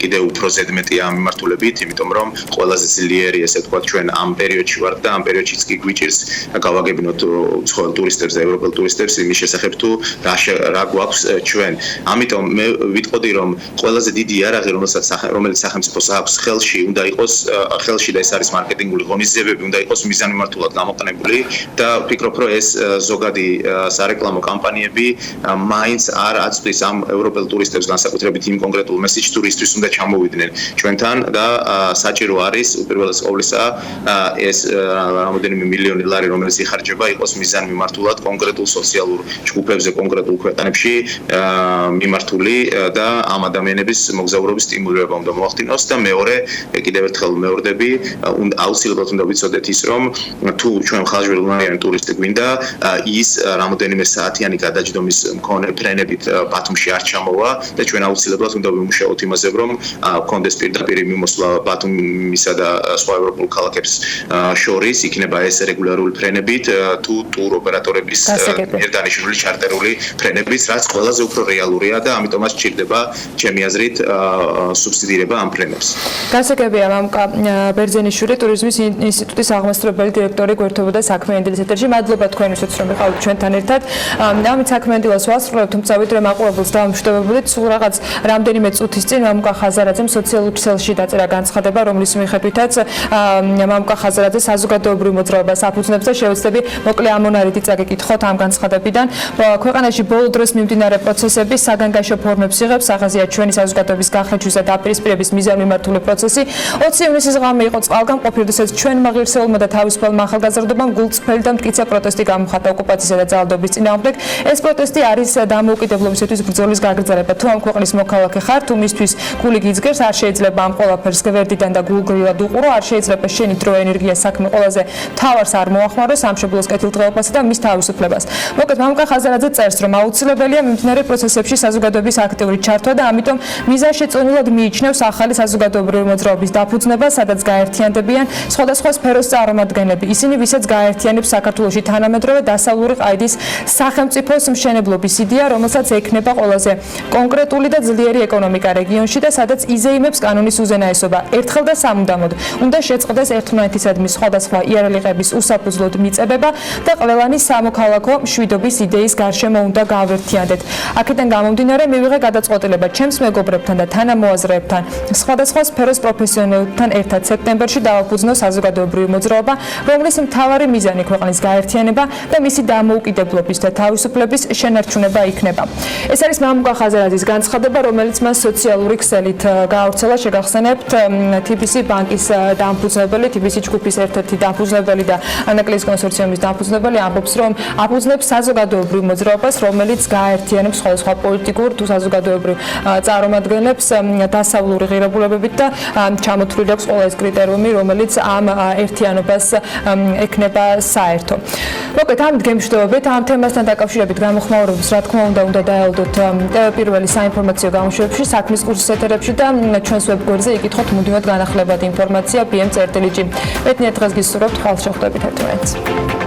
კიდევ უფრო ზედმეტია მიმართულებით იმიტომ რომ ყველაზე ძლიერი ესე ვთქვათ ჩვენ ამ პერიოდში ვართ და ამ პერიოდშიც კი გვიჭირს გავაგებინოთ ცხოველ ტურისტებს და ევროპელ ტურისტებს იმის შესახებ თუ რა გვაქვს ჩვენ. ამიტომ მე ვიტყოდი რომ ყველაზე დიდი იარაღი რომელიც სახელმწიფოს აქვს ხელში უნდა იყოს ხელში და ეს არის მარკეტინგული ღონისძიებები უნდა იყოს მიზანმიმართულად გამოყენებული და ვფიქრობ რომ ეს ზოგადი სარეკლამო კამპანიები მაინც არ აწვდის ამ ევროპელ ტურისტებს განსაკუთრებით იმ კონკრეტულ მესიჯ ტურისტვის უნდა ჩამოვიდნენ ჩვენთან და საჭირო არის უპირველეს ყოვლისა ეს რამოდენიმე მილიონი ლარი რომელიც იხარჯება იყოს მიზანმიმართულად კონკრეტულ სოციალურ ჯგუფებზე კონკრეტულ ქვეყნებში მიმართული და ამ ადამიანების მოგზაურობის სტიმულირება უნდა მოახდინოს და მეორე კიდევ ერთხელ მეორდები აუცილებლად უნდა ვიცოდეთ ის რომ თუ ჩვენ ხალხური ტურისტი გვინდა ის რამოდენიმე საათიანი გადაჯდომის მქონე ფრენებით ბათუმში არ ჩამოვა და ჩვენ აუცილებლად უნდა ვიმუშაოთ იმაზე რომ კონდეს პირდაპირ მიმოსვლა ბათუმისა და სხვა ევროპულ ქალაქებს შორის იქნება ეს რეგულარული ფრენებით თუ ტურ ოპერატორების მიერ დანიშნული ჩარტერული ფრენებით რაც ყველაზე უფრო რეალურია და ამიტომაც სჭირდება ჩემი აზრით სუბსიდირება ამ ფრენებს. გასაგებია მამუკა ბერძენიშვილი ტურიზმის ინსტიტუტის აღმასრულებელი დირექტორი გვერდებოდა საქმიანი დილის ეთერში. მადლობა თქვენისთვის რომ იყავით ჩვენთან ერთად. ამით საქმიანი დილას ვასრულებთ თუმცა ვიდრე მაყურებელს დავამშვიდობებოდით სულ რაღაც რამდენიმე წუთის წინ მამუკა ხაზარაძემ სოციალურ ქსელში დაწერა განცხადება რომლის მიხედვითაც მამუკა ხაზარაძე საზოგადოებრივ მოძრაობას აფუძნებს და შეუძლები მოკლე ამონარიდი წაგეკითხოთ ამ განცხადებიდან. ქვეყანაში ბოლო დროს მიმდინარე პროცესები საგანგაშო ფორმებს იღებს აღაზია ჩვენი საზოგადოების გახეჩვის და დაპირისპირების მიზანმიმართული პროცესი 20 ივნისის ღამე იყო წყალგამ ყოფილი როდესაც ჩვენმა ღირსეულმა და თავისუფალმა ახალგაზრდობამ გულწრფელი და მტკიცე პროტესტი გამოხატა ოკუპაციისა და ძალადობის წინააღმდეგ. ეს პროტესტი არის დამოუკიდებლობისათვის ბრძოლის გაგრძელება. თუ ამ ქვეყნის მოქალაქე ხარ, თუ მისთვის გული გიძგერს, არ შეიძლება ამ ყველაფერს გვერდიდან და გულგრილად უყურო, არ შეიძლება შენი დრო ენერგია საქმე ყველაზე თავარს არ მოახმარო სამშობლოს კეთილდღეობასა და მის თავისუფლებას. მოკეთ მამუკა ხაზარაძე წერს, რომ აუცილებელია მიმდინარე პროცესებში საზოგადოების აქტიური ჩართვა და ამიტომ მიზანშეწონილად მიიჩნევს ახალი საზოგადოებრივი მოძრაობის დაფუძნება, სადაც გაერთიანდებიან სხვადასხვა სფეროს წარმომადგენლები. ისინი, ვისაც გაერთიანებს საქართველოში თანამედროვე დასავლური ყაიდის სახელმწიფოს მშენებლობის იდეა, რომელსაც ექნება ყველაზე კონკრეტული და ძლიერი ეკონომიკა რეგიონში და სადაც იზეიმებს კანონის უზენაესობა. ერთხელ და სამუდამოდ უნდა შეწყდეს ერთმანეთისადმი სხვადასხვა იარაღების უსაფუძვლოდ მიწებება და ყველანი სამოქალაქო მშვიდობის იდეის გარშემო უნდა გავერთიანდეთ. აქედან გამომდინარე მივიღე გადაწყვეტილება ჩემს მეგობრებთან და თანამოაზრეებთან სხვადასხვა სფეროს პროფესიონალებთან ერთად სექტემბერში დავაფუძნო საზოგადოებრივი მოძრაობა, რომლის მთავარი მიზანი ქვეყნის გაერთიანება, იშლება და მისი დამოუკიდებლობის და თავისუფლების შენარჩუნება იქნება. ეს არის მამუკა ხაზარაძის განცხადება, რომელიც მას სოციალური ქსელით გაავრცელა. შეგახსენებთ, TBC ბანკის დამფუძნებელი, TBC ჯგუფის ერთ-ერთი დამფუძნებელი და ანაკლიის კონსორციუმის დამფუძნებელი ამბობს, რომ აფუძნებს საზოგადოებრივ მოძრაობას, რომელიც გააერთიანებს სხვადასხვა პოლიტიკურ თუ საზოგადოებრივ წარმომადგენლებს დასავლური ღირებულებებით და ჩამოთვლილი აქვს ყველა ეს კრიტერიუმი, რომელიც ამ ერთიანობას ექნება საერთო. მოკლედ, ამით გემშვიდობებით, ამ თემასთან დაკავშირებით გამოხმაურებებს, რა თქმა უნდა დაელოდოთ პირველი საინფორმაციო გამოშვებებში, საქმის კურსის ეთერებში და ჩვენს ვებგვერდზე იკითხოთ მუდმივად განახლებადი ინფორმაცია PM-წერტილი-G. მეტნიერ დღეს გისურვებთ, ხვალ შეხვდებით ერთმანეთს.